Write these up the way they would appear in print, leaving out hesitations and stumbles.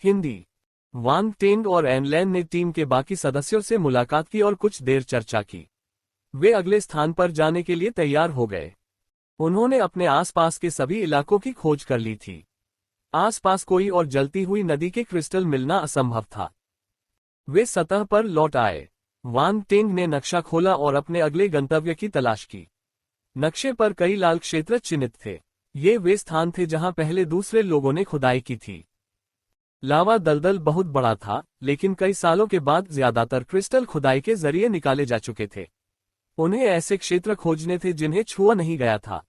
हिंदी। वांग tang और N लैन ने team के बाकी सदस्यों से मुलाकात की और कुछ देर चर्चा की। वे अगले स्थान पर जाने के लिए तैयार हो गए। उन्होंने अपने आसपास के सभी इलाकों की खोज कर ली थी। आसपास कोई और जलती हुई नदी के क्रिस्टल मिलना असंभव था। वे सतह पर लौट आए। वांग टेंग ने नक्शा खोला और अपने अगले गंतव्य की तलाश की। नक्शे पर कई लाल क्षेत्र चिन्हित थे। ये वे स्थान थे जहां पहले दूसरे लोगों ने खुदाई की थी। लावा दलदल बहुत बड़ा था, लेकिन कई सालों के बाद ज्यादातर क्रिस्टल खुदाई के जरिए निकाले जा चुके थे। उन्हें ऐसे क्षेत्र खोजने थे जिन्हें छुआ नहीं गया था।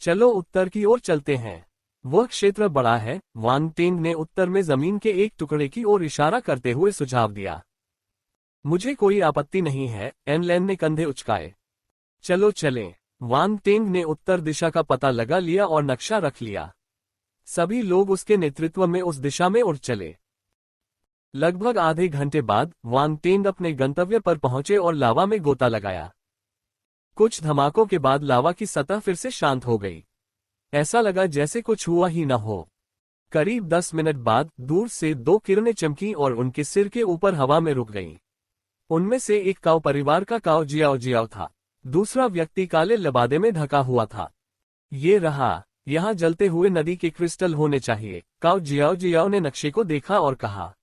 चलो उत्तर की ओर चलते हैं। वह क्षेत्र बड़ा है, वांग टेंग ने उत्तर में जमीन के एक टुकड़े की ओर इशारा करते हुए सुझाव दिया। मुझे कोई आपत्ति नहीं है, एन लैन ने कंधे उचकाए। चलो चलें। वांग टेंग ने उत्तर दिशा का पता लगा लिया और नक्शा रख लिया। सभी लोग उसके नेतृत्व में उस दिशा में उड़ चले। लगभग आधे घंटे बाद वांग टेंग अपने गंतव्य पर पहुंचे और लावा में गोता लगाया। कुछ धमाकों के बाद लावा की सतह फिर से शांत हो गई। ऐसा लगा जैसे कुछ हुआ ही न हो। करीब 10 मिनट बाद दूर से 2 किरणें चमकी और उनके सिर के ऊपर हवा में रुक गईं। उनमें से एक काऊ परिवार का काऊ जियाओ जियाओ था। दूसरा व्यक्ति काले लबादे में ढका हुआ था। ये रहा, यहाँ जलते हुए नदी के क्रिस्टल होने चाहिए। काऊ जियाओ जियाओ ने नक्शे को देखा और कहा।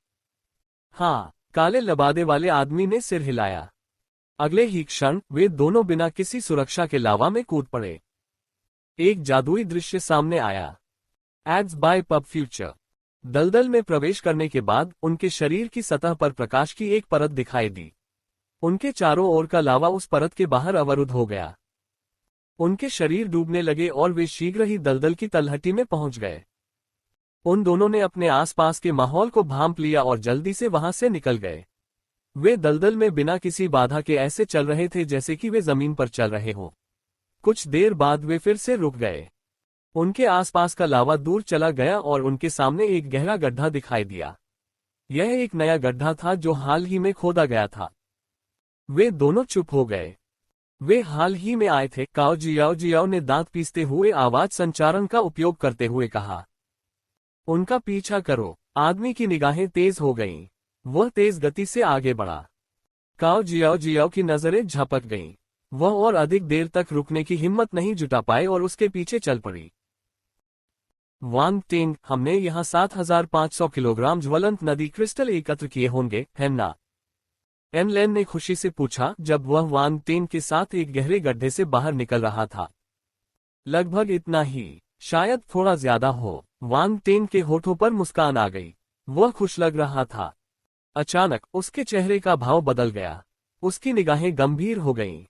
हाँ, काले लबादे वाले आदमी ने सिर हिलाया। अगले ही क्षण वे दोनों बिना किसी सुरक्षा के लावा में कूद पड़े। एक जादुई दृश्य सामने आया। Ads by pub future. दलदल में प्रवेश करने के बाद उनके शरीर की सतह पर प्रकाश की एक परत दिखाई दी। उनके चारों ओर का लावा उस परत के बाहर अवरुद्ध हो गया। उनके शरीर डूबने लगे और वे शीघ्र ही दलदल की तलहटी में पहुंच गए। उन दोनों ने अपने आसपास के माहौल को भांप लिया और जल्दी से वहां से निकल गए। वे दलदल में बिना किसी बाधा के ऐसे चल रहे थे जैसे कि वे जमीन पर चल रहे हों। कुछ देर बाद वे फिर से रुक गए। उनके आसपास का लावा दूर चला गया और उनके सामने एक गहरा गड्ढा दिखाई दिया। यह एक नया गड्ढा था जो हाल ही में खोदा गया था। वे दोनों चुप हो गए। वे हाल ही में आए थे, काओ जियाओ जियाओ ने दांत पीसते हुए आवाज संचारण का उपयोग करते हुए कहा। उनका पीछा करो। आदमी की निगाहें तेज हो गईं। वह तेज गति से आगे बढ़ा। काओ जियाओ जियाओ की नजरें झपक गईं। वह और अधिक देर तक रुकने की हिम्मत नहीं जुटा पाए और उसके पीछे चल पड़ी। वांग टेंग, हमने यहाँ 7500 किलोग्राम ज्वलंत नदी क्रिस्टल एकत्र किए होंगे, है ना? एन लैन ने खुशी से पूछा जब वह वांग टेंग के साथ एक गहरे गड्ढे से बाहर निकल रहा था। लगभग इतना ही, शायद थोड़ा ज्यादा हो। वांग टेंग के होठों पर मुस्कान आ गई। वह खुश लग रहा था। अचानक उसके चेहरे का भाव बदल गया। उसकी निगाहें गंभीर हो गईं।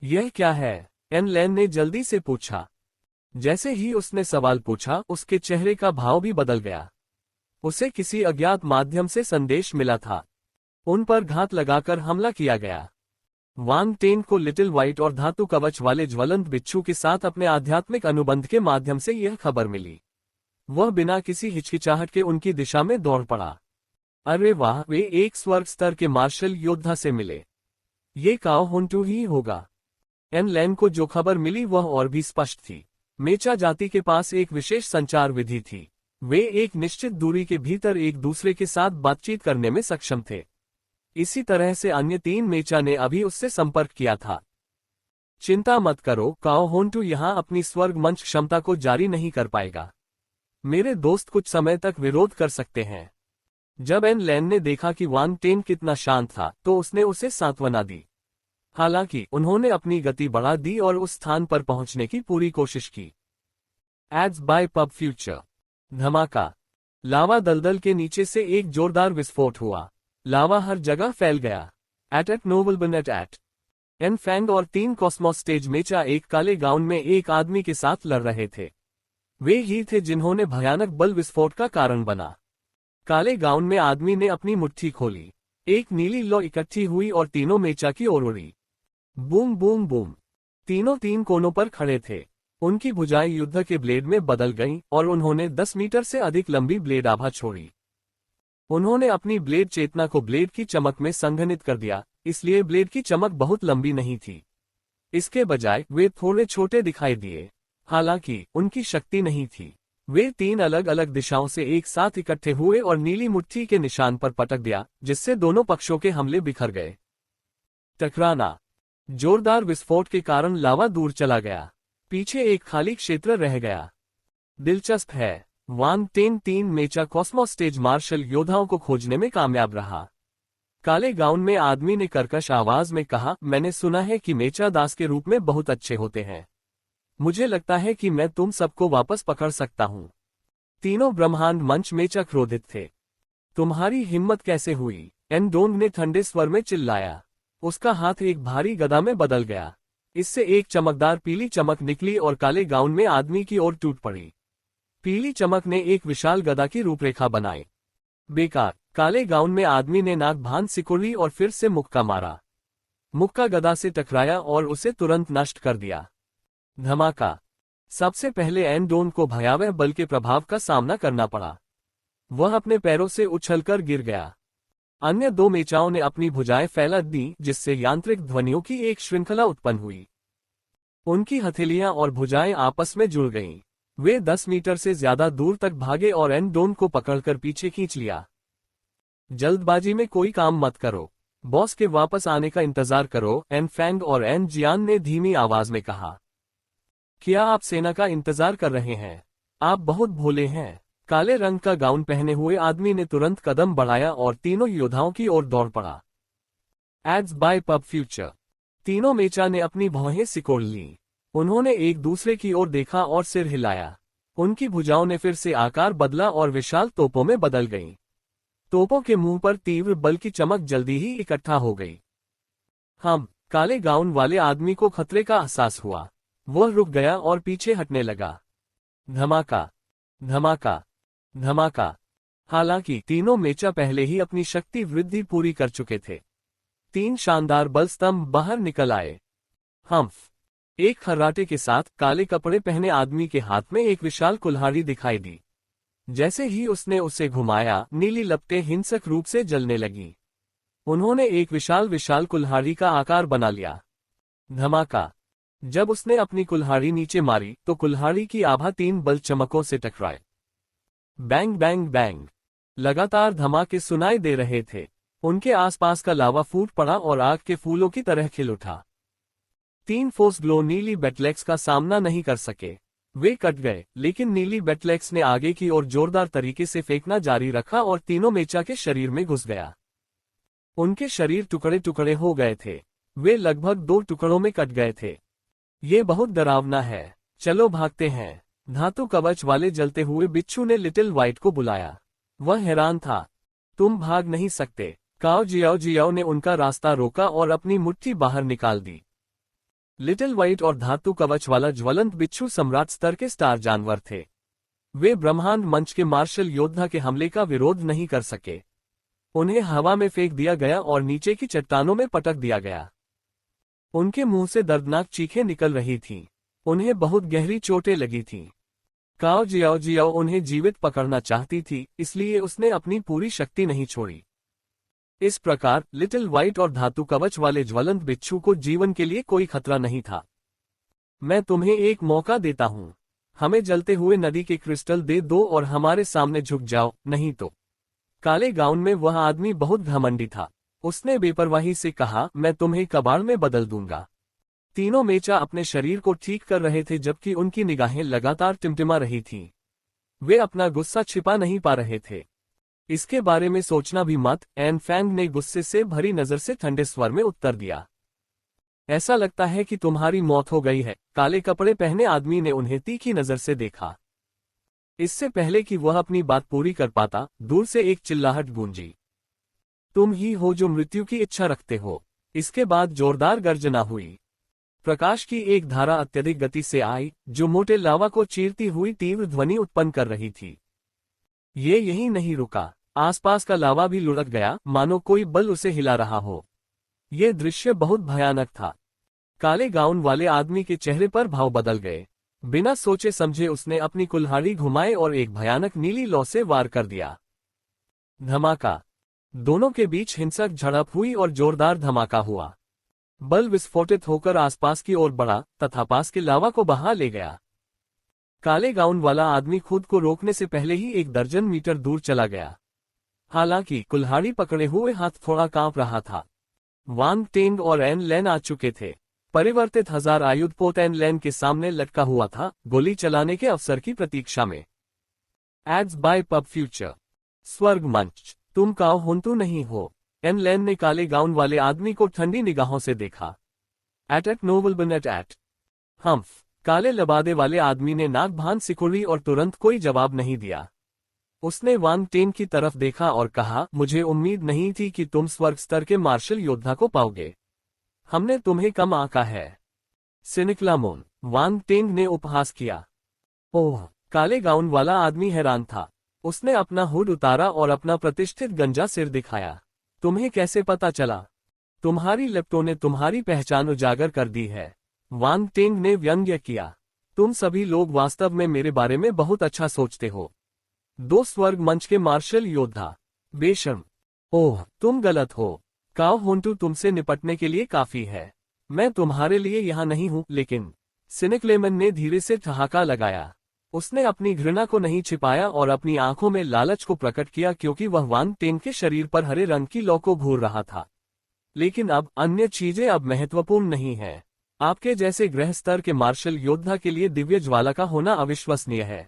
यह क्या है? एन लैन ने जल्दी से पूछा। जैसे ही उसने सवाल पूछा, उसके चेहरे का भाव भी बदल गया। उसे किसी अज्ञात माध्यम से संदेश मिला था। उन पर घात लगाकर हमला किया गया। वांग टेंग को लिटिल व्हाइट और धातु कवच वाले ज्वलंत बिच्छू के साथ अपने आध्यात्मिक अनुबंध के माध्यम से यह खबर मिली। वह बिना किसी हिचकिचाहट के उनकी दिशा में दौड़ पड़ा। अरे वाह, वे एक स्वर्ग स्तर के मार्शल योद्धा से मिले। ये काओ हुंटू ही होगा। एन लैन को जो खबर मिली वह और भी स्पष्ट थी। मेचा जाति के पास एक विशेष संचार विधि थी। वे एक निश्चित दूरी के भीतर एक दूसरे के साथ बातचीत करने में सक्षम थे। इसी तरह से अन्य 3 मेचा ने अभी उससे संपर्क किया था। चिंता मत करो, काओ होंटू यहां अपनी स्वर्ग मंच क्षमता को जारी नहीं कर पाएगा। मेरे दोस्त कुछ समय तक विरोध कर सकते हैं। जब एन लैन ने देखा कि वांग टेंग कितना शांत था, तो उसने उसे सांत्वना दी। हालांकि उन्होंने अपनी गति बढ़ा दी और उस स्थान पर पहुंचने की पूरी कोशिश की। Ads by pub future. धमाका। लावा दलदल के नीचे से एक जोरदार विस्फोट हुआ। लावा हर जगह फैल गया। At novel bin net at An Fang और 3 कॉस्मोस स्टेज मेचा एक काले गाउन में एक आदमी के साथ लड़ रहे थे। वे ही थे जिन्होंने भयानक बल विस्फोट का कारण बना। काले गाउन में आदमी ने अपनी मुट्ठी खोली। एक नीली लौ इकट्ठी हुई और तीनों मेचा की ओर उड़ी। Boom boom boom. तीनों 3 कोनों पर खड़े थे। उनकी भुजाएं युद्ध के ब्लेड में बदल गईं और उन्होंने 10 मीटर से अधिक लंबी ब्लेड आभा छोड़ी। उन्होंने अपनी ब्लेड चेतना को ब्लेड की चमक में संघनित कर दिया, इसलिए ब्लेड की चमक बहुत लंबी नहीं थी। इसके बजाय वे थोड़े छोटे दिखाई दिए। हालांकि उनकी शक्ति नहीं थी। वे 3 अलग अलग दिशाओं से एक साथ इकट्ठे हुए और नीली मुट्ठी के निशान पर पटक दिया, जिससे दोनों पक्षों के हमले बिखर गए। टकराना। जोरदार विस्फोट के कारण लावा दूर चला गया। पीछे एक खाली क्षेत्र रह गया। दिलचस्प है, Wan Teng 3 mecha cosmos stage martial योद्धाओं को खोजने में कामयाब रहा। काले गाउन में आदमी ने कर्कश आवाज में कहा, मैंने सुना है कि मेचा दास के रूप में बहुत अच्छे होते हैं। मुझे लगता है कि मैं तुम सबको वापस पकड़ सकता हूँ। तीनों ब्रह्मांड मंच मेचा क्रोधित थे। तुम्हारी हिम्मत कैसे हुई? एंडोंग ने ठंडे स्वर में चिल्लाया। उसका हाथ एक भारी गदा में बदल गया। इससे एक चमकदार पीली चमक निकली और काले गाउन में आदमी की ओर टूट पड़ी। पीली चमक ने एक विशाल गदा की रूपरेखा बनाई। बेकार। काले गाउन में आदमी ने नाक भान सिकुड़ी और फिर से मुक्का मारा। मुक्का गदा से टकराया और उसे तुरंत नष्ट कर दिया। धमाका। सबसे पहले एंडोन को भयावह बल के प्रभाव का सामना करना पड़ा। वह अपने पैरों से उछलकर गिर गया। अन्य 2 मेचाओं ने अपनी भुजाएं फैला दी, जिससे यांत्रिक ध्वनियों की एक श्रृंखला उत्पन्न हुई। उनकी हथेलियां और भुजाएं आपस में जुड़ गईं। वे 10 मीटर से ज्यादा दूर तक भागे और एंडोन को पकड़कर पीछे खींच लिया। जल्दबाजी में कोई काम मत करो। बॉस के वापस आने का इंतजार करो, एन फैंग और एन जियान ने धीमी आवाज में कहा। क्या आप सेना का इंतजार कर रहे हैं? आप बहुत भोले हैं। काले रंग का गाउन पहने हुए आदमी ने तुरंत कदम बढ़ाया और तीनों योद्धाओं की ओर दौड़ पड़ा। Ads by pub future. तीनों मेचा ने अपनी भौहें सिकोड़ ली। उन्होंने एक दूसरे की ओर देखा और सिर हिलाया। उनकी भुजाओं ने फिर से आकार बदला और विशाल तोपों में बदल गईं। तोपों के मुंह पर तीव्र बल की चमक जल्दी ही इकट्ठा हो गई। काले गाउन वाले आदमी को खतरे का एहसास हुआ। वह रुक गया और पीछे हटने लगा। धमाका, धमाका, धमाका। हालांकि तीनों मेचा पहले ही अपनी शक्ति वृद्धि पूरी कर चुके थे। 3 शानदार बल स्तंभ बाहर निकल आए। एक खर्राटे के साथ काले कपड़े पहने आदमी के हाथ में एक विशाल कुल्हाड़ी दिखाई दी। जैसे ही उसने उसे घुमाया, नीली लपटें हिंसक रूप से जलने लगीं। उन्होंने एक विशाल कुल्हाड़ी का आकार बना लिया। धमाका। जब उसने अपनी कुल्हाड़ी नीचे मारी तो कुल्हाड़ी की आभा 3 बल चमकों से टकराए। Bang bang bang. लगातार धमाके सुनाई दे रहे थे। उनके आसपास का लावा फूट पड़ा और आग के फूलों की तरह खिल उठा। 3 फोर्स ग्लो नीली बैटलेक्स का सामना नहीं कर सके। वे कट गए, लेकिन नीली बैटलेक्स ने आगे की ओर जोरदार तरीके से फेंकना जारी रखा और तीनों मेचा के शरीर में घुस गया। उनके शरीर टुकड़े टुकड़े हो गए थे। वे लगभग 2 टुकड़ों में कट गए थे। ये बहुत डरावना है। चलो भागते हैं। धातु कवच वाले जलते हुए बिच्छू ने लिटिल व्हाइट को बुलाया। वह हैरान था। तुम भाग नहीं सकते। काओ जियाओ ने उनका रास्ता रोका और अपनी मुट्ठी बाहर निकाल दी। लिटिल व्हाइट और धातु कवच वाला ज्वलंत बिच्छू सम्राट स्तर के स्टार जानवर थे। वे ब्रह्मांड मंच के मार्शल योद्धा के हमले का विरोध नहीं कर सके। उन्हें हवा में फेंक दिया गया और नीचे की चट्टानों में पटक दिया गया। उनके मुंह से दर्दनाक चीखें निकल रही थीं। उन्हें बहुत गहरी चोटें लगी थीं। काओ जियाओ उन्हें जीवित पकड़ना चाहती थी, इसलिए उसने अपनी पूरी शक्ति नहीं छोड़ी। इस प्रकार लिटिल व्हाइट और धातु कवच वाले ज्वलंत बिच्छू को जीवन के लिए कोई खतरा नहीं था। मैं तुम्हें एक मौका देता हूं। हमें जलते हुए नदी के क्रिस्टल दे दो और हमारे सामने झुक जाओ, नहीं तो। काले गाउन में वह आदमी बहुत घमंडी था। उसने बेपरवाही से कहा, मैं तुम्हें कबाड़ में बदल दूंगा। तीनों मेचा अपने शरीर को ठीक कर रहे थे जबकि उनकी निगाहें लगातार टिमटिमा रही थीं। वे अपना गुस्सा छिपा नहीं पा रहे थे। इसके बारे में सोचना भी मत, एन फैंग ने गुस्से से भरी नजर से ठंडे स्वर में उत्तर दिया। ऐसा लगता है कि तुम्हारी मौत हो गई है। काले कपड़े पहने आदमी ने उन्हें तीखी नजर से देखा। इससे पहले कि वह अपनी बात पूरी कर पाता, दूर से एक चिल्लाहट गूंजी। तुम ही हो जो मृत्यु की इच्छा रखते हो। इसके बाद जोरदार गर्जना हुई। प्रकाश की एक धारा अत्यधिक गति से आई, जो मोटे लावा को चीरती हुई तीव्र ध्वनि उत्पन्न कर रही थी। ये यहीं नहीं रुका। आसपास का लावा भी लुढ़क गया, मानो कोई बल उसे हिला रहा हो। यह दृश्य बहुत भयानक था। काले गाउन वाले आदमी के चेहरे पर भाव बदल गए। बिना सोचे समझे उसने अपनी कुल्हाड़ी घुमाई और एक भयानक नीली लौ से वार कर दिया। धमाका। दोनों के बीच हिंसक झड़प हुई और जोरदार धमाका हुआ। बल विस्फोटित होकर आसपास की ओर बढ़ा तथा पास के लावा को बहा ले गया। काले गाउन वाला आदमी खुद को रोकने से पहले ही 1 दर्जन मीटर दूर चला गया। हालांकि कुल्हाड़ी पकड़े हुए हाथ थोड़ा कांप रहा था। वान टेंग और एन लेन आ चुके थे। परिवर्तित 1000 आयुध पोत एन लेन के सामने लटका हुआ था, गोली चलाने के अवसर की प्रतीक्षा में। Ads by pub future. स्वर्ग मंच। तुम काओ हुंतु नहीं हो। एन लेन ने काले गाउन वाले आदमी को ठंडी निगाहों से देखा। एट नोबल बनेट एट हम्फ। काले लबादे वाले आदमी ने नाक भान सिकुड़ी और तुरंत कोई जवाब नहीं दिया। उसने वान टेन की तरफ देखा और कहा, मुझे उम्मीद नहीं थी कि तुम स्वर्ग स्तर के मार्शल योद्धा को पाओगे। हमने तुम्हें कम आंका है। सिनिक्लामोन। वान टेंग ने उपहास किया। ओह। काले गाउन वाला आदमी हैरान था। उसने अपना हुड उतारा और अपना प्रतिष्ठित गंजा सिर दिखाया। तुम्हें कैसे पता चला? तुम्हारी लिप्टों ने तुम्हारी पहचान उजागर कर दी है। वान टेंग ने व्यंग्य किया। तुम सभी लोग वास्तव में मेरे बारे में बहुत अच्छा सोचते हो। 2 स्वर्ग मंच के मार्शल योद्धा। बेशर्म। ओह, तुम गलत हो। काओ हुंटू तुमसे निपटने के लिए काफी है। मैं तुम्हारे लिए यहाँ नहीं हूँ। लेकिन सिनिक्लेमन ने धीरे से ठहाका लगाया। उसने अपनी घृणा को नहीं छिपाया और अपनी आंखों में लालच को प्रकट किया, क्योंकि वह वान टेंग के शरीर पर हरे रंग की लौ को घूर रहा था। लेकिन अब अन्य चीजें अब महत्वपूर्ण नहीं है। आपके जैसे ग्रह स्तर के मार्शल योद्धा के लिए दिव्य ज्वाला का होना अविश्वसनीय है।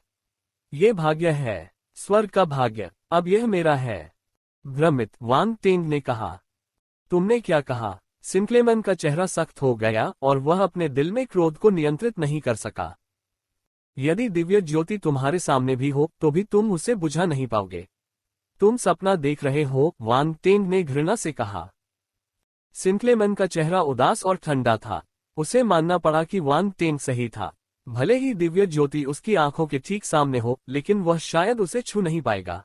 ये भाग्य है, स्वर्ग का भाग्य। अब यह मेरा है। भ्रमित वान टेंग ने कहा। तुमने क्या कहा? सिनक्लेमन का चेहरा सख्त हो गया और वह अपने दिल में क्रोध को नियंत्रित नहीं कर सका। यदि दिव्य ज्योति तुम्हारे सामने भी हो तो भी तुम उसे बुझा नहीं पाओगे। तुम सपना देख रहे हो, वान टेंग ने घृणा से कहा। सिनक्लेमन का चेहरा उदास और ठंडा था। उसे मानना पड़ा कि वान टेंग सही था। भले ही दिव्य ज्योति उसकी आंखों के ठीक सामने हो, लेकिन वह शायद उसे छू नहीं पाएगा।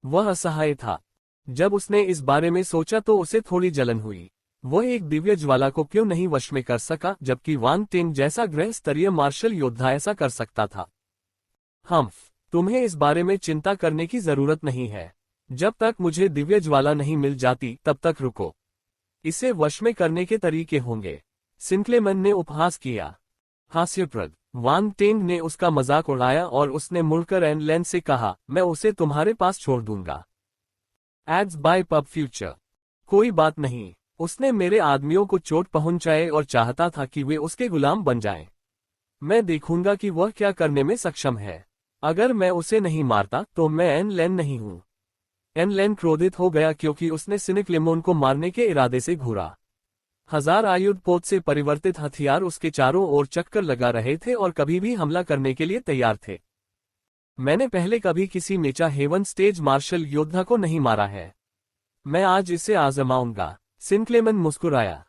वह असहाय था। जब उसने इस बारे में सोचा तो उसे थोड़ी जलन हुई। वह एक दिव्य ज्वाला को क्यों नहीं वश में कर सका, जबकि वान टेंग जैसा ग्रह स्तरीय मार्शल योद्धा ऐसा कर सकता था। हम्फ। तुम्हें इस बारे में चिंता करने की जरूरत नहीं है। जब तक मुझे दिव्य ज्वाला नहीं मिल जाती तब तक रुको। इसे वश में करने के तरीके होंगे। सिनक्लेमन ने उपहास किया। हास्यप्रद। वान टेंग ने उसका मजाक उड़ाया और उसने मुड़कर एन लेन से कहा, मैं उसे तुम्हारे पास छोड़ दूंगा। Ads by pub future. कोई बात नहीं। उसने मेरे आदमियों को चोट पहुंचाए और चाहता था कि वे उसके गुलाम बन जाएं। मैं देखूंगा कि वह क्या करने में सक्षम है। अगर मैं उसे नहीं मारता तो मैं एन लेन नहीं हूं। एन लेन क्रोधित हो गया क्योंकि उसने सिनिक्लेमोन को मारने के इरादे से घूरा। 1000 आयुध पोत से परिवर्तित हथियार उसके चारों ओर चक्कर लगा रहे थे और कभी भी हमला करने के लिए तैयार थे। मैंने पहले कभी किसी मेचा हेवन स्टेज मार्शल योद्धा को नहीं मारा है। मैं आज इसे आजमाऊंगा। सिनक्लेमन मुस्कुराया।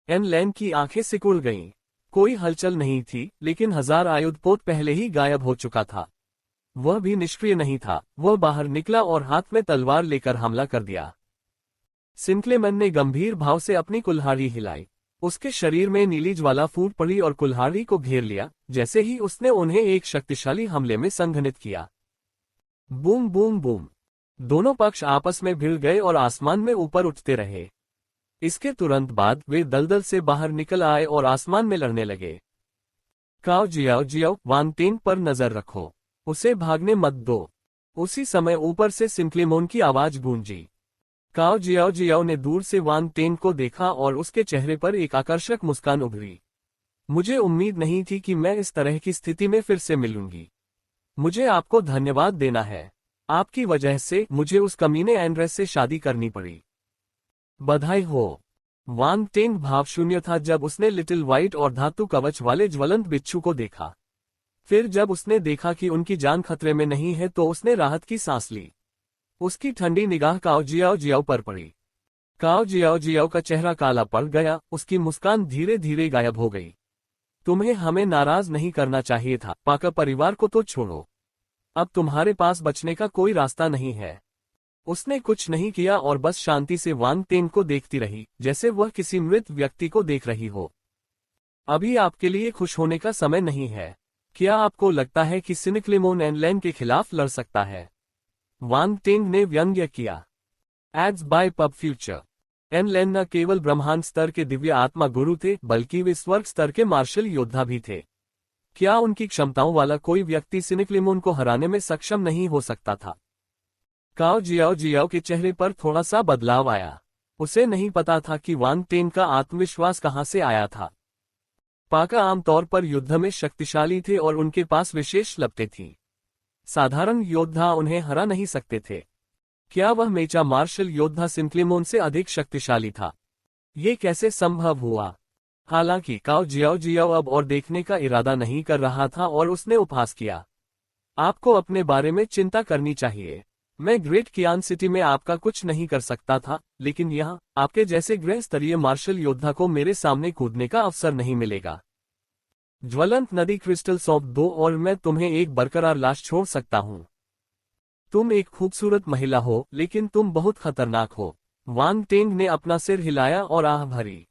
एन लेन की आंखें सिकुड़ गईं। कोई हलचल नहीं थी, लेकिन 1000 आयुध पोत पहले ही गायब हो चुका था। वह भी निष्क्रिय नहीं था। वह बाहर निकला और हाथ में तलवार लेकर हमला कर दिया। सिनक्लेमन ने गंभीर भाव से अपनी कुल्हाड़ी हिलाई। उसके शरीर में नीली ज्वाला फूट पड़ी और कुल्हाड़ी को घेर लिया, जैसे ही उसने उन्हें एक शक्तिशाली हमले में संघनित किया। Boom boom boom. दोनों पक्ष आपस में भिड़ गए और आसमान में ऊपर उठते रहे। इसके तुरंत बाद वे दलदल से बाहर निकल आए और आसमान में लड़ने लगे। काओ जियाओ जियाओ, वान टेंग पर नजर रखो। उसे भागने मत दो। उसी समय ऊपर से सिनक्लेमोन की आवाज गूंजी। काओ जियाओ जियाओ ने दूर से वान टेंग को देखा और उसके चेहरे पर एक आकर्षक मुस्कान उभरी। मुझे उम्मीद नहीं थी कि मैं इस तरह की स्थिति में फिर से मिलूंगी। मुझे आपको धन्यवाद देना है। आपकी वजह से मुझे उस कमीने एंड्रेस से शादी करनी पड़ी। बधाई हो। वान टेंग भावशून्य था जब उसने लिटिल व्हाइट और धातु कवच वाले ज्वलंत बिच्छू को देखा। फिर जब उसने देखा कि उनकी जान खतरे में नहीं है तो उसने राहत की सांस ली। उसकी ठंडी निगाह काओ जियाओ जियाओ पर पड़ी। काओ जियाओ जियाओ का चेहरा काला पड़ गया, उसकी मुस्कान धीरे धीरे गायब हो गई। तुम्हें हमें नाराज नहीं करना चाहिए था, पाका परिवार को तो छोड़ो। अब तुम्हारे पास बचने का कोई रास्ता नहीं है। उसने कुछ नहीं किया और बस शांति से वान टेंग को देखती रही, जैसे वह किसी मृत व्यक्ति को देख रही हो। अभी आपके लिए खुश होने का समय नहीं है। क्या आपको लगता है कि सिनिक्लेमोन एन लेन के खिलाफ लड़ सकता है? वान टेंग ने व्यंग्य किया। Ads by pub future. An Lan न केवल ब्रह्मांड स्तर के दिव्य आत्मा गुरु थे, बल्कि वे स्वर्ग स्तर के मार्शल योद्धा भी थे। क्या उनकी क्षमताओं वाला कोई व्यक्ति सिनिक्लिमोन को हराने में सक्षम नहीं हो सकता था? काओ जियाओ जियाओ के चेहरे पर थोड़ा सा बदलाव आया। उसे नहीं पता था कि वांग टेन का आत्मविश्वास कहां से आया था। पाका आमतौर पर युद्ध में शक्तिशाली थे और उनके पास विशेष लपटें थीं। साधारण योद्धा उन्हें हरा नहीं सकते थे। क्या वह मेचा मार्शल योद्धा सिनक्लिमोन से अधिक शक्तिशाली था? ये कैसे संभव हुआ? हालांकि काओ जियाओ जियाओ अब और देखने का इरादा नहीं कर रहा था और उसने उपहास किया। आपको अपने बारे में चिंता करनी चाहिए। मैं ग्रेट कियान सिटी में आपका कुछ नहीं कर सकता था, लेकिन यहाँ आपके जैसे गृह स्तरीय मार्शल योद्धा को मेरे सामने कूदने का अवसर नहीं मिलेगा। ज्वलंत नदी क्रिस्टल सौंप दो और मैं तुम्हें एक बरकरार लाश छोड़ सकता हूँ। तुम एक खूबसूरत महिला हो, लेकिन तुम बहुत खतरनाक हो। वांग टेंग ने अपना सिर हिलाया और आह भरी।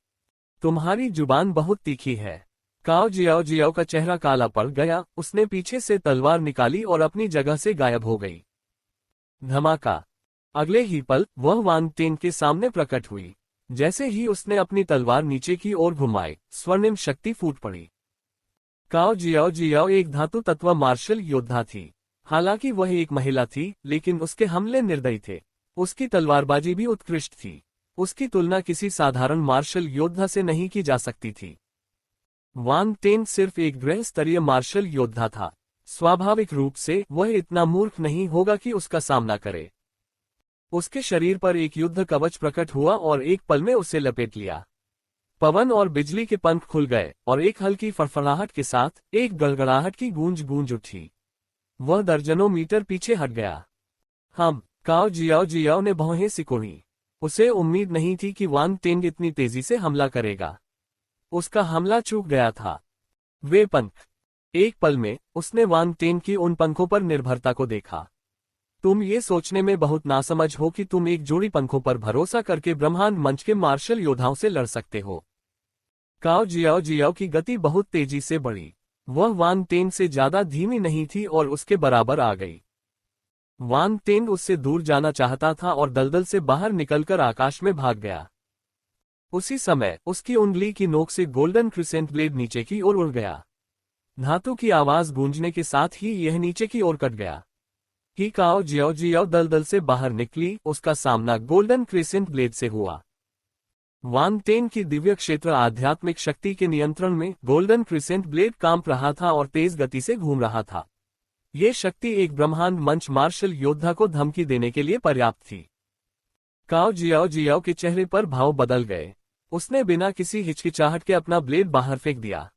तुम्हारी जुबान बहुत तीखी है। काओ जियाओ जियाओ का चेहरा काला पड़ गया। उसने पीछे से तलवार निकाली और अपनी जगह से गायब हो गई। धमाका। अगले ही पल वह वांग टेंग के सामने प्रकट हुई। जैसे ही उसने अपनी तलवार नीचे की ओर घुमाई, स्वर्णिम शक्ति फूट पड़ी। काओ जियाओ जियाओ एक धातु तत्व मार्शल योद्धा थी। हालांकि वह एक महिला थी, लेकिन उसके हमले निर्दयी थे। उसकी तलवारबाजी भी उत्कृष्ट थी। उसकी तुलना किसी साधारण मार्शल योद्धा से नहीं की जा सकती थी। वांग टेंग सिर्फ एक गृह स्तरीय मार्शल योद्धा था। स्वाभाविक रूप से वह इतना मूर्ख नहीं होगा कि उसका सामना करे। उसके शरीर पर एक युद्ध कवच प्रकट हुआ और एक पल में उसे लपेट लिया। पवन और बिजली के पंख खुल गए और एक हल्की फड़फड़ाहट के साथ एक गड़गड़ाहट की गूंज गूंज उठी। वह दर्जनों मीटर पीछे हट गया। काओ जियाओ जियाओ ने भौहें सिकोड़ी। उसे उम्मीद नहीं थी कि वांग टेंग इतनी तेजी से हमला करेगा। उसका हमला चूक गया था। वे पंख। एक पल में उसने वांग टेंग की उन पंखों पर निर्भरता को देखा। तुम ये सोचने में बहुत नासमझ हो कि तुम एक जोड़ी पंखों पर भरोसा करके ब्रह्मांड मंच के मार्शल योद्धाओं से लड़ सकते हो। काओ जियाओ जियाओ की गति बहुत तेजी से बढ़ी। वह वांग टेंग से ज्यादा धीमी नहीं थी और उसके बराबर आ गई। वांग टेंग उससे दूर जाना चाहता था और दलदल से बाहर निकलकर आकाश में भाग गया। उसी समय उसकी उंगली की नोक से गोल्डन क्रिसेंट ब्लेड नीचे की ओर उड़ गया। धातु की आवाज गूंजने के साथ ही यह नीचे की ओर कट गया। काओ जियाओ जियाओ दलदल से बाहर निकली। उसका सामना गोल्डन क्रिसेंट ब्लेड से हुआ। वांग टेंग की दिव्य क्षेत्र आध्यात्मिक शक्ति के नियंत्रण में गोल्डन क्रिसेंट ब्लेड कांप रहा था और तेज गति से घूम रहा था। ये शक्ति एक ब्रह्मांड मंच मार्शल योद्धा को धमकी देने के लिए पर्याप्त थी। काओ जियाओ जियाओ के चेहरे पर भाव बदल गए। उसने बिना किसी हिचकिचाहट के अपना ब्लेड बाहर फेंक दिया।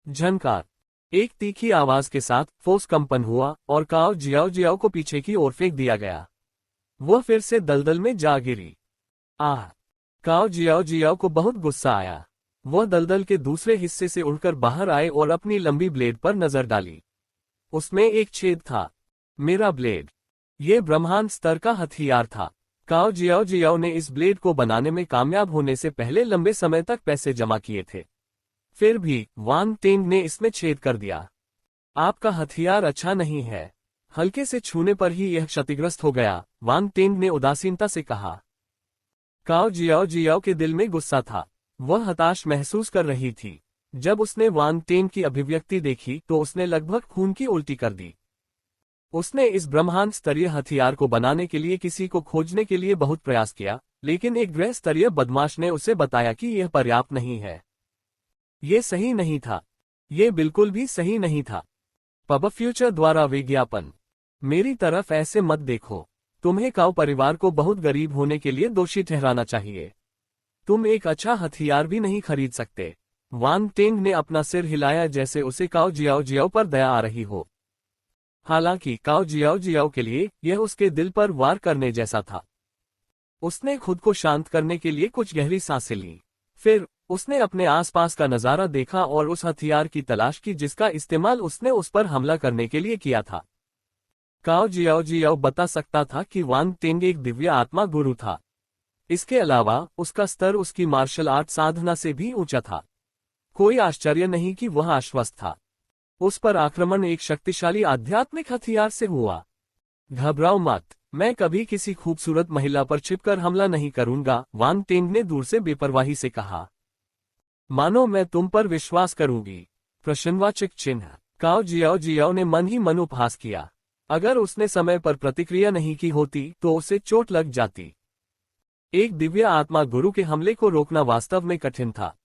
झनकार। एक तीखी आवाज के साथ फोर्स कंपन हुआ और काओ जियाओ जियाओ को पीछे की ओर फेंक दिया गया। वह फिर से दलदल में जा गिरी। काओ जियाओ जियाओ को बहुत गुस्सा आया। वह दलदल के दूसरे हिस्से से उड़कर बाहर आए और अपनी लंबी ब्लेड पर नजर डाली। उसमें एक छेद था। मेरा ब्लेड। ये ब्रह्मांड स्तर का हथियार था। काओ जियाओ जियाओ ने इस ब्लेड को बनाने में कामयाब होने से पहले लंबे समय तक पैसे जमा किए थे। फिर भी वांग टेंग ने इसमें छेद कर दिया। आपका हथियार अच्छा नहीं है। हल्के से छूने पर ही यह क्षतिग्रस्त हो गया, वांग टेंग ने उदासीनता से कहा। काओ जियाओ जियाओ के दिल में गुस्सा था। वह हताश महसूस कर रही थी। जब उसने वांग टेंग की अभिव्यक्ति देखी तो उसने लगभग खून की उल्टी कर दी। उसने इस ब्रह्मांड स्तरीय हथियार को बनाने के लिए किसी को खोजने के लिए बहुत प्रयास किया, लेकिन एक गृह स्तरीय बदमाश ने उसे बताया कि यह पर्याप्त नहीं है। ये सही नहीं था। ये बिल्कुल भी सही नहीं था। पब फ्यूचर द्वारा विज्ञापन। मेरी तरफ ऐसे मत देखो। तुम्हें काओ परिवार को बहुत गरीब होने के लिए दोषी ठहराना चाहिए। तुम एक अच्छा हथियार भी नहीं खरीद सकते। वांग टेंग ने अपना सिर हिलाया जैसे उसे काओ जियाओ जियाओ पर दया आ रही हो। हालांकि काओ जियाओ जियाओ के लिए यह उसके दिल पर वार करने जैसा था। उसने खुद को शांत करने के लिए कुछ गहरी सांसें ली। फिर उसने अपने आसपास का नजारा देखा और उस हथियार की तलाश की जिसका इस्तेमाल उसने उस पर हमला करने के लिए किया था। काओ जियाओ जियाओ बता सकता था कि वांग टेंग एक दिव्य आत्मा गुरु था। इसके अलावा उसका स्तर उसकी मार्शल आर्ट साधना से भी ऊंचा था। कोई आश्चर्य नहीं कि वह आश्वस्त था। उस पर आक्रमण एक शक्तिशाली आध्यात्मिक हथियार से हुआ। घबराओ मत, मैं कभी किसी खूबसूरत महिला पर छिपकर हमला नहीं करूंगा, वांग टेंग ने दूर से बेपरवाही से कहा। मानो मैं तुम पर विश्वास करूंगी। प्रश्नवाचक चिन्ह। काओ जियाओ जियाओ ने मन ही मन उपहास किया। अगर उसने समय पर प्रतिक्रिया नहीं की होती तो उसे चोट लग जाती। एक दिव्य आत्मा गुरु के हमले को रोकना वास्तव में कठिन था।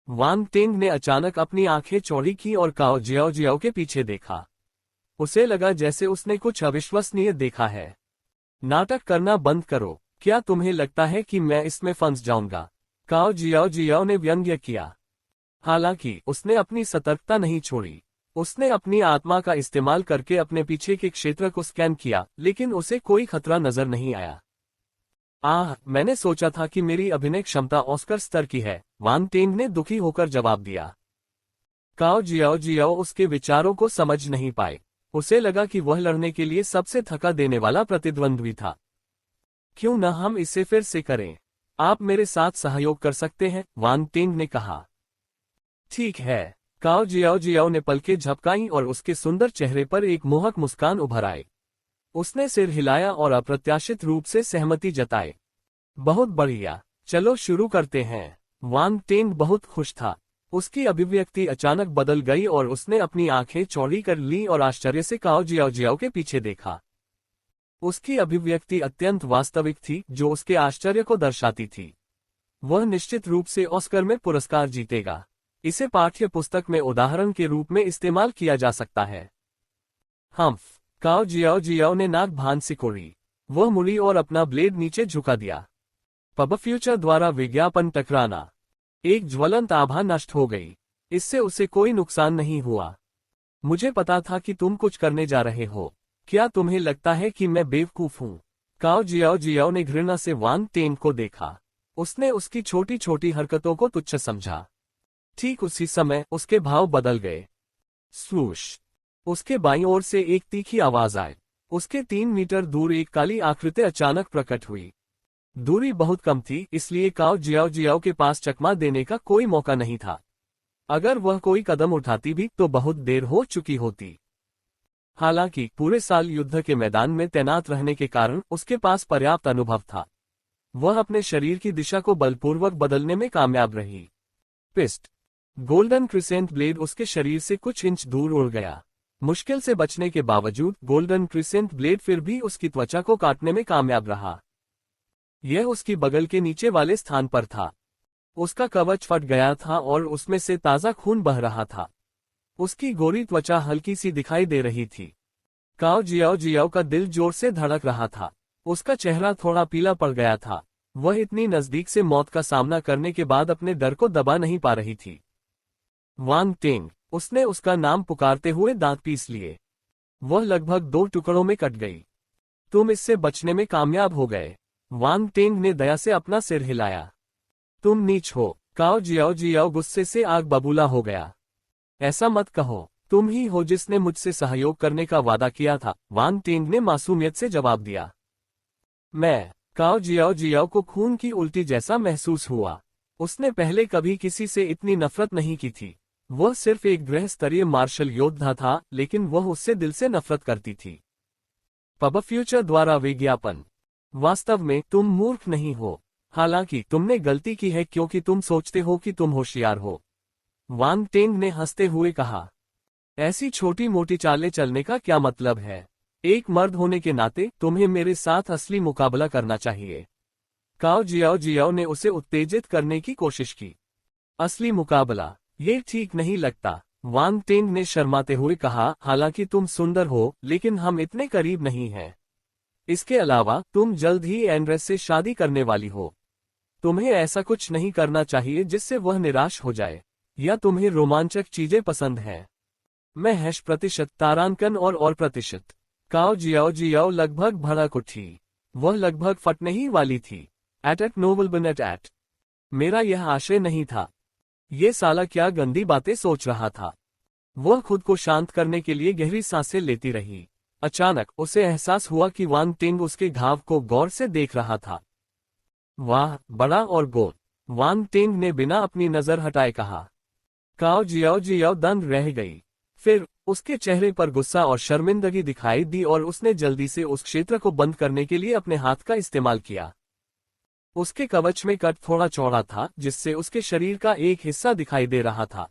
वांग टेंग ने अचानक अपनी आंखें चौड़ी की और काओ जियाओ जियाओ के पीछे देखा। उसे लगा जैसे उसने कुछ अविश्वसनीय देखा है। नाटक करना बंद करो, क्या तुम्हें लगता है कि मैं इसमें फंस जाऊंगा? काओ जियाओ जियाओ ने व्यंग्य किया। हालांकि उसने अपनी सतर्कता नहीं छोड़ी। उसने अपनी आत्मा का इस्तेमाल करके अपने पीछे के क्षेत्र को स्कैन किया, लेकिन उसे कोई खतरा नजर नहीं आया। मैंने सोचा था कि मेरी अभिनय क्षमता ऑस्कर स्तर की है, वांग टेंग ने दुखी होकर जवाब दिया। काओ जियाओ जियाओ उसके विचारों को समझ नहीं पाए। उसे लगा कि वह लड़ने के लिए सबसे थका देने वाला प्रतिद्वंद्वी था। क्यों न हम इसे फिर से करें? आप मेरे साथ सहयोग कर सकते हैं, वांग टेंग ने कहा। ठीक है। काओ जियाओ जियाओ ने पलकें झपकाईं और उसके सुंदर चेहरे पर एक मोहक मुस्कान उभर आई। उसने सिर हिलाया और अप्रत्याशित रूप से सहमति जताई। बहुत बढ़िया, चलो शुरू करते हैं। वांग टेंग बहुत खुश था। उसकी अभिव्यक्ति अचानक बदल गई और उसने अपनी आंखें चौड़ी कर ली और आश्चर्य से काओ जियाओ जियाओ के पीछे देखा। उसकी अभिव्यक्ति अत्यंत वास्तविक थी, जो उसके आश्चर्य को दर्शाती थी। वह निश्चित रूप से ऑस्कर में पुरस्कार जीतेगा। इसे पाठ्य पुस्तक में उदाहरण के रूप में इस्तेमाल किया जा सकता है। काओ जियाओ जियाओ ने नाक भान सिकोड़ी। वह मुड़ी और अपना ब्लेड नीचे झुका दिया। पब फ्यूचर द्वारा विज्ञापन टकराना। एक ज्वलंत आभा नष्ट हो गई। इससे उसे कोई नुकसान नहीं हुआ। मुझे पता था कि तुम कुछ करने जा रहे हो। क्या तुम्हें लगता है कि मैं बेवकूफ हूं? काओ जियाओ जियाओ ने घृणा से वांग टेंग को देखा। उसने उसकी छोटी छोटी हरकतों को तुच्छ समझा। ठीक उसी समय उसके भाव बदल गए। स्वूश! उसके बाईं ओर से एक तीखी आवाज आई। उसके 3 मीटर दूर एक काली आकृति अचानक प्रकट हुई। दूरी बहुत कम थी, इसलिए काओ जियाओ जियाओ के पास चकमा देने का कोई मौका नहीं था। अगर वह कोई कदम उठाती भी तो बहुत देर हो चुकी होती। हालांकि पूरे साल युद्ध के मैदान में तैनात रहने के कारण उसके पास पर्याप्त अनुभव था। वह अपने शरीर की दिशा को बलपूर्वक बदलने में कामयाब रही। पिस्ट! गोल्डन क्रिसेंट ब्लेड उसके शरीर से कुछ इंच दूर उड़ गया। मुश्किल से बचने के बावजूद गोल्डन क्रिसेंट ब्लेड फिर भी उसकी त्वचा को काटने में कामयाब रहा। यह उसकी बगल के नीचे वाले स्थान पर था। उसका कवच फट गया था और उसमें से ताजा खून बह रहा था। उसकी गोरी त्वचा हल्की सी दिखाई दे रही थी। काओ जियाओ जियाओ का दिल जोर से धड़क रहा था। उसका चेहरा थोड़ा पीला पड़ गया था। वह इतनी नजदीक से मौत का सामना करने के बाद अपने डर को दबा नहीं पा रही थी। वांग टेंग! उसने उसका नाम पुकारते हुए दांत पीस लिए। वह लगभग 2 टुकड़ों में कट गई। तुम इससे बचने में कामयाब हो गए। वांग टेंग ने दया से अपना सिर हिलाया। तुम नीच हो। काओ जियाओ जियाओ गुस्से से आग बबूला हो गया। ऐसा मत कहो, तुम ही हो जिसने मुझसे सहयोग करने का वादा किया था, वांग टेंग ने मासूमियत से जवाब दिया। मैं? काओ जियाओ जियाओ को खून की उल्टी जैसा महसूस हुआ। उसने पहले कभी किसी से इतनी नफरत नहीं की थी। वह सिर्फ एक गृह स्तरीय मार्शल योद्धा था, लेकिन वह उससे दिल से नफरत करती थी। पब फ्यूचर द्वारा विज्ञापन। वास्तव में तुम मूर्ख नहीं हो। हालांकि तुमने गलती की है क्योंकि तुम सोचते हो कि तुम होशियार हो। वांग टेंग ने हंसते हुए कहा। ऐसी छोटी मोटी चालें चलने का क्या मतलब है? एक मर्द होने के नाते तुम्हें मेरे साथ असली मुकाबला करना चाहिए। काओ जियाओ जियाओ ने उसे उत्तेजित करने की कोशिश की। असली मुकाबला? ये ठीक नहीं लगता, वांग टेंग ने शर्माते हुए कहा। हालांकि तुम सुंदर हो, लेकिन हम इतने करीब नहीं हैं। इसके अलावा तुम जल्द ही एंड्रेस से शादी करने वाली हो। तुम्हें ऐसा कुछ नहीं करना चाहिए जिससे वह निराश हो जाए। या तुम्हें रोमांचक चीजें पसंद हैं? मैं # तारांकन और प्रतिशत। काओ जियाओ जियाओ लगभग भड़क उठी। वह लगभग फटने ही वाली थी। At novel bin net at. मेरा यह आशय नहीं था। ये साला क्या गंदी बातें सोच रहा था। वह खुद को शांत करने के लिए गहरी सांसें लेती रही। अचानक उसे एहसास हुआ कि वांग टेंग उसके घाव को गौर से देख रहा था। वाह, बड़ा और गोल, वांग टेंग ने बिना अपनी नजर हटाए कहा। काओ जियाओ जियाओ दंग रह गई। फिर उसके चेहरे पर गुस्सा और शर्मिंदगी दिखाई दी और उसने जल्दी से उस क्षेत्र को बंद करने के लिए अपने हाथ का इस्तेमाल किया। उसके कवच में कट थोड़ा चौड़ा था, जिससे उसके शरीर का एक हिस्सा दिखाई दे रहा था।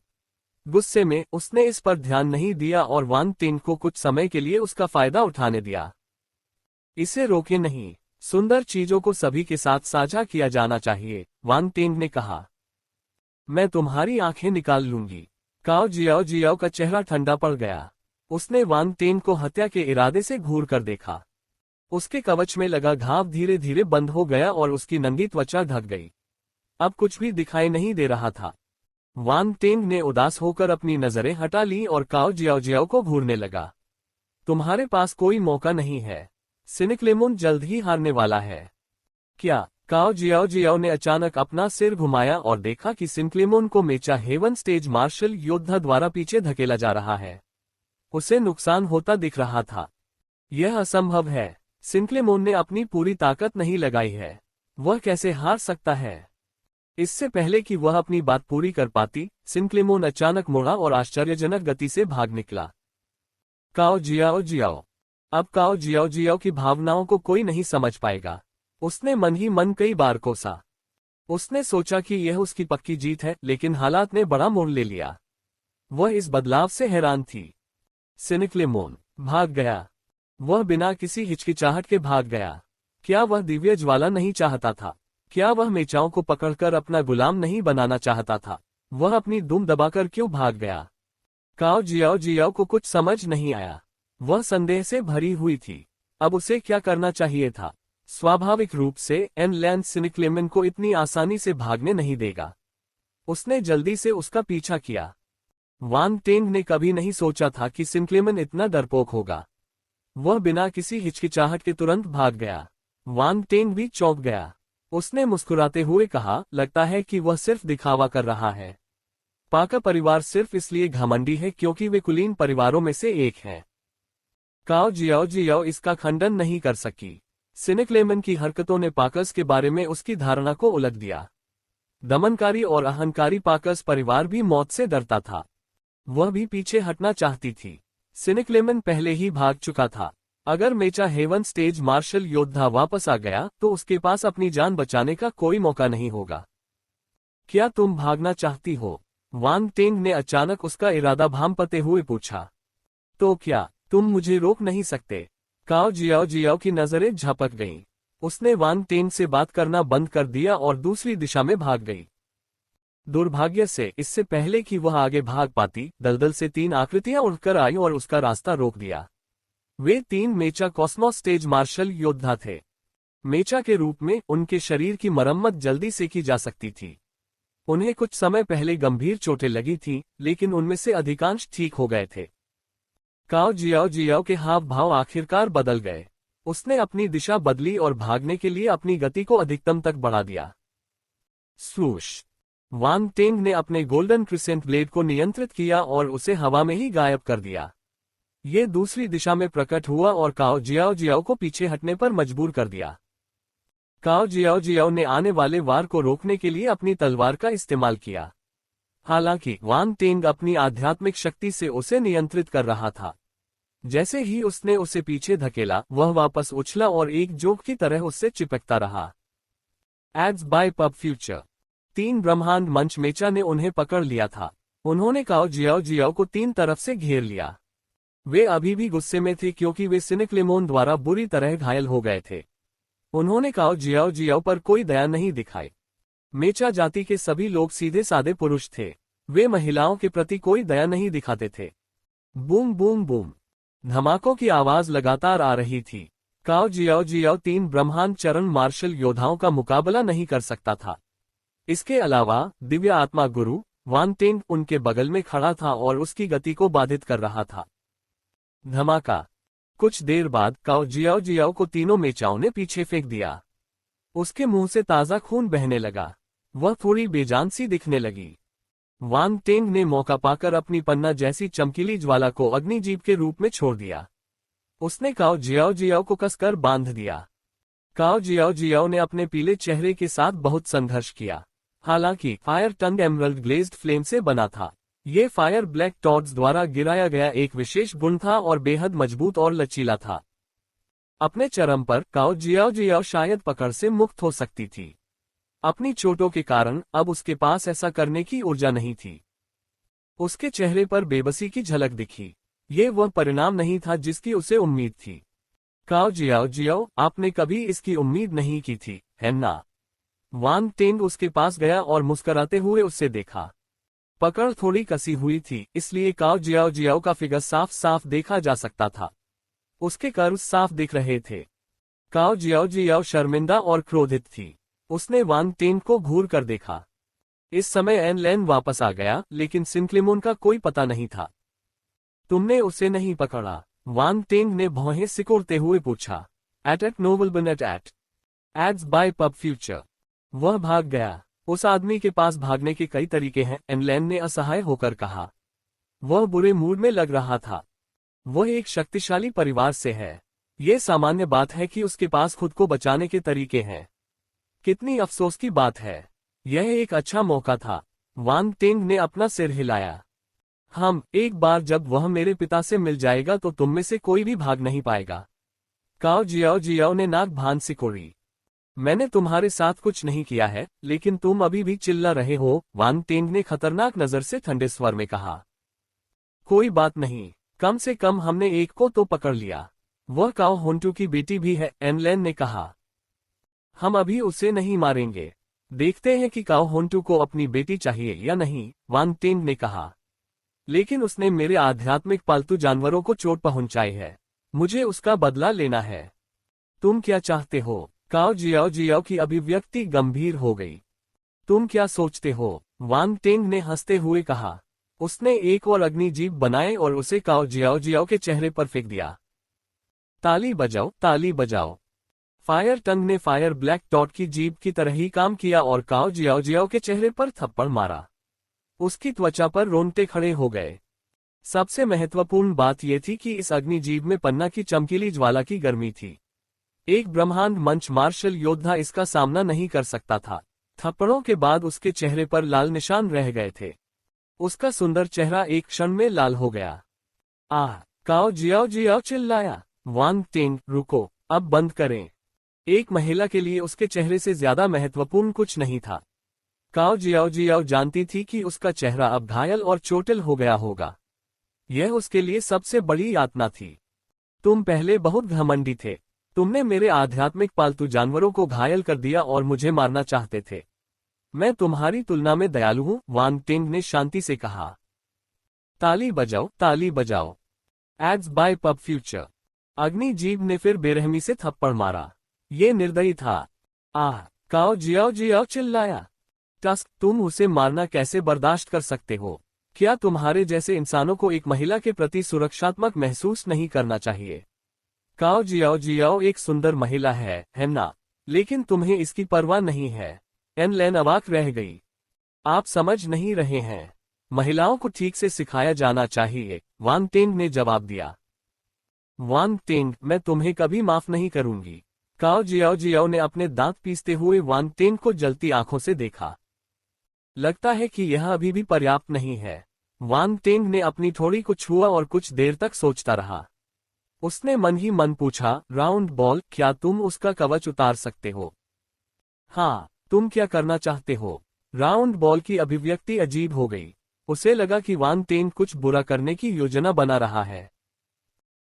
गुस्से में उसने इस पर ध्यान नहीं दिया और वान टिंग को कुछ समय के लिए उसका फायदा उठाने दिया। इसे रोके नहीं, सुंदर चीजों को सभी के साथ साझा किया जाना चाहिए, वान टिंग ने कहा। मैं तुम्हारी आंखें निकाल लूंगी। काओ जियाओ जियाओ का चेहरा ठंडा पड़ गया। उसने वान टिंग को हत्या के इरादे से घूर कर देखा। उसके कवच में लगा घाव धीरे धीरे बंद हो गया और उसकी नंगी त्वचा ढक गई। अब कुछ भी दिखाई नहीं दे रहा था। वान टिंग ने उदास होकर अपनी नजरें हटा ली और काओ जियाओ जियाओ को घूरने लगा। तुम्हारे पास कोई मौका नहीं है। सिनिक्लेमोन जल्द ही हारने वाला है। क्या? काओ जियाओ जियाओ ने अचानक अपना सिर घुमाया और देखा कि सिनक्लेमोन को मेचा हेवन स्टेज मार्शल योद्धा द्वारा पीछे धकेला जा रहा है। उसे नुकसान होता दिख रहा था। यह असंभव है। सिनक्लेमोन ने अपनी पूरी ताकत नहीं लगाई है। वह कैसे हार सकता है? इससे पहले कि वह अपनी बात पूरी कर पाती, सिनक्लेमोन अचानक मुड़ा और आश्चर्यजनक गति से भाग निकला। काओ जियाओ जियाओ। अब काओ जियाओ जियाओ की भावनाओं को कोई नहीं समझ पाएगा। उसने मन ही मन कई बार कोसा। उसने सोचा कि यह उसकी पक्की जीत है, लेकिन हालात ने बड़ा मोड़ ले लिया। वह इस बदलाव से हैरान थी। सिनिक्लेमोन भाग गया। वह बिना किसी हिचकिचाहट के भाग गया। क्या वह दिव्य ज्वाला नहीं चाहता था? क्या वह मेचाओं को पकड़कर अपना गुलाम नहीं बनाना चाहता था? वह अपनी दुम दबाकर क्यों भाग गया? काओ जियाओ जियाओ को कुछ समझ नहीं आया। वह संदेह से भरी हुई थी। अब उसे क्या करना चाहिए था? स्वाभाविक रूप से एन लैंड सिनिक्लेमन को इतनी आसानी से भागने नहीं देगा। उसने जल्दी से उसका पीछा किया। वान टिंग ने कभी नहीं सोचा था कि सिनक्लेमन इतना डरपोक होगा। वह बिना किसी हिचकिचाहट के तुरंत भाग गया। वान टिंग भी चौंक गया। उसने मुस्कुराते हुए कहा, लगता है कि वह सिर्फ दिखावा कर रहा है। पाका परिवार सिर्फ इसलिए घमंडी है क्योंकि वे कुलीन परिवारों में से एक है। काओ जियाओ जियाओ इसका खंडन नहीं कर सकी। सिनिक्लेमन की हरकतों ने पाकस के बारे में उसकी धारणा को उलट दिया। दमनकारी और अहंकारी पाकस परिवार भी मौत से डरता था। वह भी पीछे हटना चाहती थी। सिनिक्लेमन पहले ही भाग चुका था। अगर मेचा हेवन स्टेज मार्शल योद्धा वापस आ गया तो उसके पास अपनी जान बचाने का कोई मौका नहीं होगा। क्या तुम भागना चाहती हो? वान टिंग ने अचानक उसका इरादा भांपते हुए पूछा। तो क्या तुम मुझे रोक नहीं सकते? काओ जियाओ जियाओ की नजरें झपक गईं। उसने वान टिंग से बात करना बंद कर दिया और दूसरी दिशा में भाग गई। दुर्भाग्य से इससे पहले कि वह आगे भाग पाती, दलदल से 3 आकृतियां उड़कर आई और उसका रास्ता रोक दिया। वे 3 मेचा कॉस्मोस स्टेज मार्शल योद्धा थे। मेचा के रूप में उनके शरीर की मरम्मत जल्दी से की जा सकती थी। उन्हें कुछ समय पहले गंभीर चोटें लगी थीं, लेकिन उनमें से अधिकांश ठीक हो गए थे। काओ जियाओ जियाओ के हाव भाव आखिरकार बदल गए। उसने अपनी दिशा बदली और भागने के लिए अपनी गति को अधिकतम तक बढ़ा दिया। स्वूश! वान टिंग ने अपने गोल्डन क्रिसेंट ब्लेड को नियंत्रित किया और उसे हवा में ही गायब कर दिया। ये दूसरी दिशा में प्रकट हुआ और काओ जियाओ जियाओ को पीछे हटने पर मजबूर कर दिया। काओ जियाओ जियाओ ने आने वाले वार को रोकने के लिए अपनी तलवार का इस्तेमाल किया। हालांकि वान टिंग अपनी आध्यात्मिक शक्ति से उसे नियंत्रित कर रहा था। जैसे ही उसने उसे पीछे धकेला, वह वापस उछला और एक जोक की तरह उससे चिपकता रहा। Ads by pub future. 3 ब्रह्मांड मंच मेचा ने उन्हें पकड़ लिया था। उन्होंने काओ जियाओ जियाओ को 3 तरफ से घेर लिया। वे अभी भी गुस्से में थे क्योंकि वे सिनिक्लेमोन द्वारा बुरी तरह घायल हो गए थे। उन्होंने काओ जियाओ जियाओ पर कोई दया नहीं दिखाई। मेचा जाति के सभी लोग सीधे सादे पुरुष थे। वे महिलाओं के प्रति कोई दया नहीं दिखाते थे। Boom boom boom! धमाकों की आवाज लगातार आ रही थी। काओ जियाओ जियाओ 3 ब्रह्मांड चरण मार्शल योद्धाओं का मुकाबला नहीं कर सकता था। इसके अलावा दिव्य आत्मा गुरु वान टिंग उनके बगल में खड़ा था और उसकी गति को बाधित कर रहा था। धमाका! कुछ देर बाद काओ जियाओ जियाओ को तीनों मेचाओं ने पीछे फेंक दिया। उसके मुंह से ताजा खून बहने लगा। वह थोड़ी बेजान सी दिखने लगी। वान टिंग ने मौका पाकर अपनी पन्ना जैसी चमकीली ज्वाला को अग्निजीव के रूप में छोड़ दिया। उसने काओ जियाओ जियाओ को कसकर बांध दिया। काओ जियाओ जियाओ ने अपने पीले चेहरे के साथ बहुत संघर्ष किया। हालांकि फायर टंग एमरल्ड ग्लेज्ड फ्लेम से बना था। ये फायर ब्लैक टॉड्स द्वारा गिराया गया एक विशेष गुण था और बेहद मजबूत और लचीला था। अपने चरम पर काओ जियाओ जियाओ शायद पकड़ से मुक्त हो सकती थी। अपनी चोटों के कारण अब उसके पास ऐसा करने की ऊर्जा नहीं थी। उसके चेहरे पर बेबसी की झलक दिखी। ये वह परिणाम नहीं था जिसकी उसे उम्मीद थी। काओ जियाओ जियाओ, आपने कभी इसकी उम्मीद नहीं की थी, है ना? वांग टेंग उसके पास गया और मुस्कुराते हुए उससे देखा। पकड़ थोड़ी कसी हुई थी, इसलिए काओ जियाओ जियाओ का फिगर साफ साफ देखा जा सकता था। उसके कर्व साफ दिख रहे थे। काओ जियाओ जियाओ शर्मिंदा और क्रोधित थी। उसने वांग टेंग को घूर कर देखा। इस समय एन लैन वापस आ गया, लेकिन सिंक्लिमोन का कोई पता नहीं था। तुमने उसे नहीं पकड़ा? वांग टेंग ने भौहें सिकोड़ते हुए पूछा। At noble bun at ads by pub future. वह भाग गया। उस आदमी के पास भागने के कई तरीके हैं, एन लैन ने असहाय होकर कहा। वह बुरे मूड में लग रहा था। वह एक शक्तिशाली परिवार से है। ये सामान्य बात है कि उसके पास खुद को बचाने के तरीके हैं। कितनी अफसोस की बात है। यह एक अच्छा मौका था। वांग टेंग ने अपना सिर हिलाया। एक बार जब वह मेरे पिता से मिल जाएगा तो तुम में से कोई भी भाग नहीं पाएगा। काओ जियाओ जियाओ ने नाक भान सिकोड़ी। मैंने तुम्हारे साथ कुछ नहीं किया है, लेकिन तुम अभी भी चिल्ला रहे हो, वांग टेंग ने खतरनाक नजर से ठंडे स्वर में कहा। कोई बात नहीं, कम से कम हमने एक को तो पकड़ लिया। वह काओ होंटू की बेटी भी है, एन लैन ने कहा। हम अभी उसे नहीं मारेंगे। देखते हैं कि काओ होंटू को अपनी बेटी चाहिए या नहीं, वांग टेंग ने कहा। लेकिन उसने मेरे आध्यात्मिक पालतू जानवरों को चोट पहुंचाई है। मुझे उसका बदला लेना है। तुम क्या चाहते हो? काओ जियाओ जियाओ की अभिव्यक्ति गंभीर हो गई। तुम क्या सोचते हो? वांग टेंग ने हंसते हुए कहा। उसने एक और अग्निजीव बनाए और उसे काओ जियाओ जियाओ के चेहरे पर फेंक दिया। ताली बजाओ, ताली बजाओ। फायर टंग ने फायर ब्लैक डॉट की जीभ की तरह ही काम किया और काओ जियाओ जियाओ के चेहरे पर थप्पड़ मारा। उसकी त्वचा पर रोंगटे खड़े हो गए। सबसे महत्वपूर्ण बात यह थी कि इस अग्निजीव में पन्ना की चमकीली ज्वाला की गर्मी थी। एक ब्रह्मांड मंच मार्शल योद्धा इसका सामना नहीं कर सकता था। थप्पड़ों के बाद उसके चेहरे पर लाल निशान रह गए थे। उसका सुंदर चेहरा एक क्षण में लाल हो गया। काओ जियाओ जियाओ चिल्लाया। वांग टेंग, रुको, अब बंद करें। एक महिला के लिए उसके चेहरे से ज्यादा महत्वपूर्ण कुछ नहीं था। काओ जियाओ जियाओ जानती थी कि उसका चेहरा अब घायल और चोटिल हो गया होगा। यह उसके लिए सबसे बड़ी यातना थी। तुम पहले बहुत घमंडी थे। तुमने मेरे आध्यात्मिक पालतू जानवरों को घायल कर दिया और मुझे मारना चाहते थे। मैं तुम्हारी तुलना में दयालु हूं, वांग टेंग ने शांति से कहा। ताली बजाओ, ताली बजाओ। Ads by pub future. अग्निजीव ने फिर बेरहमी से थप्पड़ मारा। ये निर्दयी था। काओ जियाओ जियाओ चिल्लाया। टस्क, तुम उसे मारना कैसे बर्दाश्त कर सकते हो? क्या तुम्हारे जैसे इंसानों को एक महिला के प्रति सुरक्षात्मक महसूस नहीं करना चाहिए? काओ जियाओ जियाओ एक सुंदर महिला है ना? लेकिन तुम्हें इसकी परवाह नहीं है। एन लैन अवाक रह गई। आप समझ नहीं रहे हैं। महिलाओं को ठीक से सिखाया जाना चाहिए, वांग टेंग ने जवाब दिया। वांग टेंग, मैं तुम्हें कभी माफ नहीं करूंगी। काओ जियाओ जियाओ ने अपने दांत पीसते हुए वांग टेंग को जलती आंखों से देखा। लगता है कि यह अभी भी पर्याप्त नहीं है। वांग टेंग ने अपनी ठोड़ी को छुआ और कुछ देर तक सोचता रहा। उसने मन ही मन पूछा, राउंड बॉल, क्या तुम उसका कवच उतार सकते हो? हाँ, तुम क्या करना चाहते हो? राउंड बॉल की अभिव्यक्ति अजीब हो गई। उसे लगा कि वांग टेंग कुछ बुरा करने की योजना बना रहा है।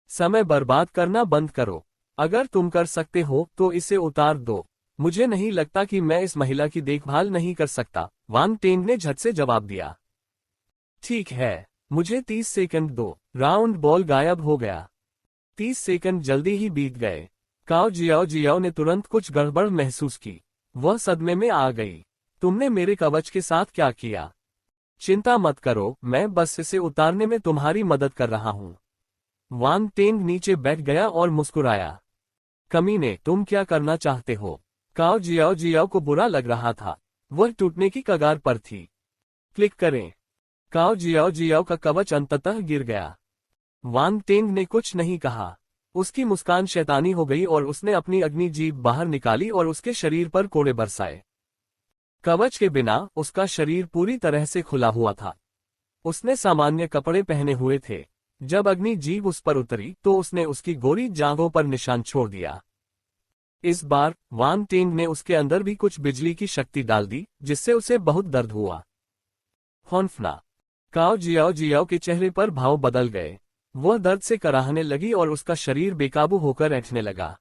समय बर्बाद करना बंद करो। अगर तुम कर सकते हो तो इसे उतार दो। मुझे नहीं लगता कि मैं इस महिला की देखभाल नहीं कर सकता, वांग टेंग ने झट से जवाब दिया। ठीक है, मुझे 30 सेकंड दो। राउंड बॉल गायब हो गया। 30 सेकंड जल्दी ही बीत गए। काओ जियाओ जियाओ ने तुरंत कुछ गड़बड़ महसूस की। वह सदमे में आ गई। तुमने मेरे कवच के साथ क्या किया? चिंता मत करो, मैं बस इसे उतारने में तुम्हारी मदद कर रहा हूं। वांग टेंग नीचे बैठ गया और मुस्कुराया। कमीने, तुम क्या करना चाहते हो? काओ जियाओ जियाओ को बुरा लग रहा था। वह टूटने की कगार पर थी। क्लिक करें। काओ जियाओ जियाओ का कवच अंततः गिर गया। वांग टेंग ने कुछ नहीं कहा। उसकी मुस्कान शैतानी हो गई और उसने अपनी अग्निजीभ बाहर निकाली और उसके शरीर पर कोड़े बरसाए। कवच के बिना उसका शरीर पूरी तरह से खुला हुआ था। उसने सामान्य कपड़े पहने हुए थे। जब अग्निजीभ उस पर उतरी तो उसने उसकी गोरी जांघों पर निशान छोड़ दिया। इस बार वांग टेंग ने उसके अंदर भी कुछ बिजली की शक्ति डाल दी, जिससे उसे बहुत दर्द हुआ। हॉन्फना। काओ जियाओ जियाओ के चेहरे पर भाव बदल गए। वह दर्द से कराहने लगी और उसका शरीर बेकाबू होकर ऐंठने लगा।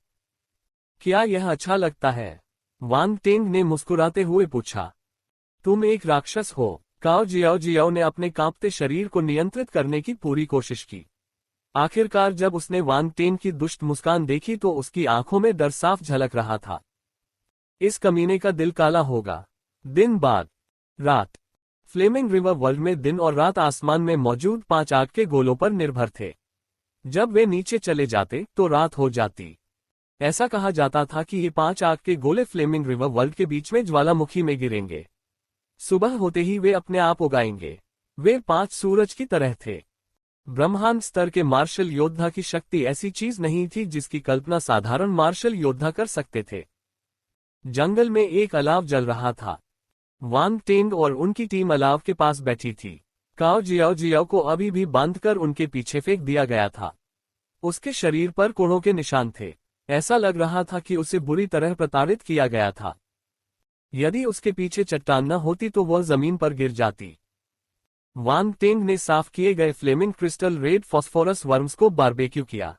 क्या यह अच्छा लगता है? वांग टेंग ने मुस्कुराते हुए पूछा। तुम एक राक्षस हो। काओ जियाओ जियाओ ने अपने कांपते शरीर को नियंत्रित करने की पूरी कोशिश की। आखिरकार जब उसने वांग टेंग की दुष्ट मुस्कान देखी तो उसकी आंखों में डर साफ झलक रहा था। इस कमीने का दिल काला होगा। दिन बाद रात। फ्लेमिंग रिवर वर्ल्ड में दिन और रात आसमान में मौजूद 5 आग के गोलों पर निर्भर थे। जब वे नीचे चले जाते तो रात हो जाती। ऐसा कहा जाता था कि ये 5 आग के गोले फ्लेमिंग रिवर वर्ल्ड के बीच में ज्वालामुखी में गिरेंगे। सुबह होते ही वे अपने आप उगाएंगे। वे 5 सूरज की तरह थे। ब्रह्मांड स्तर के मार्शल योद्धा की शक्ति ऐसी चीज नहीं थी जिसकी कल्पना साधारण मार्शल योद्धा कर सकते थे। जंगल में एक अलाव जल रहा था। वांग टेंग और उनकी टीम अलाव के पास बैठी थी। काओ जियाओ जियाओ को अभी भी बांधकर उनके पीछे फेंक दिया गया था। उसके शरीर पर कोड़ों के निशान थे। ऐसा लग रहा था कि उसे बुरी तरह प्रताड़ित किया गया था। यदि उसके पीछे चट्टान न होती तो वह जमीन पर गिर जाती। वांग टेंग ने साफ किए गए flaming crystal red phosphorus worms को बारबेक्यू किया।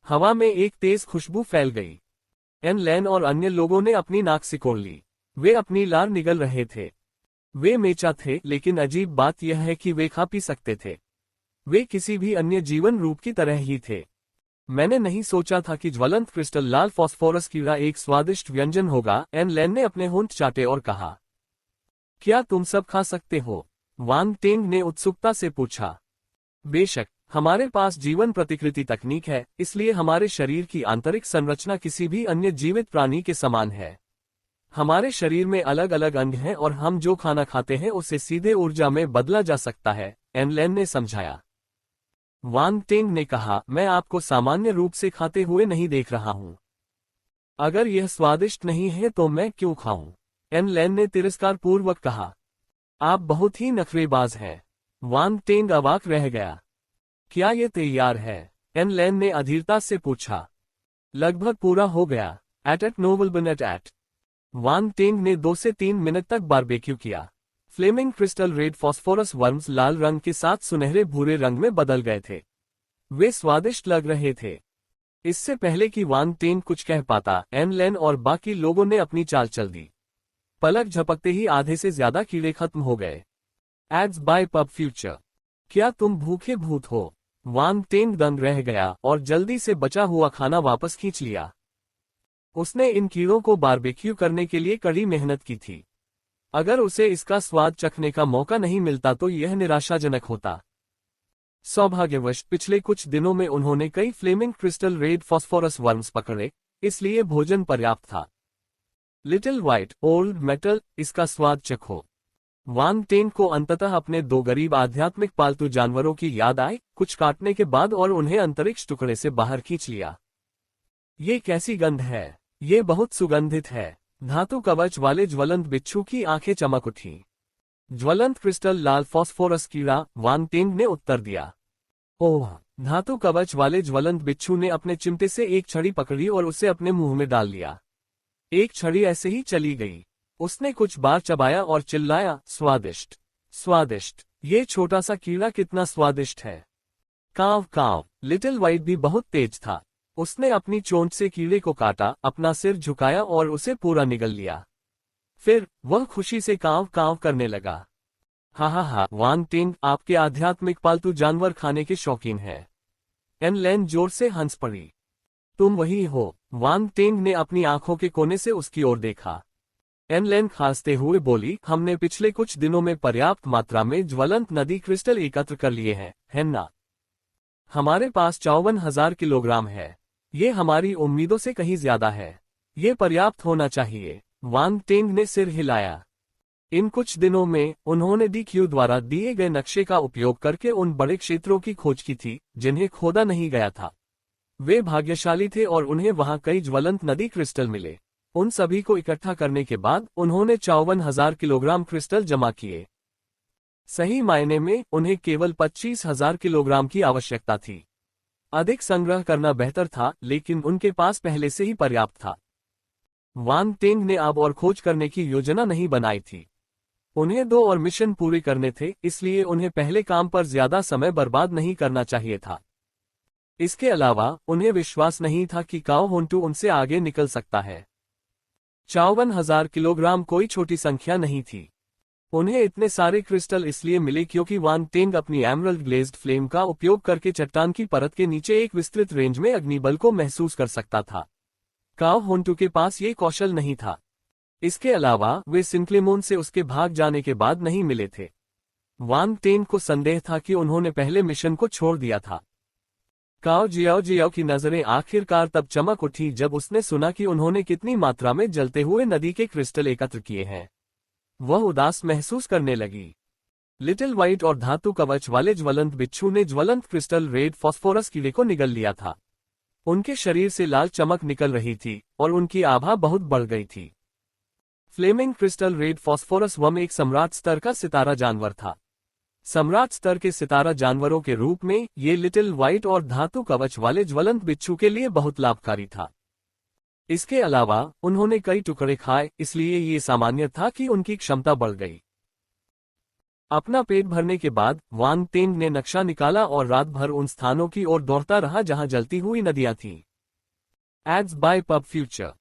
हवा में एक तेज खुशबू फैल गई। एन लैन और अन्य लोगों ने अपनी नाक सिकोड़ ली। वे अपनी लार निगल रहे थे। वे मेचा थे, लेकिन अजीब बात यह है कि वे खा पी सकते थे। वे किसी भी अन्य जीवन रूप की तरह ही थे। मैंने नहीं सोचा था कि ज्वलंत क्रिस्टल लाल फॉस्फोरस कीड़ा एक स्वादिष्ट व्यंजन होगा। एन लैन ने अपने होंठ चाटे और कहा। क्या तुम सब खा सकते हो? वांग टेंग ने उत्सुकता से पूछा। बेशक, हमारे पास जीवन प्रतिकृति तकनीक है, इसलिए हमारे शरीर की आंतरिक संरचना किसी भी अन्य जीवित प्राणी के समान है। हमारे शरीर में अलग अलग अंग हैं और हम जो खाना खाते हैं उसे सीधे ऊर्जा में बदला जा सकता है, एन लैन ने समझाया। वांग टेंग ने कहा, मैं आपको सामान्य रूप से खाते हुए नहीं देख रहा हूं। अगर यह स्वादिष्ट नहीं है तो मैं क्यों खाऊं? एन लैन ने तिरस्कार पूर्वक कहा। आप बहुत ही नखरेबाज हैं। वांग टेंग अवाक रह गया। क्या ये तैयार है? एन लैन ने अधीरता से पूछा। लगभग पूरा हो गया। At novel bin net at. Wang Teng ने 2 से 3 मिनट तक बारबेक्यू किया। Flaming crystal red phosphorus worms लाल रंग के साथ सुनहरे भूरे रंग में बदल गए थे। वे स्वादिष्ट लग रहे थे। इससे पहले कि वांग टेंग कुछ कह पाता, एन लैन और बाकी लोगों ने अपनी चाल चल दी। पलक झपकते ही आधे से ज्यादा कीड़े खत्म हो गए। Ads by pub future. क्या तुम भूखे भूत हो? वांग टेंग दंग रह गया और जल्दी से बचा हुआ खाना वापस खींच लिया। उसने इन कीड़ों को बारबेक्यू करने के लिए कड़ी मेहनत की थी। अगर उसे इसका स्वाद चखने का मौका नहीं मिलता तो यह निराशाजनक होता। सौभाग्यवश पिछले कुछ दिनों में उन्होंने कई flaming crystal red phosphorus worms पकड़े, इसलिए भोजन पर्याप्त था। लिटिल व्हाइट ओल्ड मेटल, इसका स्वाद चखो। वांग टेंग को अंततः अपने 2 गरीब आध्यात्मिक पालतू जानवरों की याद आई, कुछ काटने के बाद, और उन्हें अंतरिक्ष टुकड़े से बाहर खींच लिया। ये कैसी गंध है? ये बहुत सुगंधित है। धातु कवच वाले ज्वलंत बिच्छू की आंखें चमक उठीं। ज्वलंत क्रिस्टल लाल फॉस्फोरस कीड़ा, वांग टेंग ने उत्तर दिया। ओह! धातु कवच वाले ज्वलंत बिच्छू ने अपने चिमटे से एक छड़ी पकड़ी और उसे अपने मुंह में डाल लिया। एक छड़ी ऐसे ही चली गई। उसने कुछ बार चबाया और चिल्लाया, स्वादिष्ट, स्वादिष्ट। ये छोटा सा कीड़ा कितना स्वादिष्ट है। कांव कांव। लिटिल व्हाइट भी बहुत तेज था। उसने अपनी चोंच से कीड़े को काटा, अपना सिर झुकाया और उसे पूरा निगल लिया। फिर वह खुशी से कांव कांव करने लगा। हा हा हा। वांग टेंग, आपके आध्यात्मिक पालतू जानवर खाने के शौकीन हैं। एन लैन जोर से हंस पड़ी। तुम वही हो। वांग टेंग ने अपनी आंखों के कोने से उसकी ओर देखा। एन लैन खांसते हुए बोली, हमने पिछले कुछ दिनों में पर्याप्त मात्रा में ज्वलंत नदी क्रिस्टल एकत्र कर लिए हैं, है ना? हमारे पास 54,000 किलोग्राम है। ये हमारी उम्मीदों से कहीं ज्यादा है। ये पर्याप्त होना चाहिए। वांग टेंग ने सिर हिलाया। इन कुछ दिनों में उन्होंने DQ द्वारा दिए गए नक्शे का उपयोग करके उन बड़े क्षेत्रों की खोज की थी जिन्हें खोदा नहीं गया था। वे भाग्यशाली थे और उन्हें वहां कई ज्वलंत नदी क्रिस्टल मिले। उन सभी को इकट्ठा करने के बाद उन्होंने 54,000 किलोग्राम क्रिस्टल जमा किए। सही मायने में उन्हें केवल 25,000 किलोग्राम की आवश्यकता थी। अधिक संग्रह करना बेहतर था, लेकिन उनके पास पहले से ही पर्याप्त था। वांग टेंग ने अब और खोज करने की योजना नहीं बनाई थी। उन्हें 2 और मिशन पूरे करने थे, इसलिए उन्हें पहले काम पर ज्यादा समय बर्बाद नहीं करना चाहिए था। इसके अलावा उन्हें विश्वास नहीं था कि काओ होन्टू उनसे आगे निकल सकता है। 54,000 किलोग्राम कोई छोटी संख्या नहीं थी। उन्हें इतने सारे क्रिस्टल इसलिए मिले क्योंकि वान टेंग अपनी एमरल्ड ग्लेज्ड फ्लेम का उपयोग करके चट्टान की परत के नीचे एक विस्तृत रेंज में अग्निबल को महसूस कर सकता था। काओ होन्टू के पास ये कौशल नहीं था। इसके अलावा वे सिंक्लेमोन से उसके भाग जाने के बाद नहीं मिले थे। वान टेंग को संदेह था कि उन्होंने पहले मिशन को छोड़ दिया था। काओ जियाओ की नजरें आखिरकार तब चमक उठी जब उसने सुना कि उन्होंने कितनी मात्रा में जलते हुए नदी के क्रिस्टल एकत्र किए हैं। वह उदास महसूस करने लगी। लिटिल व्हाइट और धातु कवच वाले ज्वलंत बिच्छू ने ज्वलंत क्रिस्टल रेड फॉस्फोरस कीड़े को निगल लिया था। उनके शरीर से लाल चमक निकल रही थी और उनकी आभा बहुत बढ़ गई थी। फ्लेमिंग क्रिस्टल रेड फॉस्फोरस वम एक सम्राट स्तर का सितारा जानवर था। सम्राट स्तर के सितारा जानवरों के रूप में ये लिटिल व्हाइट और धातु कवच वाले ज्वलंत बिच्छू के लिए बहुत लाभकारी था। इसके अलावा उन्होंने कई टुकड़े खाए, इसलिए ये सामान्य था कि उनकी क्षमता बढ़ गई। अपना पेट भरने के बाद वान टेंग ने नक्शा निकाला और रात भर उन स्थानों की ओर दौड़ता रहा जहां जलती हुई नदियां थीं। Ads by pub future.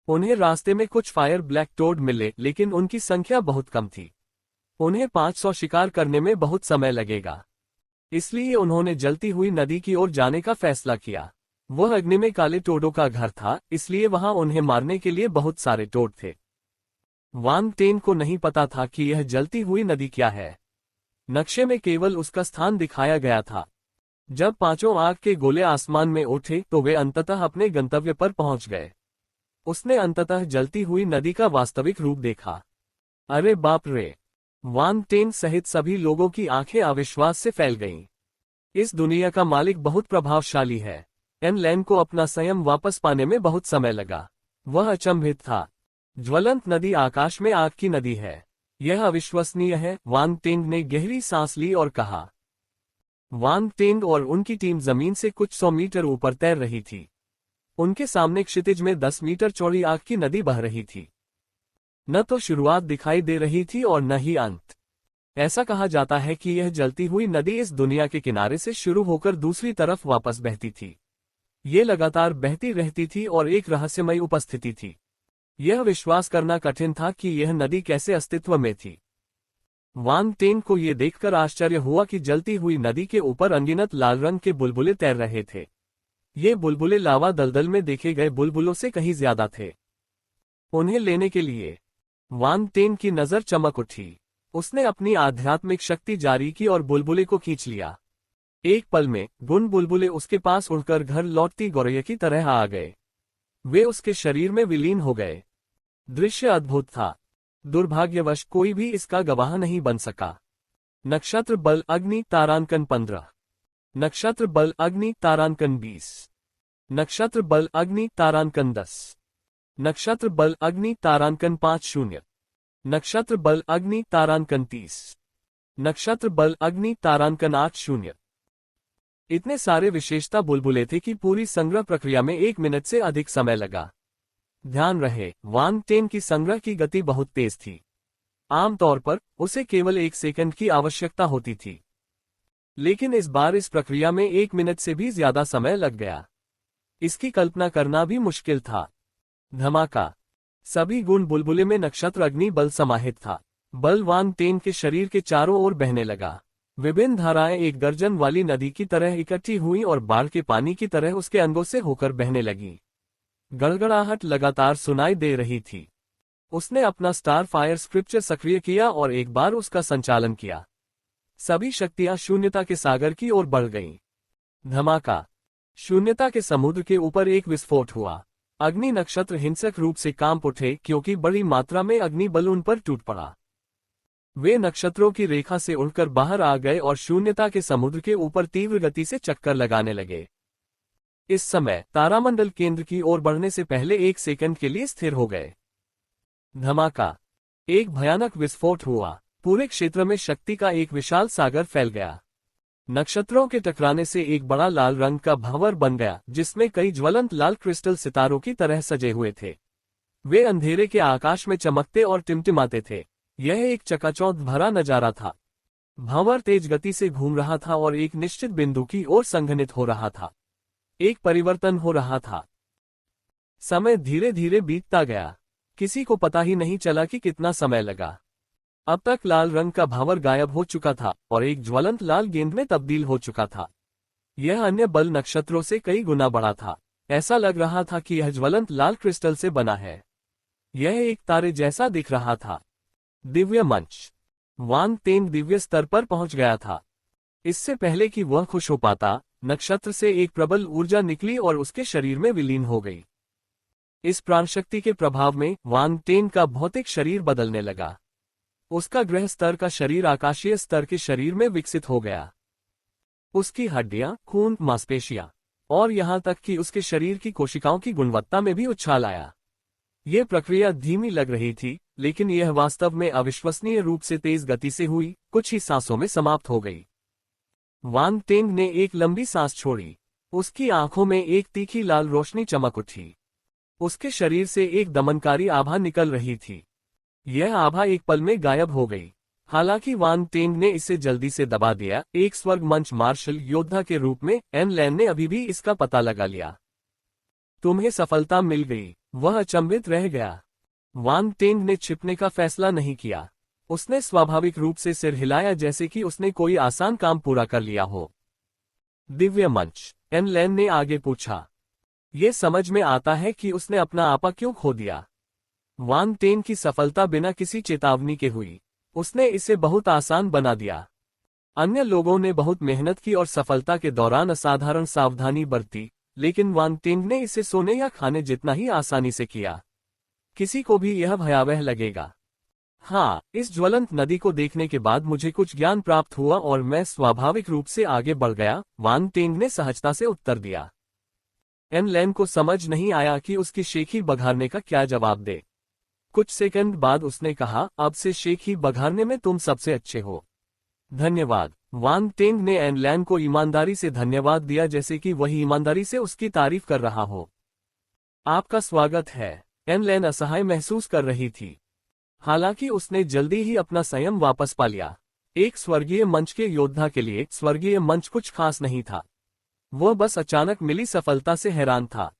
उन्हें रास्ते में कुछ फायर ब्लैक टोड मिले, लेकिन उनकी संख्या बहुत कम थी। उन्हें 500 शिकार करने में बहुत समय लगेगा, इसलिए उन्होंने जलती हुई नदी की ओर जाने का फैसला किया। वह अग्नि में काले टोडों का घर था, इसलिए वहां उन्हें मारने के लिए बहुत सारे टोड थे। वान टेन को नहीं पता था कि यह जलती हुई नदी क्या है। नक्शे में केवल उसका स्थान दिखाया गया था। जब 5 आग के गोले आसमान में उठे तो वे अंततः अपने गंतव्य पर पहुंच गए। उसने अंततः जलती हुई नदी का वास्तविक रूप देखा। अरे बाप रे! वान टेन सहित सभी लोगों की आंखें अविश्वास से फैल गईं। इस दुनिया का मालिक बहुत प्रभावशाली है। एन लैन को अपना संयम वापस पाने में बहुत समय लगा। वह अचंभित था। ज्वलंत नदी आकाश में आग की नदी है। यह अविश्वसनीय है। वान टेंग ने गहरी सांस ली और कहा। वान टेंग और उनकी टीम जमीन से कुछ 100 मीटर ऊपर तैर रही थी। उनके सामने क्षितिज में 10 मीटर चौड़ी आग की नदी बह रही थी। न तो शुरुआत दिखाई दे रही थी और न ही अंत। ऐसा कहा जाता है कि यह जलती हुई नदी इस दुनिया के किनारे से शुरू होकर दूसरी तरफ वापस बहती थी। ये लगातार बहती रहती थी और एक रहस्यमयी उपस्थिति थी। यह विश्वास करना कठिन था कि यह नदी कैसे अस्तित्व में थी। वान टेन को यह देखकर आश्चर्य हुआ कि जलती हुई नदी के ऊपर अनगिनत लाल रंग के बुलबुले तैर रहे थे। ये बुलबुले लावा दलदल में देखे गए बुलबुलों से कहीं ज्यादा थे। उन्हें लेने के लिए वान टेन की नजर चमक उठी। उसने अपनी आध्यात्मिक शक्ति जारी की और बुलबुले को खींच लिया। एक पल में गुन बुलबुले उसके पास उड़कर घर लौटती गौरैया की तरह आ गए। वे उसके शरीर में विलीन हो गए। दृश्य अद्भुत था। दुर्भाग्यवश कोई भी इसका गवाह नहीं बन सका। नक्षत्र बल अग्नि तारांकन 15। नक्षत्र बल अग्नि तारांकन 20। नक्षत्र बल अग्नि तारांकन 10। नक्षत्र बल अग्नि तारांकन 50। नक्षत्र बल अग्नि तारांकन 30। नक्षत्र बल अग्नि तारांकन 80। इतने सारे विशेषता बुलबुले थे कि पूरी संग्रह प्रक्रिया में 1 मिनट से अधिक समय लगा। ध्यान रहे, वान टेन की संग्रह की गति बहुत तेज थी। आमतौर पर उसे केवल 1 सेकंड की आवश्यकता होती थी, लेकिन इस बार इस प्रक्रिया में 1 मिनट से भी ज्यादा समय लग गया। इसकी कल्पना करना भी मुश्किल था। धमाका! सभी गुण बुलबुले में नक्षत्र अग्नि बल समाहित था। बल वान टेन के शरीर के चारों ओर बहने लगा। विभिन्न धाराएं एक गर्जन वाली नदी की तरह इकट्ठी हुई और बाढ़ के पानी की तरह उसके अंगों से होकर बहने लगी। गड़गड़ाहट लगातार सुनाई दे रही थी। उसने अपना स्टार फायर स्क्रिप्चर सक्रिय किया और एक बार उसका संचालन किया। सभी शक्तियां शून्यता के सागर की ओर बढ़ गईं। धमाका! शून्यता के समुद्र के ऊपर एक विस्फोट हुआ। अग्नि नक्षत्र हिंसक रूप से कांप उठे क्योंकि बड़ी मात्रा में अग्नि बल उन पर टूट पड़ा। वे नक्षत्रों की रेखा से उड़कर बाहर आ गए और शून्यता के समुद्र के ऊपर तीव्र गति से चक्कर लगाने लगे। इस समय तारामंडल केंद्र की ओर बढ़ने से पहले 1 सेकंड के लिए स्थिर हो गए। धमाका! एक भयानक विस्फोट हुआ। पूरे क्षेत्र में शक्ति का एक विशाल सागर फैल गया। नक्षत्रों के टकराने से एक बड़ा लाल रंग का भंवर बन गया, जिसमें कई ज्वलंत लाल क्रिस्टल सितारों की तरह सजे हुए थे। वे अंधेरे के आकाश में चमकते और टिमटिमाते थे। यह एक चकाचौंध भरा नजारा था। भंवर तेज गति से घूम रहा था और एक निश्चित बिंदु की ओर संघनित हो रहा था। एक परिवर्तन हो रहा था। समय धीरे धीरे बीतता गया। किसी को पता ही नहीं चला कि कितना समय लगा। अब तक लाल रंग का भंवर गायब हो चुका था और एक ज्वलंत लाल गेंद में तब्दील हो चुका था। यह अन्य बल नक्षत्रों से कई गुना बड़ा था। ऐसा लग रहा था कि यह ज्वलंत लाल क्रिस्टल से बना है। यह एक तारे जैसा दिख रहा था। दिव्य मंच। वान तेन दिव्य स्तर पर पहुंच गया था। इससे पहले कि वह खुश हो पाता, नक्षत्र से एक प्रबल ऊर्जा निकली और उसके शरीर में विलीन हो गई। इस प्राणशक्ति के प्रभाव में वान तेन का भौतिक शरीर बदलने लगा। उसका ग्रह स्तर का शरीर आकाशीय स्तर के शरीर में विकसित हो गया। उसकी हड्डियां, खून, मांसपेशियां और यहां तक कि उसके शरीर की कोशिकाओं की गुणवत्ता में भी उछाल आया। यह प्रक्रिया धीमी लग रही थी, लेकिन यह वास्तव में अविश्वसनीय रूप से तेज गति से हुई, कुछ ही सांसों में समाप्त हो गई। वान तेंग ने एक लंबी सांस छोड़ी। उसकी आंखों में एक तीखी लाल रोशनी चमक उठी। उसके शरीर से एक दमनकारी आभा निकल रही थी। यह आभा एक पल में गायब हो गई। हालांकि वान तेंग ने इसे जल्दी से दबा दिया। एक स्वर्ग मंच मार्शल योद्धा के रूप में एन लैन ने अभी भी इसका पता लगा लिया। तुम्हें सफलता मिल गई। वह अचंभित रह गया। वान तेंग ने छिपने का फैसला नहीं किया। उसने स्वाभाविक रूप से सिर हिलाया, जैसे कि उसने कोई आसान काम पूरा कर लिया हो। दिव्य मंच। एन लैन ने आगे पूछा। ये समझ में आता है कि उसने अपना आपा क्यों खो दिया। वान तेंग की सफलता बिना किसी चेतावनी के हुई। उसने इसे बहुत आसान बना दिया। अन्य लोगों ने बहुत मेहनत की और सफलता के दौरान असाधारण सावधानी बरती, लेकिन वान तेंग ने इसे सोने या खाने जितना ही आसानी से किया। किसी को भी यह भयावह लगेगा। हाँ, इस ज्वलंत नदी को देखने के बाद मुझे कुछ ज्ञान प्राप्त हुआ और मैं स्वाभाविक रूप से आगे बढ़ गया, वान तेंग ने सहजता से उत्तर दिया। एन लैन को समझ नहीं आया कि उसकी शेखी बघारने का क्या जवाब दे। कुछ सेकंड बाद उसने कहा, अब से शेखी बघारने में तुम सबसे अच्छे हो। धन्यवाद। वान तेंग ने एन लैन को ईमानदारी से धन्यवाद दिया, जैसे कि वही ईमानदारी से उसकी तारीफ कर रहा हो। आपका स्वागत है। एन लैन असहाय महसूस कर रही थी। हालांकि उसने जल्दी ही अपना संयम वापस पा लिया। एक स्वर्गीय मंच के योद्धा के लिए स्वर्गीय मंच कुछ खास नहीं था। वह बस अचानक मिली सफलता से हैरान था।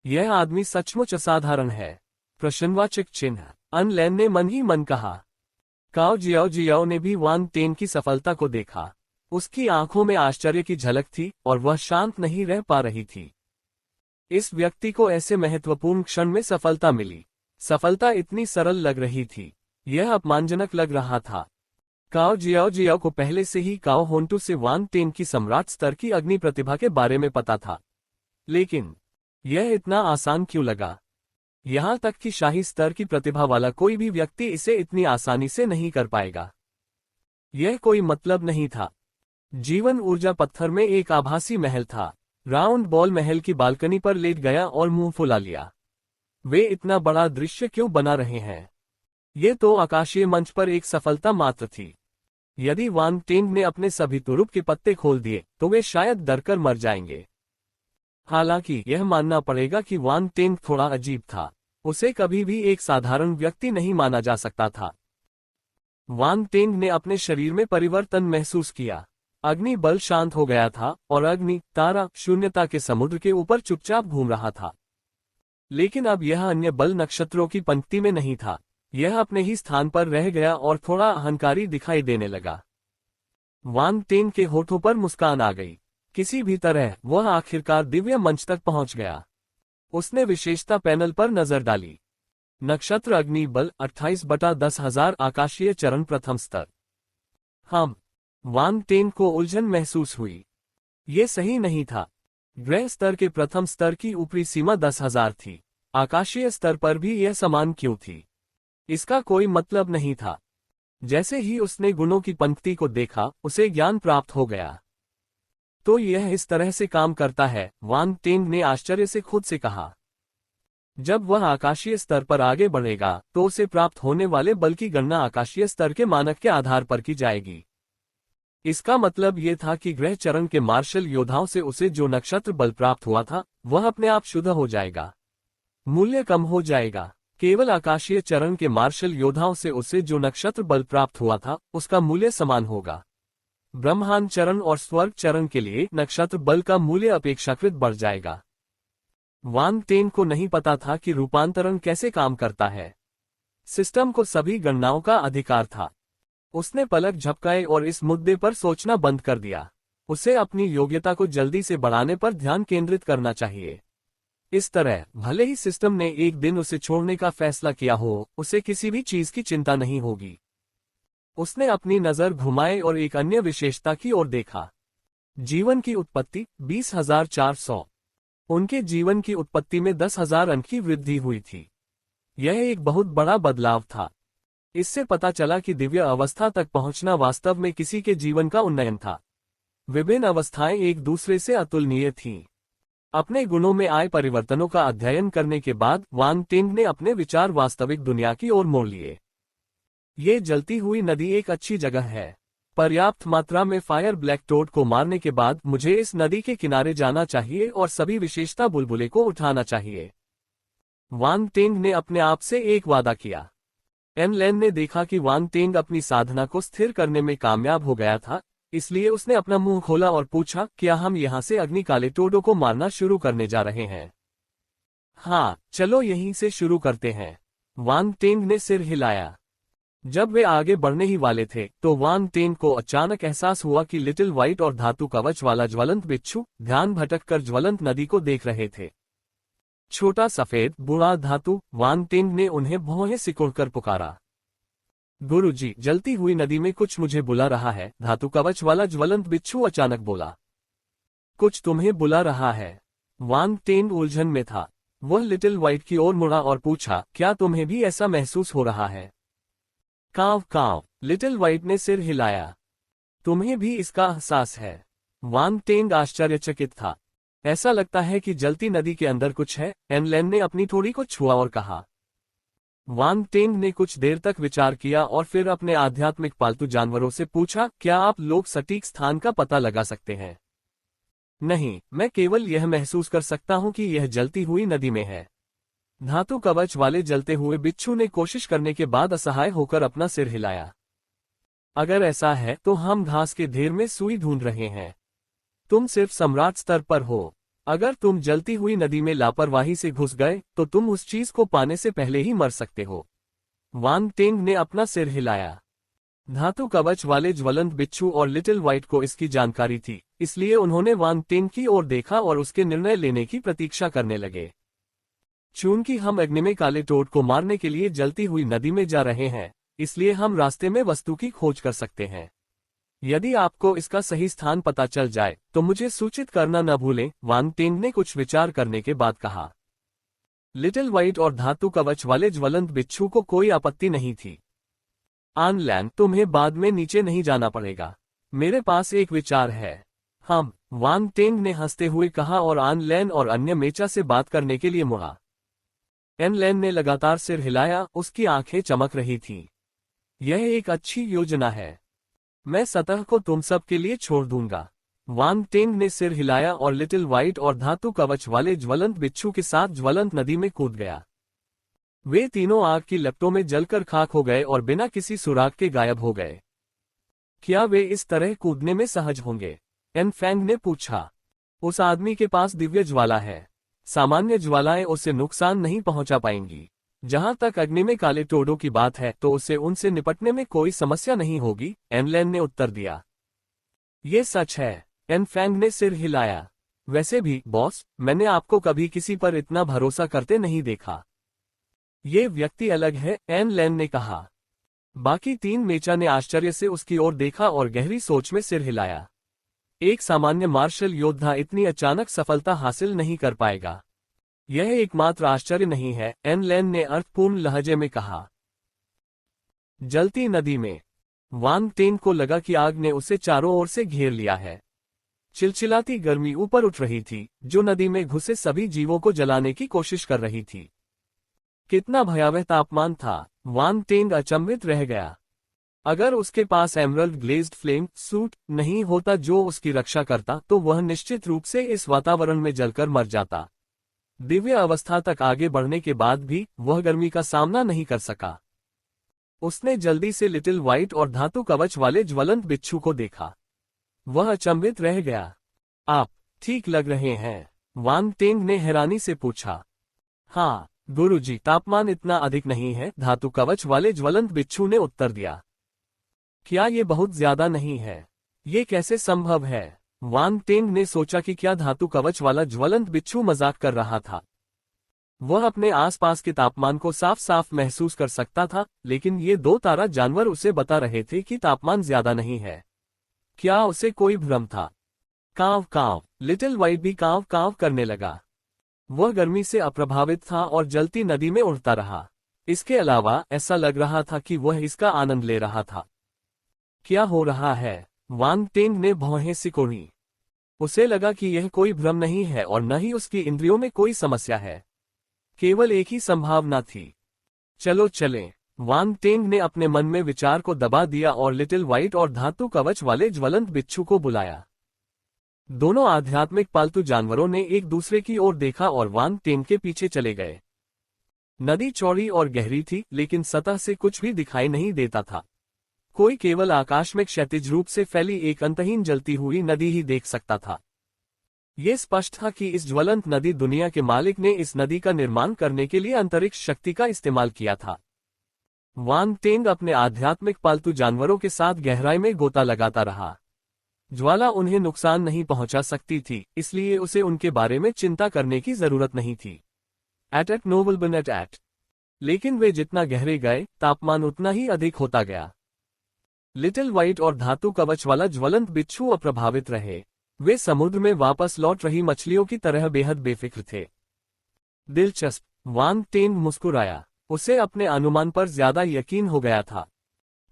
यह आदमी सचमुच असाधारण है। प्रश्नवाचक चिन्ह। एन लैन ने मन ही मन कहा। काओ जियाओ ने भी वान तेंग की सफलता को देखा। उसकी आंखों में आश्चर्य की झलक थी और वह शांत नहीं रह पा रही थी। इस व्यक्ति को ऐसे महत्वपूर्ण क्षण में सफलता मिली। सफलता इतनी सरल लग रही थी। यह अपमानजनक लग रहा था। काओ जियाओ को पहले से ही काओ होंटू से वान तेंग की सम्राट स्तर की अग्नि प्रतिभा के बारे में पता था, लेकिन यह इतना आसान क्यों लगा। यहां तक कि शाही स्तर की प्रतिभा वाला कोई भी व्यक्ति इसे इतनी आसानी से नहीं कर पाएगा। यह कोई मतलब नहीं था। जीवन ऊर्जा पत्थर में एक आभासी महल था। राउंड बॉल महल की बालकनी पर लेट गया और मुंह फुला लिया। वे इतना बड़ा दृश्य क्यों बना रहे हैं। ये तो आकाशीय मंच पर एक सफलता मात्र थी। यदि वान तेंग ने अपने सभी तुरुप के पत्ते खोल दिए तो वे शायद डरकर मर जाएंगे। हालांकि यह मानना पड़ेगा कि वान तेंग थोड़ा अजीब था। उसे कभी भी एक साधारण व्यक्ति नहीं माना जा सकता था। वान तेंग ने अपने शरीर में परिवर्तन महसूस किया। अग्नि बल शांत हो गया था और अग्नि तारा शून्यता के समुद्र के ऊपर चुपचाप घूम रहा था। लेकिन अब यह अन्य बल नक्षत्रों की पंक्ति में नहीं था। यह अपने ही स्थान पर रह गया और थोड़ा अहंकारी दिखाई देने लगा। वान तेंग के होठों पर मुस्कान आ गई। किसी भी तरह वह आखिरकार दिव्य मंच तक पहुंच गया। उसने विशेषता पैनल पर नजर डाली। नक्षत्र अग्नि बल 28/10,000 आकाशीय चरण प्रथम स्तर। वान तेंग को उलझन महसूस हुई। ये सही नहीं था। ग्रह स्तर के प्रथम स्तर की ऊपरी सीमा 10,000 थी। आकाशीय स्तर पर भी यह समान क्यों थी? इसका कोई मतलब नहीं था। जैसे ही उसने गुणों की पंक्ति को देखा, उसे ज्ञान प्राप्त हो गया। तो यह इस तरह से काम करता है, वान तेंग ने आश्चर्य से खुद से कहा। जब वह आकाशीय स्तर पर आगे बढ़ेगा तो उसे प्राप्त होने वाले बल की गणना आकाशीय स्तर के मानक के आधार पर की जाएगी। इसका मतलब यह था कि ग्रह चरण के मार्शल योद्धाओं से उसे जो नक्षत्र बल प्राप्त हुआ था, वह अपने आप शुद्ध हो जाएगा। मूल्य कम हो जाएगा। केवल आकाशीय चरण के मार्शल योद्धाओं से उसे जो नक्षत्र बल प्राप्त हुआ था उसका मूल्य समान होगा। ब्रह्मांड चरण और स्वर्ग चरण के लिए नक्षत्र बल का मूल्य अपेक्षाकृत बढ़ जाएगा। वांग टेन को नहीं पता था कि रूपांतरण कैसे काम करता है। सिस्टम को सभी गणनाओं का अधिकार था। उसने पलक झपकाए और इस मुद्दे पर सोचना बंद कर दिया। उसे अपनी योग्यता को जल्दी से बढ़ाने पर ध्यान केंद्रित करना चाहिए। इस तरह भले ही सिस्टम ने एक दिन उसे छोड़ने का फैसला किया हो, उसे किसी भी चीज की चिंता नहीं होगी। उसने अपनी नजर घुमाए और एक अन्य विशेषता की ओर देखा। जीवन की उत्पत्ति 20,400। उनके जीवन की उत्पत्ति में 10,000 अंक की वृद्धि हुई थी। यह एक बहुत बड़ा बदलाव था। इससे पता चला कि दिव्य अवस्था तक पहुंचना वास्तव में किसी के जीवन का उन्नयन था। विभिन्न अवस्थाएं एक दूसरे से अतुलनीय थीं। अपने गुणों में आए परिवर्तनों का अध्ययन करने के बाद वांग टेंग ने अपने विचार वास्तविक दुनिया की ओर मोड़ लिए। ये जलती हुई नदी एक अच्छी जगह है। पर्याप्त मात्रा में फायर ब्लैक टोड को मारने के बाद मुझे इस नदी के किनारे जाना चाहिए और सभी विशेषता बुलबुले को उठाना चाहिए। वांग टेंग ने अपने आप से एक वादा किया। एन लैन ने देखा कि वांग टेंग अपनी साधना को स्थिर करने में कामयाब हो गया था, इसलिए उसने अपना मुंह खोला और पूछा, क्या हम यहां से अग्नि काले टोडों को मारना शुरू करने जा रहे हैं? हाँ, चलो यहीं से शुरू करते हैं। वांग टेंग ने सिर हिलाया। जब वे आगे बढ़ने ही वाले थे तो वांग टेंग को अचानक एहसास हुआ कि लिटिल व्हाइट और धातु कवच वाला ज्वलंत बिच्छू ध्यान भटककर ज्वलंत नदी को देख रहे थे। छोटा सफेद बूढ़ा धातु, वांग टेंग ने उन्हें भौहें सिकुड़कर पुकारा। गुरुजी, जलती हुई नदी में कुछ मुझे बुला रहा है, धातु कवच वाला ज्वलंत बिच्छू अचानक बोला। कुछ तुम्हें बुला रहा है? वांग टेंग उलझन में था। वह लिटिल व्हाइट की ओर मुड़ा और पूछा, क्या तुम्हें भी ऐसा महसूस हो रहा है? कांव कांव, लिटिल व्हाइट ने सिर हिलाया। तुम्हें भी इसका एहसास है? वांग टेंग आश्चर्यचकित था। ऐसा लगता है कि जलती नदी के अंदर कुछ है। एन लैन ने अपनी थोड़ी को छुआ और कहा। वांग टेंग ने कुछ देर तक विचार किया और फिर अपने आध्यात्मिक पालतू जानवरों से पूछा, क्या आप लोग सटीक स्थान का पता लगा सकते हैं? नहीं, मैं केवल यह महसूस कर सकता हूं कि यह जलती हुई नदी में है। धातु कवच वाले जलते हुए बिच्छू ने कोशिश करने के बाद असहाय होकर अपना सिर हिलाया। अगर ऐसा है तो हम घास के ढेर में सुई ढूंढ रहे हैं। तुम सिर्फ सम्राट स्तर पर हो। अगर तुम जलती हुई नदी में लापरवाही से घुस गए तो तुम उस चीज को पाने से पहले ही मर सकते हो। वांग टेंग ने अपना सिर हिलाया। धातु कवच वाले ज्वलंत बिच्छू और लिटिल व्हाइट को इसकी जानकारी थी, इसलिए उन्होंने वांग टेंग की ओर देखा और उसके निर्णय लेने की प्रतीक्षा करने लगे। चूंकि हम अग्निमय काले टोड को मारने के लिए जलती हुई नदी में जा रहे हैं, इसलिए हम रास्ते में वस्तु की खोज कर सकते हैं। यदि आपको इसका सही स्थान पता चल जाए तो मुझे सूचित करना न भूलें, वांग टेंग ने कुछ विचार करने के बाद कहा। लिटिल व्हाइट और धातु कवच वाले ज्वलंत बिच्छू को कोई आपत्ति नहीं थी। आन लैन, तुम्हें बाद में नीचे नहीं जाना पड़ेगा। मेरे पास एक विचार है। हम, वांग टेंग ने हंसते हुए कहा और आन लैन और अन्य मेचा से बात करने के लिए मुड़ा। एन लैन ने लगातार सिर हिलाया, उसकी आंखें चमक रही थीं। यह एक अच्छी योजना है। मैं सतह को तुम सब के लिए छोड़ दूंगा। वांग टेंग ने सिर हिलाया और लिटिल व्हाइट और धातु कवच वाले ज्वलंत बिच्छू के साथ ज्वलंत नदी में कूद गया। वे तीनों आग की लपटों में जलकर खाक हो गए और बिना किसी सुराग के गायब हो गए। क्या वे इस तरह कूदने में सहज होंगे? एन फैंग ने पूछा। उस आदमी के पास दिव्य ज्वाला है। सामान्य ज्वालाएं उसे नुकसान नहीं पहुंचा पाएंगी। जहां तक अग्नि में काले टोडों की बात है तो उसे उनसे निपटने में कोई समस्या नहीं होगी, एन लैन ने उत्तर दिया। ये सच है। एन फैंग ने सिर हिलाया। वैसे भी बॉस, मैंने आपको कभी किसी पर इतना भरोसा करते नहीं देखा। ये व्यक्ति अलग है, एन लैन ने कहा। बाकी तीन मेचा ने आश्चर्य से उसकी ओर देखा और गहरी सोच में सिर हिलाया। एक सामान्य मार्शल योद्धा इतनी अचानक सफलता हासिल नहीं कर पाएगा। यह एकमात्र आश्चर्य नहीं है, एन लैन ने अर्थपूर्ण लहजे में कहा। जलती नदी में वांग टेंग को लगा कि आग ने उसे चारों ओर से घेर लिया है। चिलचिलाती गर्मी ऊपर उठ रही थी, जो नदी में घुसे सभी जीवों को जलाने की कोशिश कर रही थी। कितना भयावह तापमान था, वांग टेंग अचंभित रह गया। अगर उसके पास एमरल्ड ग्लेज्ड फ्लेम सूट नहीं होता जो उसकी रक्षा करता, तो वह निश्चित रूप से इस वातावरण में जलकर मर जाता। दिव्य अवस्था तक आगे बढ़ने के बाद भी वह गर्मी का सामना नहीं कर सका। उसने जल्दी से लिटिल व्हाइट और धातु कवच वाले ज्वलंत बिच्छू को देखा। वह अचंभित रह गया। आप ठीक लग रहे हैं? वान टेंग ने हैरानी से पूछा। हाँ गुरुजी, तापमान इतना अधिक नहीं है, धातु कवच वाले ज्वलंत बिच्छू ने उत्तर दिया। क्या ये बहुत ज्यादा नहीं है? ये कैसे संभव है? वान टेंग ने सोचा कि क्या धातु कवच वाला ज्वलंत बिच्छू मजाक कर रहा था। वह अपने आसपास के तापमान को साफ साफ महसूस कर सकता था, लेकिन ये दो तारा जानवर उसे बता रहे थे कि तापमान ज्यादा नहीं है। क्या उसे कोई भ्रम था? कांव कांव, लिटिल व्हाइट भी कांव कांव करने लगा। वह गर्मी से अप्रभावित था और जलती नदी में उड़ता रहा। इसके अलावा ऐसा लग रहा था कि वह इसका आनंद ले रहा था। क्या हो रहा है? वान टेंग ने भौहें सिकोड़ी। उसे लगा कि यह कोई भ्रम नहीं है और न ही उसकी इंद्रियों में कोई समस्या है। केवल एक ही संभावना थी। चलो चलें। वान टेंग ने अपने मन में विचार को दबा दिया और लिटिल व्हाइट और धातु कवच वाले ज्वलंत बिच्छू को बुलाया। दोनों आध्यात्मिक पालतू जानवरों ने एक दूसरे की ओर देखा और वान टेंग के पीछे चले गए। नदी चौड़ी और गहरी थी, लेकिन सतह से कुछ भी दिखाई नहीं देता था। कोई केवल आकाश में क्षैतिज रूप से फैली एक अंतहीन जलती हुई नदी ही देख सकता था। ये स्पष्ट था कि इस ज्वलंत नदी दुनिया के मालिक ने इस नदी का निर्माण करने के लिए अंतरिक्ष शक्ति का इस्तेमाल किया था। वान टेंग अपने आध्यात्मिक पालतू जानवरों के साथ गहराई में गोता लगाता रहा। ज्वाला उन्हें नुकसान नहीं पहुंचा सकती थी, इसलिए उसे उनके बारे में चिंता करने की जरूरत नहीं थी। At noble bun eight. लेकिन वे जितना गहरे गए, तापमान उतना ही अधिक होता गया। लिटिल व्हाइट और धातु कवच वाला ज्वलंत बिच्छू अप्रभावित रहे। वे समुद्र में वापस लौट रही मछलियों की तरह बेहद बेफिक्र थे। दिलचस्प, वान टेंग मुस्कुराया। उसे अपने अनुमान पर ज्यादा यकीन हो गया था।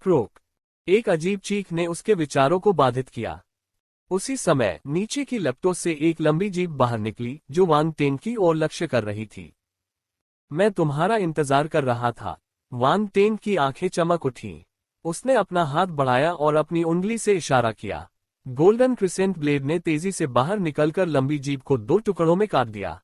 क्रोक, एक अजीब चीख ने उसके विचारों को बाधित किया। उसी समय नीचे की लपटों से एक लंबी जीभ बाहर निकली, जो वान टेंग की ओर लक्ष्य कर रही थी। मैं तुम्हारा इंतजार कर रहा था। वान टेंग की आंखें चमक उठीं। उसने अपना हाथ बढ़ाया और अपनी उंगली से इशारा किया। गोल्डन क्रिसेंट ब्लेड ने तेजी से बाहर निकलकर लंबी जीभ को दो टुकड़ों में काट दिया।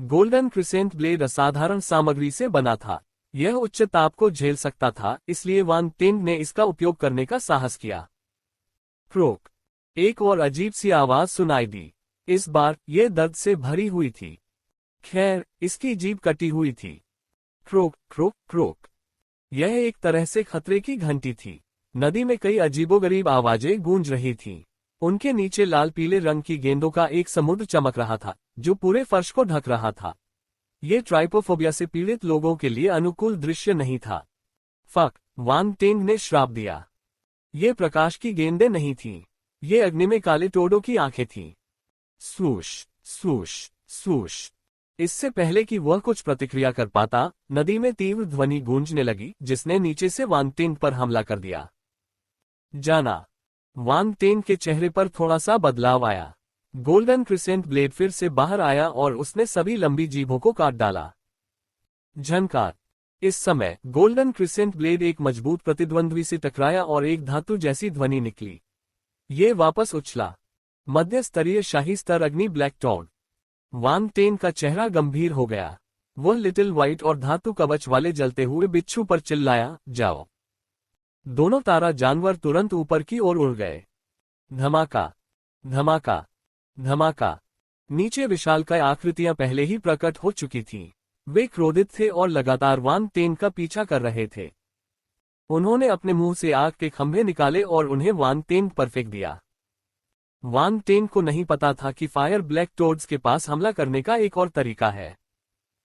गोल्डन क्रिसेंट ब्लेड असाधारण सामग्री से बना था। यह उच्च ताप को झेल सकता था, इसलिए वान टेंग ने इसका उपयोग करने का साहस किया। क्रोक, एक और अजीब सी आवाज सुनाई दी। इस बार यह दर्द से भरी हुई थी। खैर, इसकी जीभ कटी हुई थी। Crook croak crook. यह एक तरह से खतरे की घंटी थी। नदी में कई अजीबोगरीब आवाजें गूंज रही थीं। उनके नीचे लाल पीले रंग की गेंदों का एक समुद्र चमक रहा था, जो पूरे फर्श को ढक रहा था। ये ट्राइपोफोबिया से पीड़ित लोगों के लिए अनुकूल दृश्य नहीं था। फक, वान टेंग ने श्राप दिया। ये प्रकाश की गेंदें नहीं थीं। ये अग्नि में काले टोडों की आंखें थीं। स्वूश स्वूश स्वूश। इससे पहले कि वह कुछ प्रतिक्रिया कर पाता, नदी में तीव्र ध्वनि गूंजने लगी, जिसने नीचे से वान टेंग पर हमला कर दिया। जाना। वान टेंग के चेहरे पर थोड़ा सा बदलाव आया। गोल्डन क्रिसेंट ब्लेड फिर से बाहर आया और उसने सभी लंबी जीभों को काट डाला। झनकार। इस समय गोल्डन क्रिसेंट ब्लेड एक मजबूत प्रतिद्वंद्वी से टकराया और एक धातु जैसी ध्वनि निकली। ये वापस उछला। मध्य स्तरीय शाही स्तर अग्नि ब्लैक टॉड। वान टेंग का चेहरा गंभीर हो गया। वह लिटिल व्हाइट और धातु कवच वाले जलते हुए बिच्छू पर चिल्लाया, जाओ। दोनों तारा जानवर तुरंत ऊपर की ओर उड़ गए। धमाका धमाका धमाका। नीचे विशालकाय आकृतियां पहले ही प्रकट हो चुकी थीं। वे क्रोधित थे और लगातार वान टेंग का पीछा कर रहे थे। उन्होंने अपने मुंह से आग के खंभे निकाले और उन्हें वान टेंग पर फेंक दिया। वान टेंग को नहीं पता था कि फायर ब्लैक टोड्स के पास हमला करने का एक और तरीका है।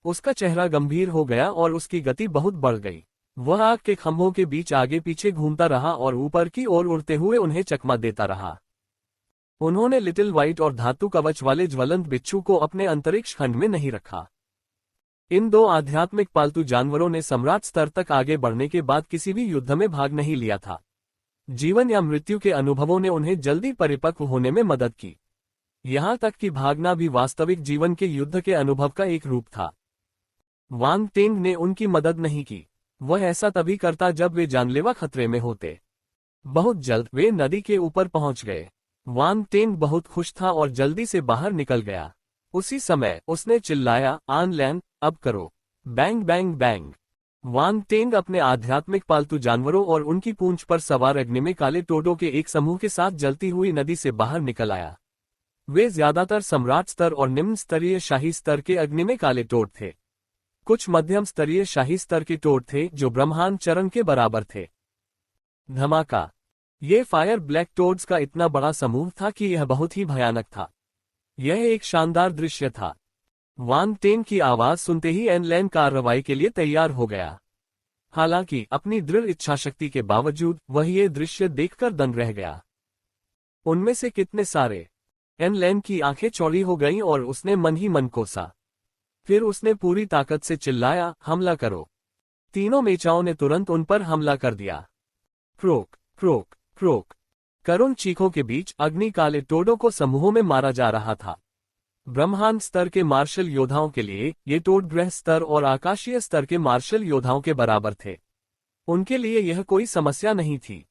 उसका चेहरा गंभीर हो गया और उसकी गति बहुत बढ़ गई। वह आग के खंभों के बीच आगे पीछे घूमता रहा और ऊपर की ओर उड़ते हुए उन्हें चकमा देता रहा। उन्होंने लिटिल व्हाइट और धातु कवच वाले ज्वलंत बिच्छू को अपने अंतरिक्ष खंड में नहीं रखा। इन दो आध्यात्मिक पालतू जानवरों ने सम्राट स्तर तक आगे बढ़ने के बाद किसी भी युद्ध में भाग नहीं लिया था। जीवन या मृत्यु के अनुभवों ने उन्हें जल्दी परिपक्व होने में मदद की। यहां तक कि भागना भी वास्तविक जीवन के युद्ध के अनुभव का एक रूप था। वान टेंग ने उनकी मदद नहीं की। वह ऐसा तभी करता जब वे जानलेवा खतरे में होते। बहुत जल्द वे नदी के ऊपर पहुंच गए। वान टेंग बहुत खुश था और जल्दी से बाहर निकल गया। उसी समय उसने चिल्लाया, आन लैन, अब करो। Bang bang bang. Wan Teng अपने आध्यात्मिक पालतू जानवरों और उनकी पूंछ पर सवार अग्नि में काले टोडों के एक समूह के साथ जलती हुई नदी से बाहर निकल आया। वे ज्यादातर सम्राट स्तर और निम्न स्तरीय शाही स्तर के अग्नि में काले टोड थे। कुछ मध्यम स्तरीय शाही स्तर के टोड थे जो ब्रह्मांड चरण के बराबर थे। धमाका। ये फायर ब्लैक टोड्स का इतना बड़ा समूह था कि यह बहुत ही भयानक था। यह एक शानदार दृश्य था। वान टेन की आवाज सुनते ही एन लैन कार्रवाई के लिए तैयार हो गया। हालांकि अपनी दृढ़ इच्छाशक्ति के बावजूद वह ये दृश्य देखकर दंग रह गया। उनमें से कितने सारे। एन लैन की आंखें चौड़ी हो गईं और उसने मन ही मन कोसा। फिर उसने पूरी ताकत से चिल्लाया, हमला करो। तीनों मेचाओं ने तुरंत उन पर हमला कर दिया। Croak croak croak. करुण चीखों के बीच अग्नि काले टोडों को समूहों में मारा जा रहा था। ब्रह्मांड स्तर के मार्शल योद्धाओं के लिए ये टोड ग्रह स्तर और आकाशीय स्तर के मार्शल योद्धाओं के बराबर थे। उनके लिए यह कोई समस्या नहीं थी।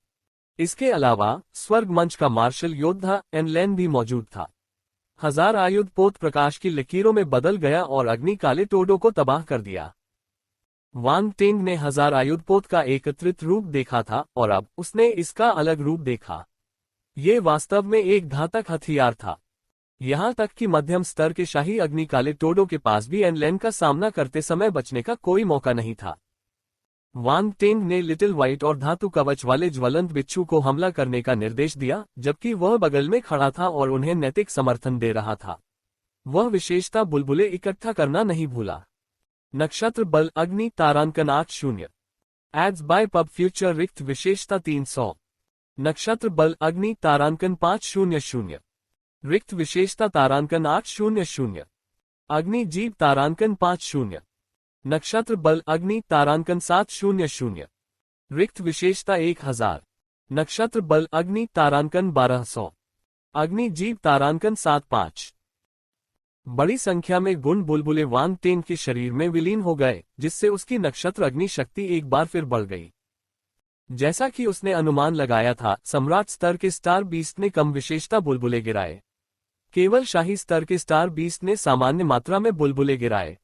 इसके अलावा स्वर्ग मंच का मार्शल योद्धा एन लैन भी मौजूद था। हजार आयुध पोत प्रकाश की लकीरों में बदल गया और अग्नि काले टोडों को तबाह कर दिया। वान टेंग ने हजार आयुध पोत का एकत्रित रूप देखा था और अब उसने इसका अलग रूप देखा। ये वास्तव में एक घातक हथियार था। यहां तक कि मध्यम स्तर के शाही अग्नि काले टोडों के पास भी एन लैन का सामना करते समय बचने का कोई मौका नहीं था। वान टेंग ने लिटिल व्हाइट और धातु कवच वाले ज्वलंत बिच्छू को हमला करने का निर्देश दिया, जबकि वह बगल में खड़ा था और उन्हें नैतिक समर्थन दे रहा था। वह विशेषता बुलबुले इकट्ठा करना नहीं भूला। नक्षत्र बल अग्नि तारांकन 80 एड्स बाय पब फ्यूचर रिक्त विशेषता 300। नक्षत्र बल अग्नि तारांकन 500 रिक्त विशेषता तारांकन 800। अग्नि जीव तारांकन 50। नक्षत्र बल अग्नि तारांकन 700। रिक्त विशेषता 1000। नक्षत्र बल अग्नि तारांकन 1200। अग्नि जीव तारांकन 75। बड़ी संख्या में गुण बुलबुले वान टेन के शरीर में विलीन हो गए, जिससे उसकी नक्षत्र अग्नि शक्ति एक बार फिर बढ़ गई। जैसा कि उसने अनुमान लगाया था, सम्राट स्तर के स्टार बीस्ट ने कम विशेषता बुलबुले गिराए। केवल शाही स्तर के स्टार बीस्ट ने सामान्य मात्रा में बुलबुले गिराए।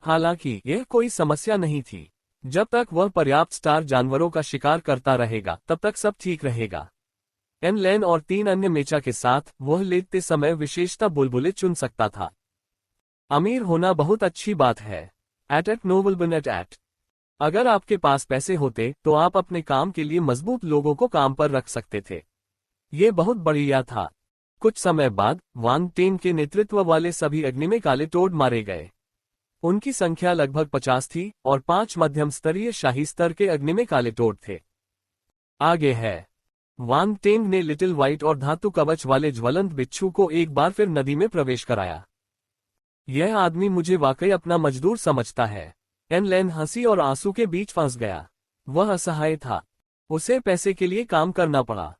हालांकि यह कोई समस्या नहीं थी। जब तक वह पर्याप्त स्टार जानवरों का शिकार करता रहेगा तब तक सब ठीक रहेगा। एन लैन और 3 अन्य मेचा के साथ वह लेते समय विशेषता बुलबुले चुन सकता था। अमीर होना बहुत अच्छी बात है। At noble at. अगर आपके पास पैसे होते तो आप अपने काम के लिए मजबूत लोगों को काम पर रख सकते थे। ये बहुत बढ़िया था। कुछ समय बाद वान टेन के नेतृत्व वाले सभी अग्नि में काले टोड मारे गए। उनकी संख्या लगभग 50 थी और 5 मध्यम स्तरीय शाही स्तर के अग्नि में काले टोड थे। आगे है। वान टेंग ने लिटिल व्हाइट और धातु कवच वाले ज्वलंत बिच्छू को एक बार फिर नदी में प्रवेश कराया। यह आदमी मुझे वाकई अपना मजदूर समझता है। एन लैन हंसी और आंसू के बीच फंस गया। वह असहाय था। उसे पैसे के लिए काम करना पड़ा।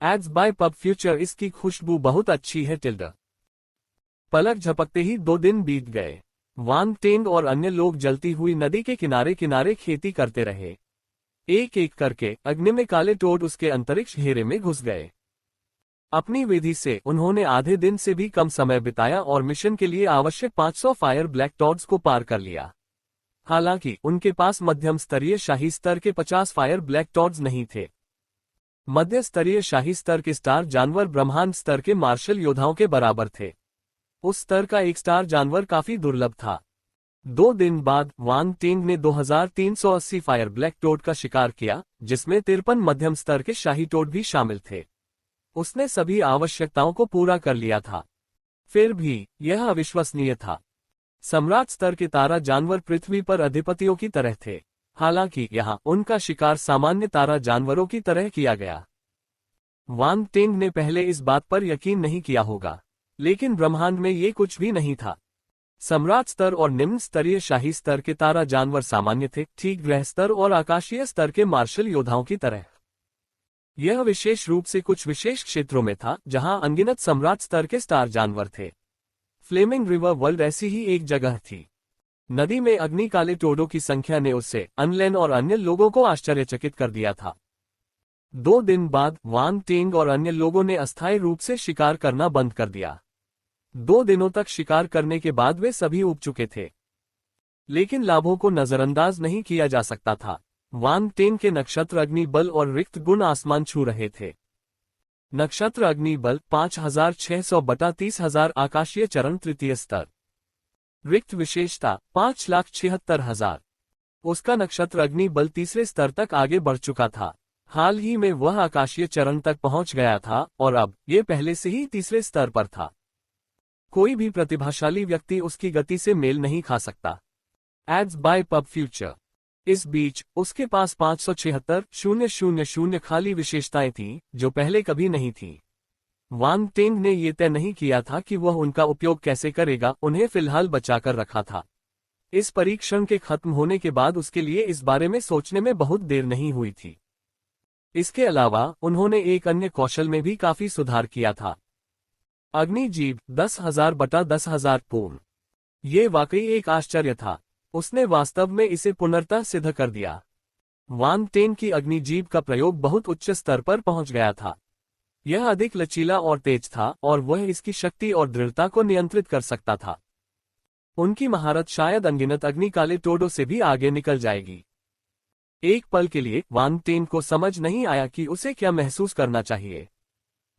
एड्स बाय पब फ्यूचर इसकी खुशबू बहुत अच्छी है टिल्डा। पलक झपकते ही 2 दिन बीत गए। वान टेंग और अन्य लोग जलती हुई नदी के किनारे किनारे खेती करते रहे। एक एक करके अग्नि में काले टोड उसके अंतरिक्ष घेरे में घुस गए। अपनी विधि से उन्होंने आधे दिन से भी कम समय बिताया और मिशन के लिए आवश्यक 500 फायर ब्लैक टॉड्स को पार कर लिया। हालांकि उनके पास मध्यम स्तरीय शाही स्तर के 50 फायर ब्लैक टॉड्स नहीं थे। मध्य स्तरीय शाही स्तर के स्टार जानवर ब्रह्मांड स्तर के मार्शल योद्धाओं के बराबर थे। उस स्तर का एक स्टार जानवर काफी दुर्लभ था। 2 दिन बाद वान टेंग ने 2380 फायर ब्लैक टोड का शिकार किया, जिसमें 53 मध्यम स्तर के शाही टोड भी शामिल थे। उसने सभी आवश्यकताओं को पूरा कर लिया था। फिर भी यह अविश्वसनीय था। सम्राट स्तर के तारा जानवर पृथ्वी पर अधिपतियों की तरह थे। हालांकि यहाँ उनका शिकार सामान्य तारा जानवरों की तरह किया गया। वान टेंग ने पहले इस बात पर यकीन नहीं किया होगा, लेकिन ब्रह्मांड में ये कुछ भी नहीं था। सम्राट स्तर और निम्न स्तरीय शाही स्तर के तारा जानवर सामान्य थे, ठीक ग्रह स्तर और आकाशीय स्तर के मार्शल योद्धाओं की तरह। यह विशेष रूप से कुछ विशेष क्षेत्रों में था जहां अनगिनत सम्राट स्तर के स्टार जानवर थे। फ्लेमिंग रिवर वर्ल्ड ऐसी ही एक जगह थी। नदी में अग्नि काले टोडों की संख्या ने उससे, अनलैन और अन्य लोगों को आश्चर्यचकित कर दिया था। 2 दिन बाद वान टेंग और अन्य लोगों ने अस्थायी रूप से शिकार करना बंद कर दिया। 2 दिनों तक शिकार करने के बाद वे सभी उब चुके थे, लेकिन लाभों को नजरअंदाज नहीं किया जा सकता था। वान टेन के नक्षत्र अग्निबल और रिक्त गुण आसमान छू रहे थे। नक्षत्र अग्निबल 5600 बटा 30,000 आकाशीय चरण तृतीय स्तर। रिक्त विशेषता 5,76,000। उसका नक्षत्र अग्निबल तीसरे स्तर तक आगे बढ़ चुका था। हाल ही में वह आकाशीय चरण तक पहुंच गया था और अब ये पहले से ही तीसरे स्तर पर था। कोई भी प्रतिभाशाली व्यक्ति उसकी गति से मेल नहीं खा सकता। Ads by pub future. इस बीच उसके पास 576,000 खाली विशेषताएं थीं, जो पहले कभी नहीं थीं। वान टेंग ने यह तय नहीं किया था कि वह उनका उपयोग कैसे करेगा, उन्हें फिलहाल बचाकर रखा था। इस परीक्षण के खत्म होने के बाद उसके लिए इस बारे में सोचने में बहुत देर नहीं हुई थी। इसके अलावा उन्होंने एक अन्य कौशल में भी काफी सुधार किया था। अग्निजीव 10,000 बटा 10,000 पूर्ण। ये वाकई एक आश्चर्य था। उसने वास्तव में इसे पुनर्तः सिद्ध कर दिया। वान टेन की अग्निजीव का प्रयोग बहुत उच्च स्तर पर पहुंच गया था। यह अधिक लचीला और तेज था और वह इसकी शक्ति और दृढ़ता को नियंत्रित कर सकता था। उनकी महारत शायद अनगिनत अग्निकाले टोडों से भी आगे निकल जाएगी। एक पल के लिए वान टेन को समझ नहीं आया कि उसे क्या महसूस करना चाहिए।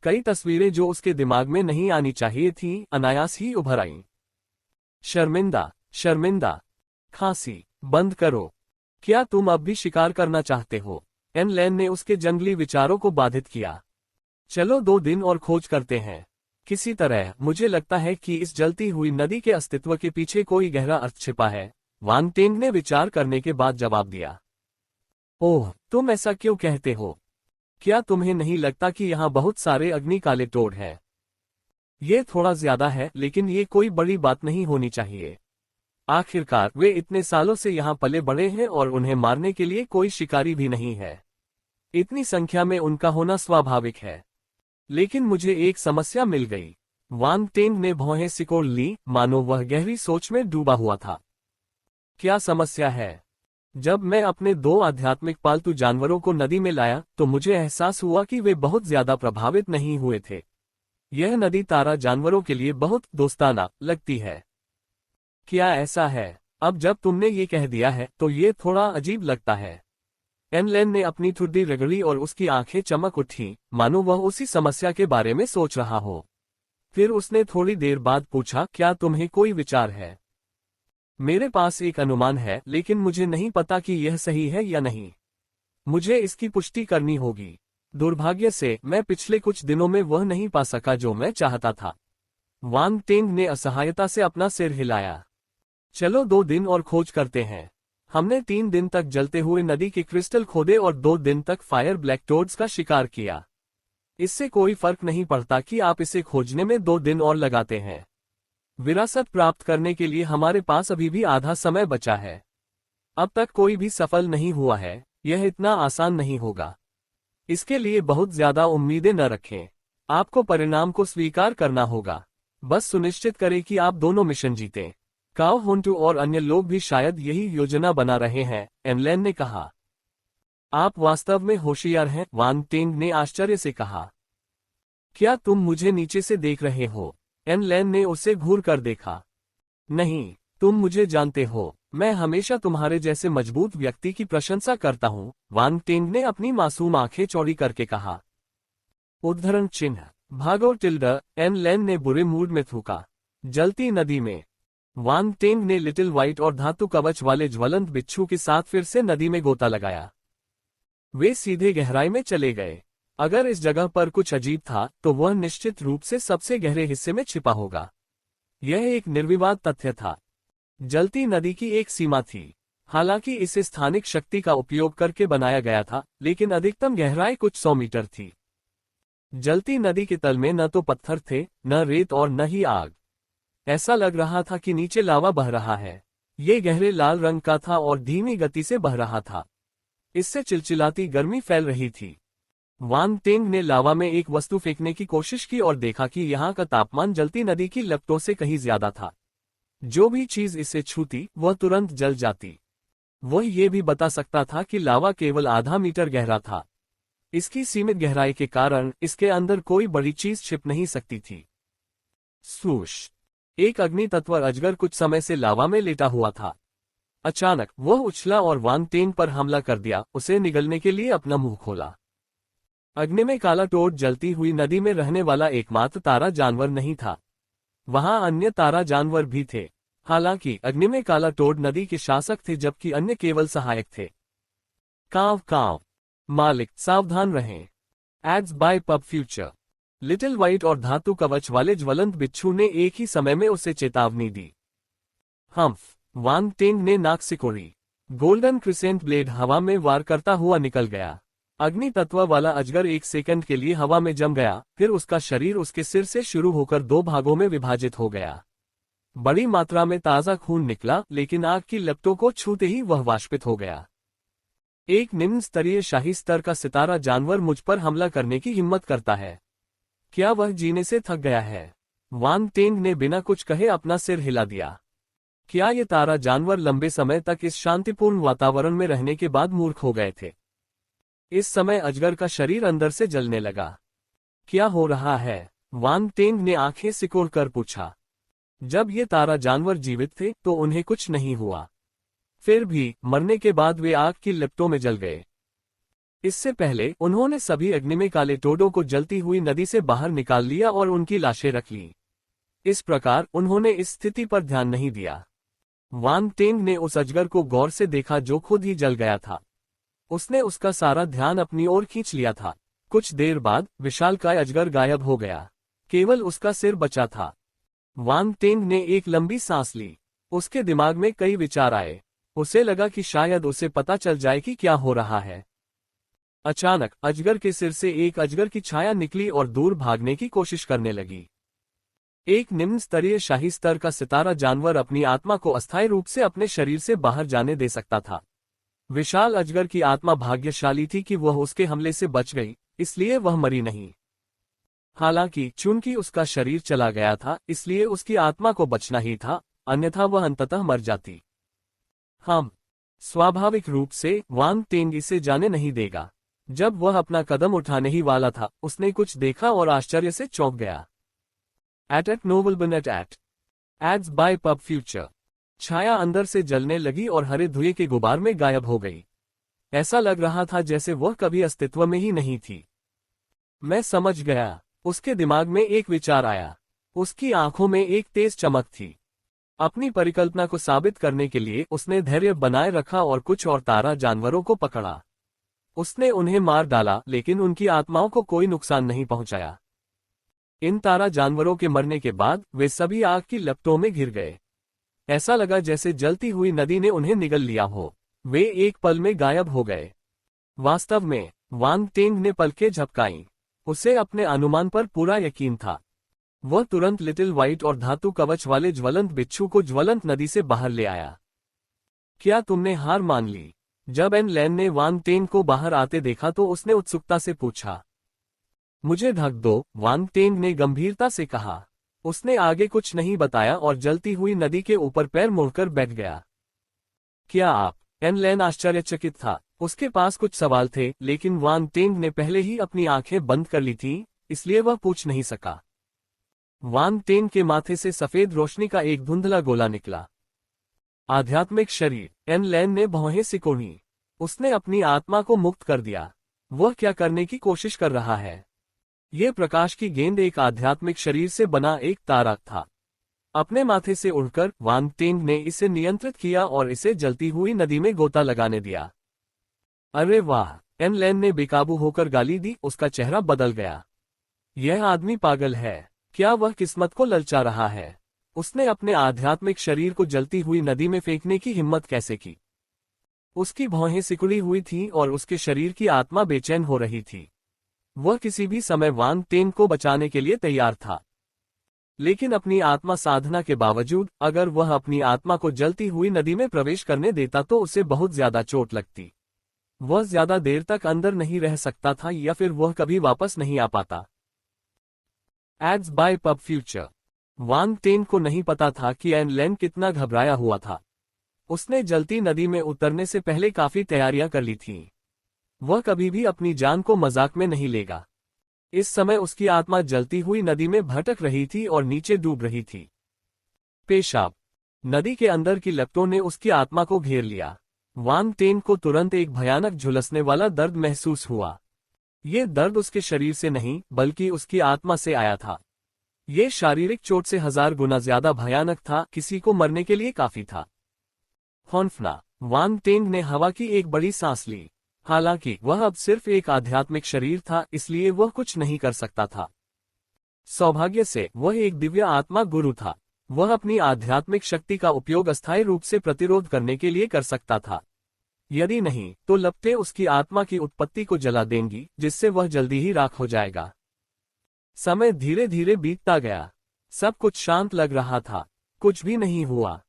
कई तस्वीरें जो उसके दिमाग में नहीं आनी चाहिए थीं, अनायास ही उभर आईं। शर्मिंदा, शर्मिंदा, खांसी बंद करो। क्या तुम अब भी शिकार करना चाहते हो? एन लैन ने उसके जंगली विचारों को बाधित किया। चलो 2 दिन और खोज करते हैं। किसी तरह मुझे लगता है कि इस जलती हुई नदी के अस्तित्व के पीछे कोई गहरा अर्थ छिपा है, वान टेंग ने विचार करने के बाद जवाब दिया। ओह, तुम ऐसा क्यों कहते हो? क्या तुम्हें नहीं लगता कि यहाँ बहुत सारे अग्निकाले टोड हैं? ये थोड़ा ज्यादा है, लेकिन ये कोई बड़ी बात नहीं होनी चाहिए। आखिरकार वे इतने सालों से यहाँ पले बड़े हैं और उन्हें मारने के लिए कोई शिकारी भी नहीं है। इतनी संख्या में उनका होना स्वाभाविक है। लेकिन मुझे एक समस्या मिल गई। वान टेंग ने भौहें सिकोड़ ली, मानो वह गहरी सोच में डूबा हुआ था। क्या समस्या है? जब मैं अपने 2 आध्यात्मिक पालतू जानवरों को नदी में लाया तो मुझे एहसास हुआ कि वे बहुत ज्यादा प्रभावित नहीं हुए थे। यह नदी तारा जानवरों के लिए बहुत दोस्ताना लगती है। क्या ऐसा है? अब जब तुमने ये कह दिया है तो ये थोड़ा अजीब लगता है। एन लैन ने अपनी ठुड्डी रगड़ी और उसकी आंखें चमक उठी, मानो वह उसी समस्या के बारे में सोच रहा हो। फिर उसने थोड़ी देर बाद पूछा, क्या तुम्हें कोई विचार है? मेरे पास एक अनुमान है, लेकिन मुझे नहीं पता कि यह सही है या नहीं। मुझे इसकी पुष्टि करनी होगी। दुर्भाग्य से मैं पिछले कुछ दिनों में वह नहीं पा सका जो मैं चाहता था। वान टेंग ने असहायता से अपना सिर हिलाया। चलो 2 दिन और खोज करते हैं। हमने 3 दिन तक जलते हुए नदी के क्रिस्टल खोदे और 2 दिन तक फायर ब्लैक टोड्स का शिकार किया। इससे कोई फर्क नहीं पड़ता कि आप इसे खोजने में 2 दिन और लगाते हैं। विरासत प्राप्त करने के लिए हमारे पास अभी भी आधा समय बचा है। अब तक कोई भी सफल नहीं हुआ है, यह इतना आसान नहीं होगा। इसके लिए बहुत ज्यादा उम्मीदें न रखें। आपको परिणाम को स्वीकार करना होगा। बस सुनिश्चित करें कि आप दोनों मिशन जीतें। काओ होंटू और अन्य लोग भी शायद यही योजना बना रहे हैं, एनलैन ने कहा। आप वास्तव में होशियार हैं, वान टेंग ने आश्चर्य से कहा। क्या तुम मुझे नीचे से देख रहे हो? एनलैन ने उसे घूर कर देखा। नहीं, तुम मुझे जानते हो, मैं हमेशा तुम्हारे जैसे मजबूत व्यक्ति की प्रशंसा करता हूँ, वान टेंग ने अपनी मासूम आंखें चौड़ी करके कहा। उद्धरण चिन्ह भागो टिल्डर, एनलैन ने बुरे मूड में थूका। जलती नदी में वान टेंग ने लिटिल व्हाइट और धातु कवच वाले ज्वलंत बिच्छू के साथ फिर से नदी में गोता लगाया। वे सीधे गहराई में चले गए। अगर इस जगह पर कुछ अजीब था तो वह निश्चित रूप से सबसे गहरे हिस्से में छिपा होगा। यह एक निर्विवाद तथ्य था। जलती नदी की एक सीमा थी। हालांकि इसे स्थानिक शक्ति का उपयोग करके बनाया गया था, लेकिन अधिकतम गहराई कुछ 100 मीटर थी। जलती नदी के तल में न तो पत्थर थे, न रेत और न ही आग। ऐसा लग रहा था कि नीचे लावा बह रहा है। ये गहरे लाल रंग का था और धीमी गति से बह रहा था। इससे चिलचिलाती गर्मी फैल रही थी। वान टेंग ने लावा में एक वस्तु फेंकने की कोशिश की और देखा कि यहाँ का तापमान जलती नदी की लपटों से कहीं ज्यादा था। जो भी चीज इसे छूती वह तुरंत जल जाती। वह ये भी बता सकता था कि लावा केवल आधा मीटर गहरा था। इसकी सीमित गहराई के कारण इसके अंदर कोई बड़ी चीज छिप नहीं सकती थी। स्वूश। एक अग्नि तत्व अजगर कुछ समय से लावा में लेटा हुआ था। अचानक वह उछला और वान टेन पर हमला कर दिया, उसे निगलने के लिए अपना मुंह खोला। अग्नि में काला टोड जलती हुई नदी में रहने वाला एकमात्र तारा जानवर नहीं था। वहां अन्य तारा जानवर भी थे। हालांकि अग्नि में काला टोड नदी के शासक थे जबकि अन्य केवल सहायक थे। कांव कांव। मालिक सावधान रहें। Ads by pub future. Little White और धातु कवच वाले ज्वलंत बिच्छू ने एक ही समय में उसे चेतावनी दी। हम्फ। वान टेंग ने नाक सिकोड़ी। गोल्डन क्रिसेंट ब्लेड हवा में वार करता हुआ निकल गया। अग्नि तत्व वाला अजगर एक सेकंड के लिए हवा में जम गया, फिर उसका शरीर उसके सिर से शुरू होकर 2 भागों में विभाजित हो गया। बड़ी मात्रा में ताजा खून निकला, लेकिन आग की लपटों को छूते ही वह वाष्पित हो गया। एक निम्न स्तरीय शाही स्तर का सितारा जानवर मुझ पर हमला करने की हिम्मत करता है। क्या वह जीने से थक गया है? वान टेंग ने बिना कुछ कहे अपना सिर हिला दिया। क्या ये तारा जानवर लंबे समय तक इस शांतिपूर्ण वातावरण में रहने के बाद मूर्ख हो गए थे? इस समय अजगर का शरीर अंदर से जलने लगा। क्या हो रहा है? वान टेंग ने आंखें सिकोड़ कर पूछा। जब ये तारा जानवर जीवित थे तो उन्हें कुछ नहीं हुआ। फिर भी मरने के बाद वे आग की लपटों में जल गए। इससे पहले उन्होंने सभी अग्नि में काले टोडों को जलती हुई नदी से बाहर निकाल लिया और उनकी लाशें रख लीं। इस प्रकार उन्होंने इस स्थिति पर ध्यान नहीं दिया। वान टेंग ने उस अजगर को गौर से देखा जो खुद ही जल गया था। उसने उसका सारा ध्यान अपनी ओर खींच लिया था। कुछ देर बाद विशालकाय अजगर गायब हो गया। केवल उसका सिर बचा था। वान टेंग ने एक लंबी सांस ली। उसके दिमाग में कई विचार आए। उसे लगा कि शायद उसे पता चल जाए कि क्या हो रहा है। अचानक अजगर के सिर से एक अजगर की छाया निकली और दूर भागने की कोशिश करने लगी। एक निम्न स्तरीय शाही स्तर का सितारा जानवर अपनी आत्मा को अस्थायी रूप से अपने शरीर से बाहर जाने दे सकता था। विशाल अजगर की आत्मा भाग्यशाली थी कि वह उसके हमले से बच गई, इसलिए वह मरी नहीं। हालांकि चूंकि उसका शरीर चला गया था, इसलिए उसकी आत्मा को बचना ही था, अन्यथा वह अंततः मर जाती। स्वाभाविक रूप से वान टेंग इसे जाने नहीं देगा। जब वह अपना कदम उठाने ही वाला था, उसने कुछ देखा और आश्चर्य से चौंक गया। At novel bin net ads by pub future. छाया अंदर से जलने लगी और हरे धुएं के गुबार में गायब हो गई। ऐसा लग रहा था जैसे वह कभी अस्तित्व में ही नहीं थी। मैं समझ गया। उसके दिमाग में एक विचार आया। उसकी आंखों में एक तेज चमक थी। अपनी परिकल्पना को साबित करने के लिए उसने धैर्य बनाए रखा और कुछ और तारा जानवरों को पकड़ा। उसने उन्हें मार डाला, लेकिन उनकी आत्माओं को कोई नुकसान नहीं पहुंचाया। इन तारा जानवरों के मरने के बाद वे सभी आग की लपटों में घिर गए। ऐसा लगा जैसे जलती हुई नदी ने उन्हें निगल लिया हो। वे एक पल में गायब हो गए। वास्तव में वान टेंग ने पलकें झपकाईं। उसे अपने अनुमान पर पूरा यकीन था। वह तुरंत लिटिल व्हाइट और धातु कवच वाले ज्वलंत बिच्छू को ज्वलंत नदी से बाहर ले आया। क्या तुमने हार मान ली? जब एन लैन ने वान टेंग को बाहर आते देखा तो उसने उत्सुकता से पूछा। मुझे ढक दो, वान टेंग ने गंभीरता से कहा। उसने आगे कुछ नहीं बताया और जलती हुई नदी के ऊपर पैर मोड़कर बैठ गया। क्या आप? एन लैन आश्चर्यचकित था। उसके पास कुछ सवाल थे, लेकिन वान टेंग ने पहले ही अपनी आंखें बंद कर ली थीं, इसलिए वह पूछ नहीं सका। वान टेंग के माथे से सफेद रोशनी का एक धुंधला गोला निकला। आध्यात्मिक शरीर। एन लैन ने भौहें सिकोड़ी। उसने अपनी आत्मा को मुक्त कर दिया। वह क्या करने की कोशिश कर रहा है? यह प्रकाश की गेंद एक आध्यात्मिक शरीर से बना एक तारा था। अपने माथे से उड़कर वान टेंग ने इसे नियंत्रित किया और इसे जलती हुई नदी में गोता लगाने दिया। अरे वाह! एन लैन ने बेकाबू होकर गाली दी। उसका चेहरा बदल गया। यह आदमी पागल है। क्या वह किस्मत को ललचा रहा है? उसने अपने आध्यात्मिक शरीर को जलती हुई नदी में फेंकने की हिम्मत कैसे की? उसकी भौहें सिकुड़ी हुई थीं और उसके शरीर की आत्मा बेचैन हो रही थी। वह किसी भी समय वान टेंग को बचाने के लिए तैयार था। लेकिन अपनी आत्मा साधना के बावजूद अगर वह अपनी आत्मा को जलती हुई नदी में प्रवेश करने देता तो उसे बहुत ज्यादा चोट लगती। वह ज्यादा देर तक अंदर नहीं रह सकता था या फिर वह कभी वापस नहीं आ पाता। Ads by pub future. Wan Teng को नहीं पता था कि एन लैन कितना घबराया हुआ था। उसने जलती नदी में उतरने से पहले काफी तैयारियां कर ली थीं। वह कभी भी अपनी जान को मजाक में नहीं लेगा। इस समय उसकी आत्मा जलती हुई नदी में भटक रही थी और नीचे डूब रही थी। पेशाब। नदी के अंदर की लपटों ने उसकी आत्मा को घेर लिया। वांग टेन को तुरंत एक भयानक झुलसने वाला दर्द महसूस हुआ। ये दर्द उसके शरीर से नहीं बल्कि उसकी आत्मा से आया था। ये शारीरिक चोट से 1000 गुना ज्यादा भयानक था, किसी को मरने के लिए काफी था। हौंफना। वांग टेन ने हवा की एक बड़ी सांस ली। हालांकि वह अब सिर्फ एक आध्यात्मिक शरीर था, इसलिए वह कुछ नहीं कर सकता था। सौभाग्य से वह एक दिव्य आत्मा गुरु था। वह अपनी आध्यात्मिक शक्ति का उपयोग अस्थायी रूप से प्रतिरोध करने के लिए कर सकता था। यदि नहीं तो लपटें उसकी आत्मा की उत्पत्ति को जला देंगी, जिससे वह जल्दी ही राख हो जाएगा। समय धीरे धीरे बीतता गया। सब कुछ शांत लग रहा था। कुछ भी नहीं हुआ।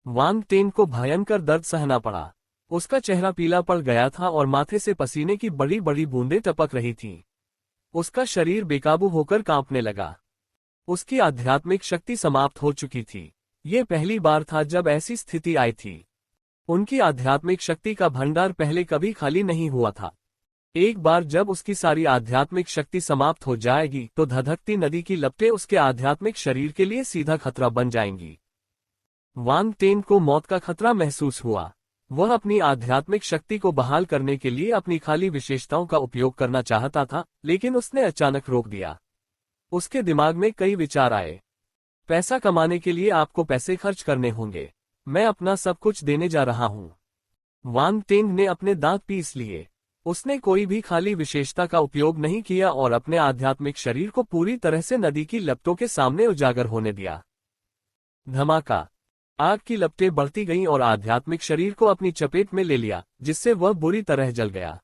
वांग टेन को भयंकर दर्द सहना पड़ा। उसका चेहरा पीला पड़ गया था और माथे से पसीने की बड़ी बड़ी बूंदें टपक रही थीं। उसका शरीर बेकाबू होकर कांपने लगा। उसकी आध्यात्मिक शक्ति समाप्त हो चुकी थी। ये पहली बार था जब ऐसी स्थिति आई थी। उनकी आध्यात्मिक शक्ति का भंडार पहले कभी खाली नहीं हुआ था। एक बार जब उसकी सारी आध्यात्मिक शक्ति समाप्त हो जाएगी तो धधकती नदी की लपटें उसके आध्यात्मिक शरीर के लिए सीधा खतरा बन जाएंगी। वांग टेन को मौत का खतरा महसूस हुआ। वह अपनी आध्यात्मिक शक्ति को बहाल करने के लिए अपनी खाली विशेषताओं का उपयोग करना चाहता था, लेकिन उसने अचानक रोक दिया। उसके दिमाग में कई विचार आए। पैसा कमाने के लिए आपको पैसे खर्च करने होंगे। मैं अपना सब कुछ देने जा रहा हूं। वांग टेन ने अपने दांत पीस लिए। उसने कोई भी खाली विशेषता का उपयोग नहीं किया और अपने आध्यात्मिक शरीर को पूरी तरह से नदी की लपटों के सामने उजागर होने दिया। धमाका। आग की लपटें बढ़ती गईं और आध्यात्मिक शरीर को अपनी चपेट में ले लिया, जिससे वह बुरी तरह जल गया।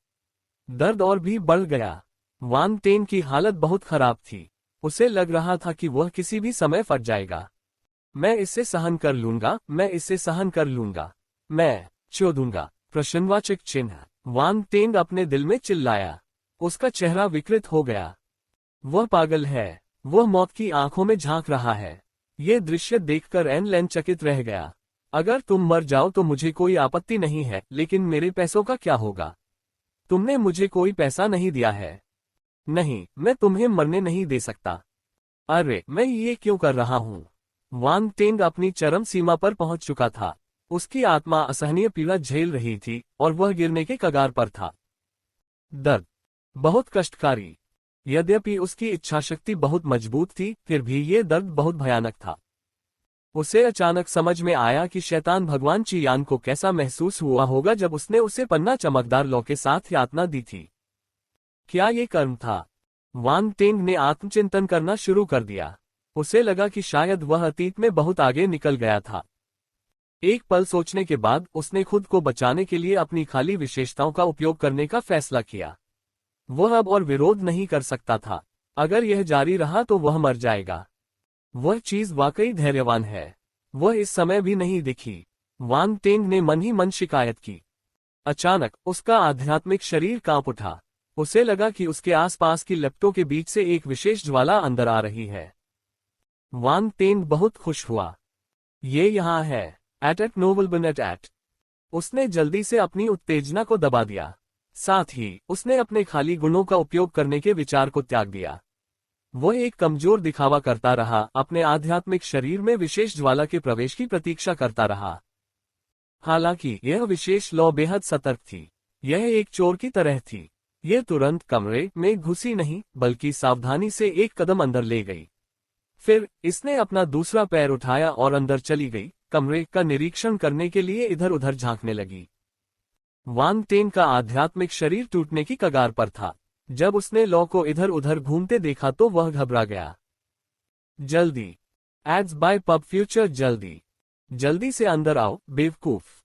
दर्द और भी बढ़ गया। वांग टेन की हालत बहुत खराब थी। उसे लग रहा था कि वह किसी भी समय फट जाएगा। मैं इसे सहन कर लूंगा, मैं इसे सहन कर लूंगा, मैं चोदूंगा। प्रश्नवाचक चिन्ह। वांग टेन अपने दिल में चिल्लाया। उसका चेहरा विकृत हो गया। वह पागल है। वह मौत की आंखों में झांक रहा है। ये दृश्य देखकर एन लैन चकित रह गया। अगर तुम मर जाओ तो मुझे कोई आपत्ति नहीं है, लेकिन मेरे पैसों का क्या होगा? तुमने मुझे कोई पैसा नहीं दिया है। नहीं, मैं तुम्हें मरने नहीं दे सकता। अरे, मैं ये क्यों कर रहा हूँ? वांग टेन अपनी चरम सीमा पर पहुंच चुका था। उसकी आत्मा असहनीय पीड़ा झेल रही थी और वह गिरने के कगार पर था। दर्द बहुत कष्टकारी। यद्यपि उसकी इच्छाशक्ति बहुत मजबूत थी, फिर भी ये दर्द बहुत भयानक था। उसे अचानक समझ में आया कि शैतान भगवान चियान को कैसा महसूस हुआ होगा जब उसने उसे पन्ना चमकदार लौ के साथ यातना दी थी। क्या ये कर्म था? वांग टेन ने आत्मचिंतन करना शुरू कर दिया। उसे लगा कि शायद वह अतीत में बहुत आगे निकल गया था। एक पल सोचने के बाद उसने खुद को बचाने के लिए अपनी खाली विशेषताओं का उपयोग करने का फैसला किया। वह अब और विरोध नहीं कर सकता था। अगर यह जारी रहा तो वह मर जाएगा। वह चीज वाकई धैर्यवान है। वह इस समय भी नहीं दिखी। वांग टेन ने मन ही मन शिकायत की। अचानक उसका आध्यात्मिक शरीर कांप उठा। उसे लगा कि उसके आसपास की लपटों के बीच से एक विशेष ज्वाला अंदर आ रही है। वांग टेन बहुत खुश हुआ। ये यहाँ है। At novel bin net at. उसने जल्दी से अपनी उत्तेजना को दबा दिया। साथ ही उसने अपने खाली गुणों का उपयोग करने के विचार को त्याग दिया। वह एक कमजोर दिखावा करता रहा, अपने आध्यात्मिक शरीर में विशेष ज्वाला के प्रवेश की प्रतीक्षा करता रहा। हालांकि यह विशेष लौ बेहद सतर्क थी। यह एक चोर की तरह थी। यह तुरंत कमरे में घुसी नहीं, बल्कि सावधानी से एक कदम अंदर ले गई। फिर इसने अपना दूसरा पैर उठाया और अंदर चली गई, कमरे का निरीक्षण करने के लिए इधर उधर झांकने लगी। वांग टेन का आध्यात्मिक शरीर टूटने की कगार पर था। जब उसने लौ को इधर उधर घूमते देखा तो वह घबरा गया। जल्दी। Ads by pub future. जल्दी जल्दी से अंदर आओ, बेवकूफ।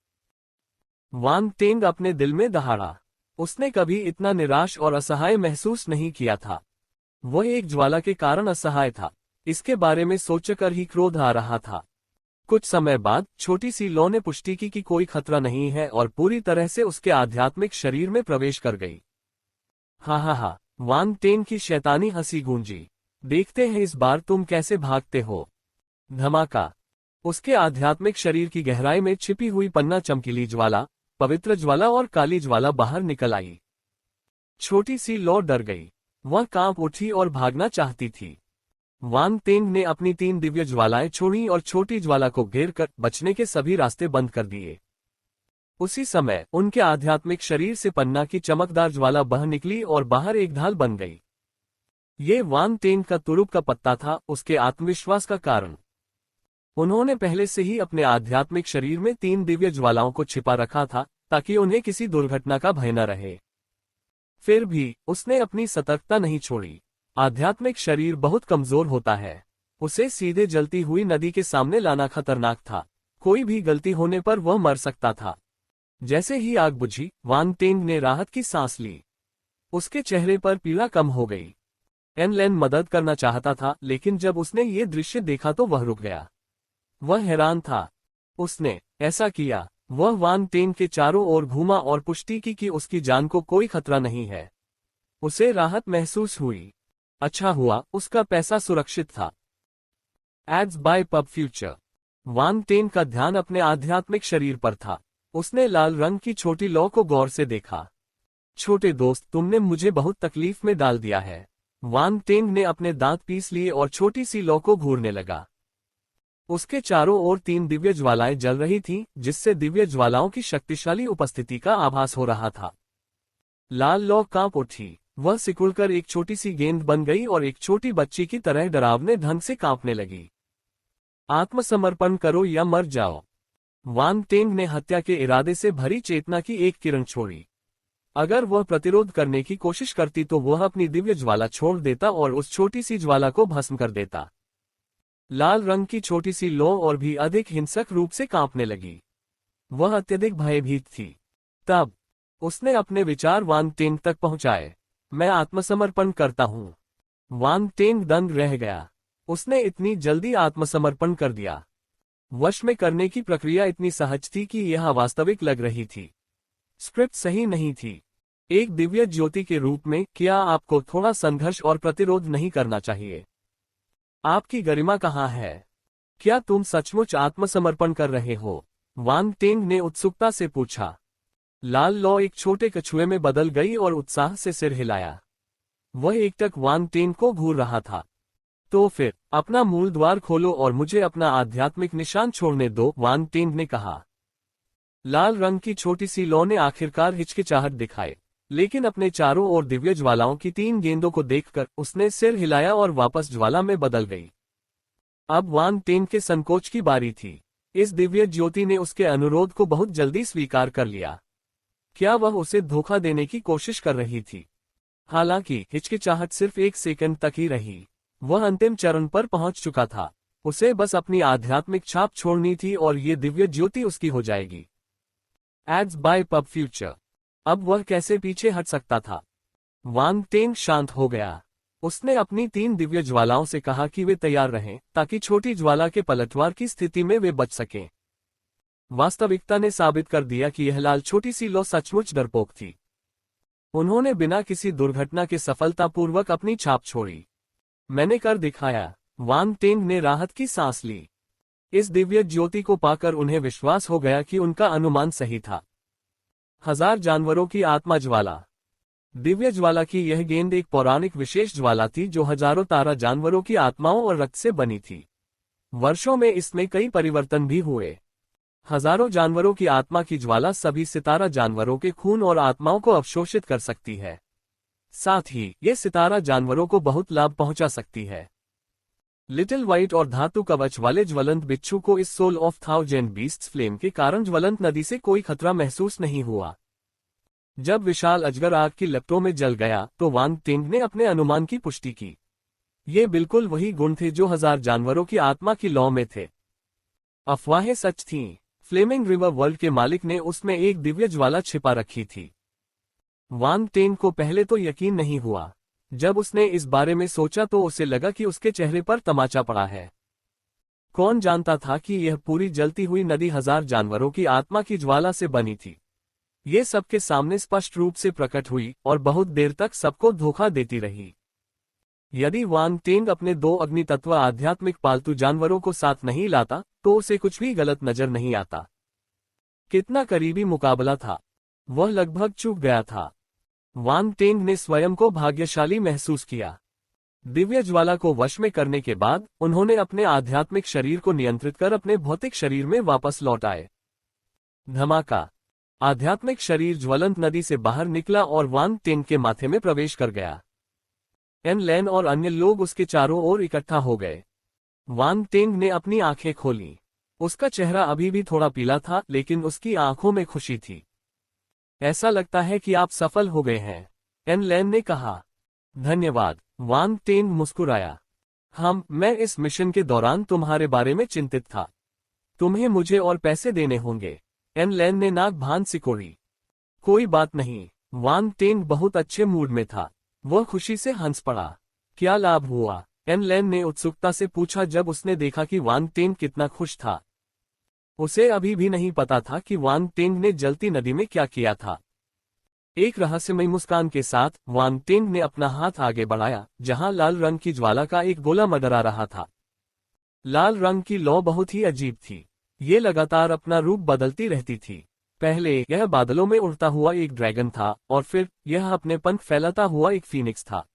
वांग टेन अपने दिल में दहाड़ा। उसने कभी इतना निराश और असहाय महसूस नहीं किया था। वह एक ज्वाला के कारण असहाय था। इसके बारे में सोचकर ही क्रोध आ रहा था। कुछ समय बाद छोटी सी लौ ने पुष्टि की कि कोई खतरा नहीं है और पूरी तरह से उसके आध्यात्मिक शरीर में प्रवेश कर गई। हा हा हा। वांग टेन की शैतानी हंसी गूंजी। देखते हैं इस बार तुम कैसे भागते हो। धमाका। उसके आध्यात्मिक शरीर की गहराई में छिपी हुई पन्ना चमकीली ज्वाला, पवित्र ज्वाला और काली ज्वाला बाहर निकल आई। छोटी सी लौ डर गई। वह कांप उठी और भागना चाहती थी। वांग तेंग ने अपनी 3 दिव्य ज्वालाएं छोड़ी और छोटी ज्वाला को घेर कर बचने के सभी रास्ते बंद कर दिए। उसी समय उनके आध्यात्मिक शरीर से पन्ना की चमकदार ज्वाला बह निकली और बाहर एक ढाल बन गई। ये वांग तेंग का तुरुप का पत्ता था, उसके आत्मविश्वास का कारण। उन्होंने पहले से ही अपने आध्यात्मिक शरीर में 3 दिव्य ज्वालाओं को छिपा रखा था, ताकि उन्हें किसी दुर्घटना का भय न रहे। फिर भी उसने अपनी सतर्कता नहीं छोड़ी। आध्यात्मिक शरीर बहुत कमजोर होता है। उसे सीधे जलती हुई नदी के सामने लाना खतरनाक था। कोई भी गलती होने पर वह मर सकता था। जैसे ही आग बुझी, वांग तेंग ने राहत की सांस ली। उसके चेहरे पर पीड़ा कम हो गई। एनलेन मदद करना चाहता था, लेकिन जब उसने ये दृश्य देखा तो वह रुक गया। वह हैरान था। उसने ऐसा किया। वह वांग तेंग के चारों ओर घूमा और पुष्टि की कि उसकी जान को कोई खतरा नहीं है। उसे राहत महसूस हुई। अच्छा हुआ उसका पैसा सुरक्षित था। Ads by pub future. Wang Teng का ध्यान अपने आध्यात्मिक शरीर पर था। उसने लाल रंग की छोटी लौ को गौर से देखा। छोटे दोस्त, तुमने मुझे बहुत तकलीफ में डाल दिया है। वांग तेंग ने अपने दांत पीस लिए और छोटी सी लौ को घूरने लगा। उसके चारों ओर 3 दिव्य ज्वालाएं जल रही थीं, जिससे दिव्य ज्वालाओं की शक्तिशाली उपस्थिति का आभास हो रहा था। लाल लौ कांप उठी। वह सिकुड़कर एक छोटी सी गेंद बन गई और एक छोटी बच्ची की तरह डरावने ढंग से कांपने लगी। आत्मसमर्पण करो या मर जाओ। वांग तेंग ने हत्या के इरादे से भरी चेतना की एक किरण छोड़ी। अगर वह प्रतिरोध करने की कोशिश करती तो वह अपनी दिव्य ज्वाला छोड़ देता और उस छोटी सी ज्वाला को भस्म कर देता। लाल रंग की छोटी सी लौ और भी अधिक हिंसक रूप से कांपने लगी। वह अत्यधिक भयभीत थी। तब उसने अपने विचार वांग तेंग तक पहुंचाए। मैं आत्मसमर्पण करता हूं। वांग तेंग दंग रह गया। उसने इतनी जल्दी आत्मसमर्पण कर दिया। वश में करने की प्रक्रिया इतनी सहज थी कि यह वास्तविक लग रही थी। स्क्रिप्ट सही नहीं थी। एक दिव्य ज्योति के रूप में क्या आपको थोड़ा संघर्ष और प्रतिरोध नहीं करना चाहिए? आपकी गरिमा कहाँ है? क्या तुम सचमुच आत्मसमर्पण कर रहे हो? वांग तेंग ने उत्सुकता से पूछा। लाल लौ एक छोटे कछुए में बदल गई और उत्साह से सिर हिलाया। वह एकटक वांग तेंग को घूर रहा था। तो फिर अपना मूल द्वार खोलो और मुझे अपना आध्यात्मिक निशान छोड़ने दो, वांग तेंग ने कहा। लाल रंग की छोटी सी लौ ने आखिरकार हिचकिचाहट दिखाई, लेकिन अपने चारों ओर दिव्य ज्वालाओं की 3 गेंदों को देखकर उसने सिर हिलाया और वापस ज्वाला में बदल गई। अब वांग तेंग के संकोच की बारी थी। इस दिव्य ज्योति ने उसके अनुरोध को बहुत जल्दी स्वीकार कर लिया। क्या वह उसे धोखा देने की कोशिश कर रही थी? हालांकि हिचकिचाहट सिर्फ 1 सेकंड तक ही रही। वह अंतिम चरण पर पहुंच चुका था। उसे बस अपनी आध्यात्मिक छाप छोड़नी थी और ये दिव्य ज्योति उसकी हो जाएगी। Ads by pub future. अब वह कैसे पीछे हट सकता था? वांग तेंग शांत हो गया। उसने अपनी 3 दिव्य ज्वालाओं से कहा कि वे तैयार रहें, ताकि छोटी ज्वाला के पलटवार की स्थिति में वे बच सकें। वास्तविकता ने साबित कर दिया कि यह लाल छोटी सी लौ सचमुच डरपोक थी। उन्होंने बिना किसी दुर्घटना के सफलतापूर्वक अपनी छाप छोड़ी। मैंने कर दिखाया। वांग तेंग ने राहत की सांस ली। इस दिव्य ज्योति को पाकर उन्हें विश्वास हो गया कि उनका अनुमान सही था। 1000 जानवरों की आत्मा ज्वाला। दिव्य ज्वाला की यह गेंद एक पौराणिक विशेष ज्वाला थी जो हजारों तारा जानवरों की आत्माओं और रक्त से बनी थी। वर्षों में इसमें कई परिवर्तन भी हुए। हजारों जानवरों की आत्मा की ज्वाला सभी सितारा जानवरों के खून और आत्माओं को अवशोषित कर सकती है। साथ ही ये सितारा जानवरों को बहुत लाभ पहुंचा सकती है। लिटिल व्हाइट और धातु कवच वाले ज्वलंत बिच्छू को इस सोल ऑफ 1000 बीस्ट्स फ्लेम के कारण ज्वलंत नदी से कोई खतरा महसूस नहीं हुआ। जब विशाल अजगर आग की लपटों में जल गया तो वांग तेंग ने अपने अनुमान की पुष्टि की। ये बिल्कुल वही गुण थे जो 1000 जानवरों की आत्मा की लौ में थे। अफवाहें सच थीं। फ्लेमिंग रिवर वर्ल्ड के मालिक ने उसमें एक दिव्य ज्वाला छिपा रखी थी। वांग तेंग को पहले तो यकीन नहीं हुआ। जब उसने इस बारे में सोचा तो उसे लगा कि उसके चेहरे पर तमाचा पड़ा है। कौन जानता था कि यह पूरी जलती हुई नदी 1000 जानवरों की आत्मा की ज्वाला से बनी थी। ये सबके सामने स्पष्ट रूप से प्रकट हुई और बहुत देर तक सबको धोखा देती रही। यदि वांग तेंग अपने 2 अग्नितत्व आध्यात्मिक पालतू जानवरों को साथ नहीं लाता तो उसे कुछ भी गलत नजर नहीं आता। कितना करीबी मुकाबला था। वह लगभग चूक गया था। वांग टेंग ने स्वयं को भाग्यशाली महसूस किया। दिव्य ज्वाला को वश में करने के बाद उन्होंने अपने आध्यात्मिक शरीर को नियंत्रित कर अपने भौतिक शरीर में वापस लौट आए। धमाका। आध्यात्मिक शरीर ज्वलंत नदी से बाहर निकला और वांग टेंग के माथे में प्रवेश कर गया। एन लैन और अन्य लोग उसके चारों ओर इकट्ठा हो गए। वांग टेंग ने अपनी आंखें खोलीं। उसका चेहरा अभी भी थोड़ा पीला था, लेकिन उसकी आंखों में खुशी थी। ऐसा लगता है कि आप सफल हो गए हैं, एन लैन ने कहा। धन्यवाद, वांग टेंग मुस्कुराया। मैं इस मिशन के दौरान तुम्हारे बारे में चिंतित था। तुम्हें मुझे और पैसे देने होंगे, एन लैन ने नाक भान सिकोड़ी। कोई बात नहीं, वांग टेंग बहुत अच्छे मूड में था। वह खुशी से हंस पड़ा। क्या लाभ हुआ, एन लैन ने उत्सुकता से पूछा जब उसने देखा कि वांग टेंग कितना खुश था। उसे अभी भी नहीं पता था कि वांग टेंग ने जलती नदी में क्या किया था। एक रहस्यमयी मुस्कान के साथ वांग टेंग ने अपना हाथ आगे बढ़ाया, जहां लाल रंग की ज्वाला का एक गोला मंडरा रहा था। लाल रंग की लौ बहुत ही अजीब थी। ये लगातार अपना रूप बदलती रहती थी। पहले यह बादलों में उड़ता हुआ एक ड्रैगन था, और फिर यह अपने पंख फैलाता हुआ एक फीनिक्स था।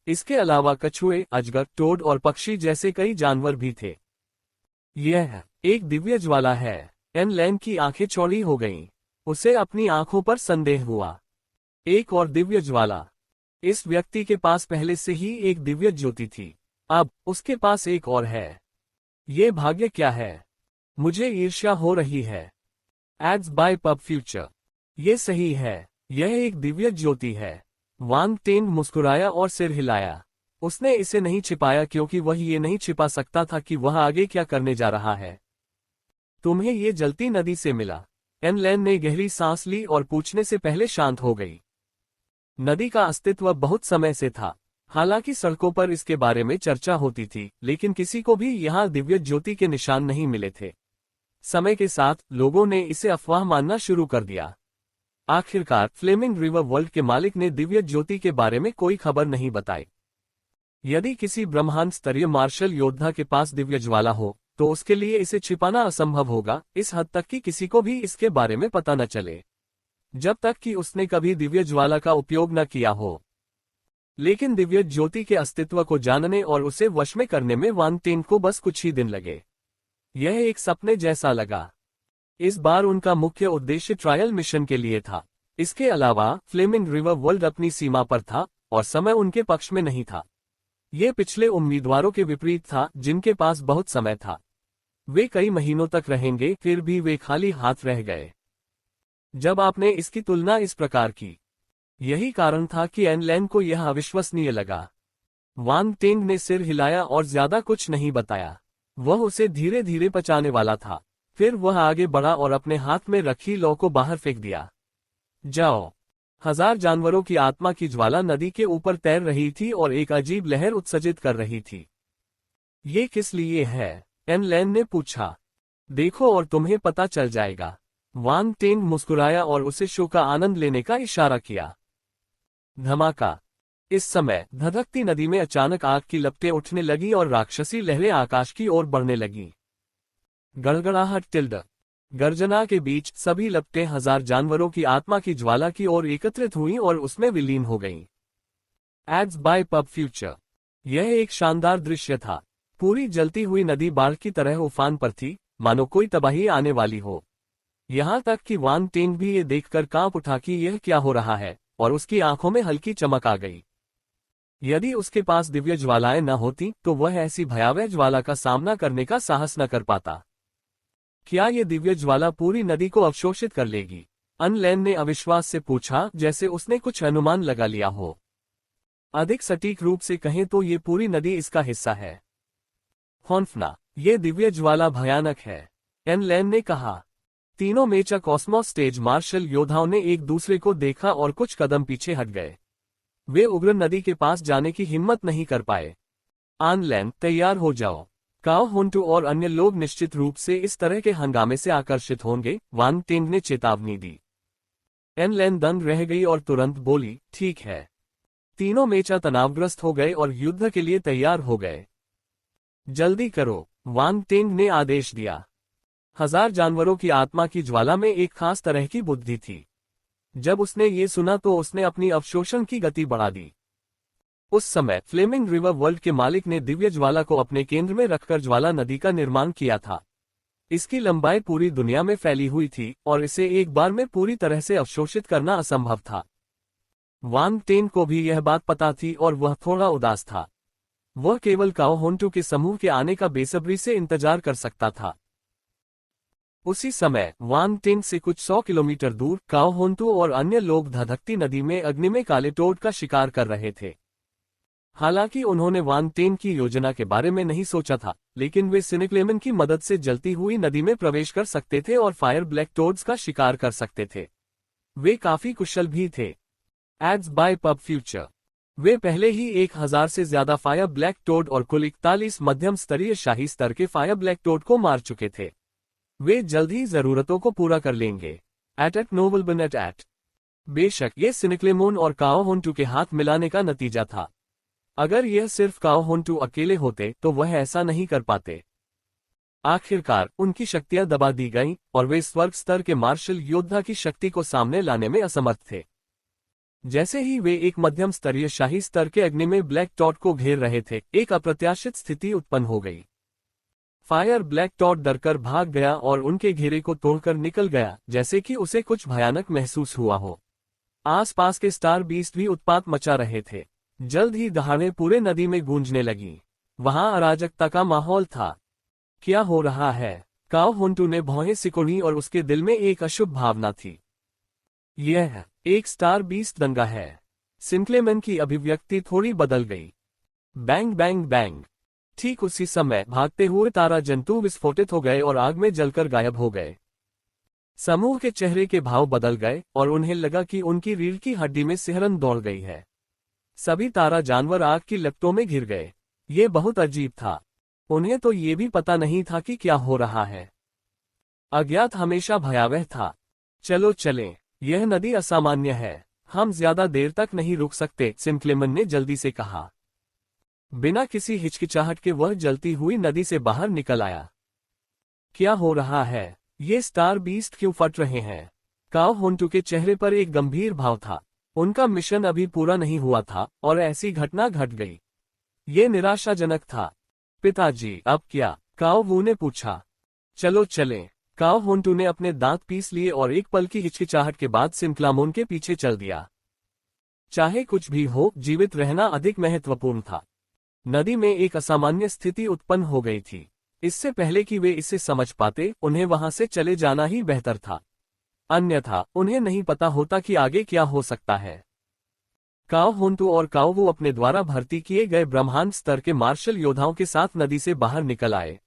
इसके अलावा कछुए, अजगर, टोड और पक्षी जैसे कई जानवर भी थे। यह एक दिव्य ज्वाला है। एन लैन की आंखें चौड़ी हो गईं। उसे अपनी आंखों पर संदेह हुआ। एक और दिव्य ज्वाला। इस व्यक्ति के पास पहले से ही एक दिव्य ज्योति थी। अब उसके पास एक और है। ये भाग्य क्या है? मुझे ईर्ष्या हो रही है। Ads by pub future. ये सही है, यह एक दिव्य ज्योति है। वांग टेंग मुस्कुराया और सिर हिलाया। उसने इसे नहीं छिपाया क्योंकि वह ये नहीं छिपा सकता था कि वह आगे क्या करने जा रहा है। तुम्हें ये जलती नदी से मिला। एन लैन ने गहरी सांस ली और पूछने से पहले शांत हो गई। नदी का अस्तित्व बहुत समय से था। हालांकि सड़कों पर इसके बारे में चर्चा होती थी, लेकिन किसी को भी यहाँ दिव्य ज्योति के निशान नहीं मिले थे। समय के साथ लोगों ने इसे अफवाह मानना शुरू कर दिया। आखिरकार फ्लेमिंग रिवर वर्ल्ड के मालिक ने दिव्य ज्योति के बारे में कोई खबर नहीं बताई। यदि किसी ब्रह्मांड स्तरीय मार्शल योद्धा के पास दिव्य ज्वाला हो, तो उसके लिए इसे छिपाना असंभव होगा, इस हद तक कि किसी को भी इसके बारे में पता न चले, जब तक कि उसने कभी दिव्य ज्वाला का उपयोग न किया हो। लेकिन दिव्य ज्योति के अस्तित्व को जानने और उसे वश में करने में वांग टेंग को बस कुछ ही दिन लगे। यह एक सपने जैसा लगा। इस बार उनका मुख्य उद्देश्य ट्रायल मिशन के लिए था। इसके अलावा फ्लेमिंग रिवर वर्ल्ड अपनी सीमा पर था और समय उनके पक्ष में नहीं था। ये पिछले उम्मीदवारों के विपरीत था, जिनके पास बहुत समय था। वे कई महीनों तक रहेंगे, फिर भी वे खाली हाथ रह गए। जब आपने इसकी तुलना इस प्रकार की, यही कारण था कि एन लैन को यह अविश्वसनीय लगा। वांग टेंग ने सिर हिलाया और ज्यादा कुछ नहीं बताया। वह उसे धीरे धीरे पचाने वाला था। फिर वह आगे बढ़ा और अपने हाथ में रखी लौ को बाहर फेंक दिया। जाओ। 1000 जानवरों की आत्मा की ज्वाला नदी के ऊपर तैर रही थी और एक अजीब लहर उत्सर्जित कर रही थी। ये किस लिए है? एन लैन ने पूछा। देखो और तुम्हें पता चल जाएगा। वांग टेंग मुस्कुराया और उसे शो का आनंद लेने का इशारा किया। धमाका। इस समय धधकती नदी में अचानक आग की लपटें उठने लगी और राक्षसी लहरें आकाश की ओर बढ़ने लगीं। गड़गड़ाहट टिल्ड। गर्जना के बीच सभी लपटें 1000 जानवरों की आत्मा की ज्वाला की ओर एकत्रित हुईं और उसमें विलीन हो गईं। Ads by pub future. यह एक शानदार दृश्य था। पूरी जलती हुई नदी बाढ़ की तरह उफान पर थी, मानो कोई तबाही आने वाली हो। यहां तक कि वांग टेंग भी ये देखकर कांप उठा कि यह क्या हो रहा है, और उसकी आंखों में हल्की चमक आ गई। यदि उसके पास दिव्य ज्वालाएं न होती तो वह ऐसी भयावह ज्वाला का सामना करने का साहस न कर पाता। क्या ये दिव्य ज्वाला पूरी नदी को अवशोषित कर लेगी? एन लैन ने अविश्वास से पूछा, जैसे उसने कुछ अनुमान लगा लिया हो। अधिक सटीक रूप से कहें तो ये पूरी नदी इसका हिस्सा है। हॉन्फना, ये दिव्य ज्वाला भयानक है, एन लैन ने कहा। तीनों मेचा कॉस्मोस स्टेज मार्शल योद्धाओं ने एक दूसरे को देखा और कुछ कदम पीछे हट गए। वे उग्र नदी के पास जाने की हिम्मत नहीं कर पाए। एन लैन, तैयार हो जाओ। काओ हुंटू और अन्य लोग निश्चित रूप से इस तरह के हंगामे से आकर्षित होंगे, वांग टेंग ने चेतावनी दी। एन लैन दंग रह गई और तुरंत बोली, ठीक है। तीनों मेचा तनावग्रस्त हो गए और युद्ध के लिए तैयार हो गए। जल्दी करो, वांग टेंग ने आदेश दिया। 1000 जानवरों की आत्मा की ज्वाला में एक खास तरह की बुद्धि थी। जब उसने ये सुना तो उसने अपनी अवशोषण की गति बढ़ा दी। उस समय फ्लेमिंग रिवर वर्ल्ड के मालिक ने दिव्य ज्वाला को अपने केंद्र में रखकर ज्वाला नदी का निर्माण किया था। इसकी लंबाई पूरी दुनिया में फैली हुई थी और इसे एक बार में पूरी तरह से अवशोषित करना असंभव था। वान टेन को भी यह बात पता थी और वह थोड़ा उदास था। वह केवल काओ होंटू के समूह के आने का बेसब्री से इंतजार कर सकता था। उसी समय वान टेन से कुछ 100 किलोमीटर दूर काओ होंटू और अन्य लोग धधकती नदी में अग्नि में काले टोड का शिकार कर रहे थे। हालांकि उन्होंने वान टेन की योजना के बारे में नहीं सोचा था, लेकिन वे सिनिक्लेमन की मदद से जलती हुई नदी में प्रवेश कर सकते थे और फायर ब्लैक टोड्स का शिकार कर सकते थे। वे काफी कुशल भी थे। Ads by pub future. वे पहले ही 1000 से ज्यादा फायर ब्लैक टोड और कुल 41 मध्यम स्तरीय शाही स्तर के फायर ब्लैक टोड को मार चुके थे। वे जल्द ही जरूरतों को पूरा कर लेंगे। At noble at. बेशक ये सिनिक्लेमोन और काओ होंटू के हाथ मिलाने का नतीजा था। अगर यह सिर्फ काओ होंटू अकेले होते तो वह ऐसा नहीं कर पाते। आखिरकार उनकी शक्तियां दबा दी गईं और वे स्वर्ग स्तर के मार्शल योद्धा की शक्ति को सामने लाने में असमर्थ थे। जैसे ही वे एक मध्यम स्तरीय शाही स्तर के अग्नि में ब्लैक टॉड को घेर रहे थे, एक अप्रत्याशित स्थिति उत्पन्न हो गई। फायर ब्लैक टॉड डरकर भाग गया और उनके घेरे को तोड़कर निकल गया, जैसे कि उसे कुछ भयानक महसूस हुआ हो। आसपास के स्टार बीस्ट भी उत्पात मचा रहे थे। जल्द ही दहाड़ें पूरे नदी में गूंजने लगीं। वहां अराजकता का माहौल था। क्या हो रहा है? काओ होंटू ने भौहें सिकुड़ी और उसके दिल में एक अशुभ भावना थी। यह एक स्टार बीस्ट दंगा है। सिनक्लेमन की अभिव्यक्ति थोड़ी बदल गई। Bang bang bang. ठीक उसी समय भागते हुए तारा जंतु विस्फोटित हो गए और आग में जलकर गायब हो गए। समूह के चेहरे के भाव बदल गए और उन्हें लगा कि उनकी रीढ़ की हड्डी में सिहरन दौड़ गई है। सभी तारा जानवर आग की लपटों में घिर गए। ये बहुत अजीब था। उन्हें तो ये भी पता नहीं था कि क्या हो रहा है। अज्ञात हमेशा भयावह था। चलो चलें, यह नदी असामान्य है। हम ज्यादा देर तक नहीं रुक सकते, सिनक्लेमन ने जल्दी से कहा। बिना किसी हिचकिचाहट के वह जलती हुई नदी से बाहर निकल आया। क्या हो रहा है? ये स्टार बीस्ट क्यों फट रहे हैं? काओ होंटू के चेहरे पर एक गंभीर भाव था। उनका मिशन अभी पूरा नहीं हुआ था और ऐसी घटना घट गई। ये निराशाजनक था। पिताजी, अब क्या? काओ वू ने पूछा। चलो चलें। काओ होंटू ने अपने दांत पीस लिए और एक पल की हिचकिचाहट के बाद सिनक्लामोन के पीछे चल दिया। चाहे कुछ भी हो, जीवित रहना अधिक महत्वपूर्ण था। नदी में एक असामान्य स्थिति उत्पन्न हो गई थी। इससे पहले कि वे इसे समझ पाते, उन्हें वहां से चले जाना ही बेहतर था। अन्यथा उन्हें नहीं पता होता कि आगे क्या हो सकता है। काओ होंटू और काओ वू अपने द्वारा भर्ती किए गए ब्रह्मांड स्तर के मार्शल योद्धाओं के साथ नदी से बाहर निकल आए।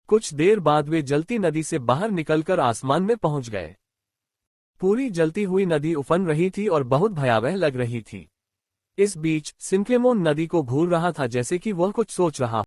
कुछ देर बाद वे जलती नदी से बाहर निकलकर आसमान में पहुंच गए। पूरी जलती हुई नदी उफन रही थी और बहुत भयावह लग रही थी। इस बीच सिनक्लेमोन नदी को घूर रहा था, जैसे कि वह कुछ सोच रहा।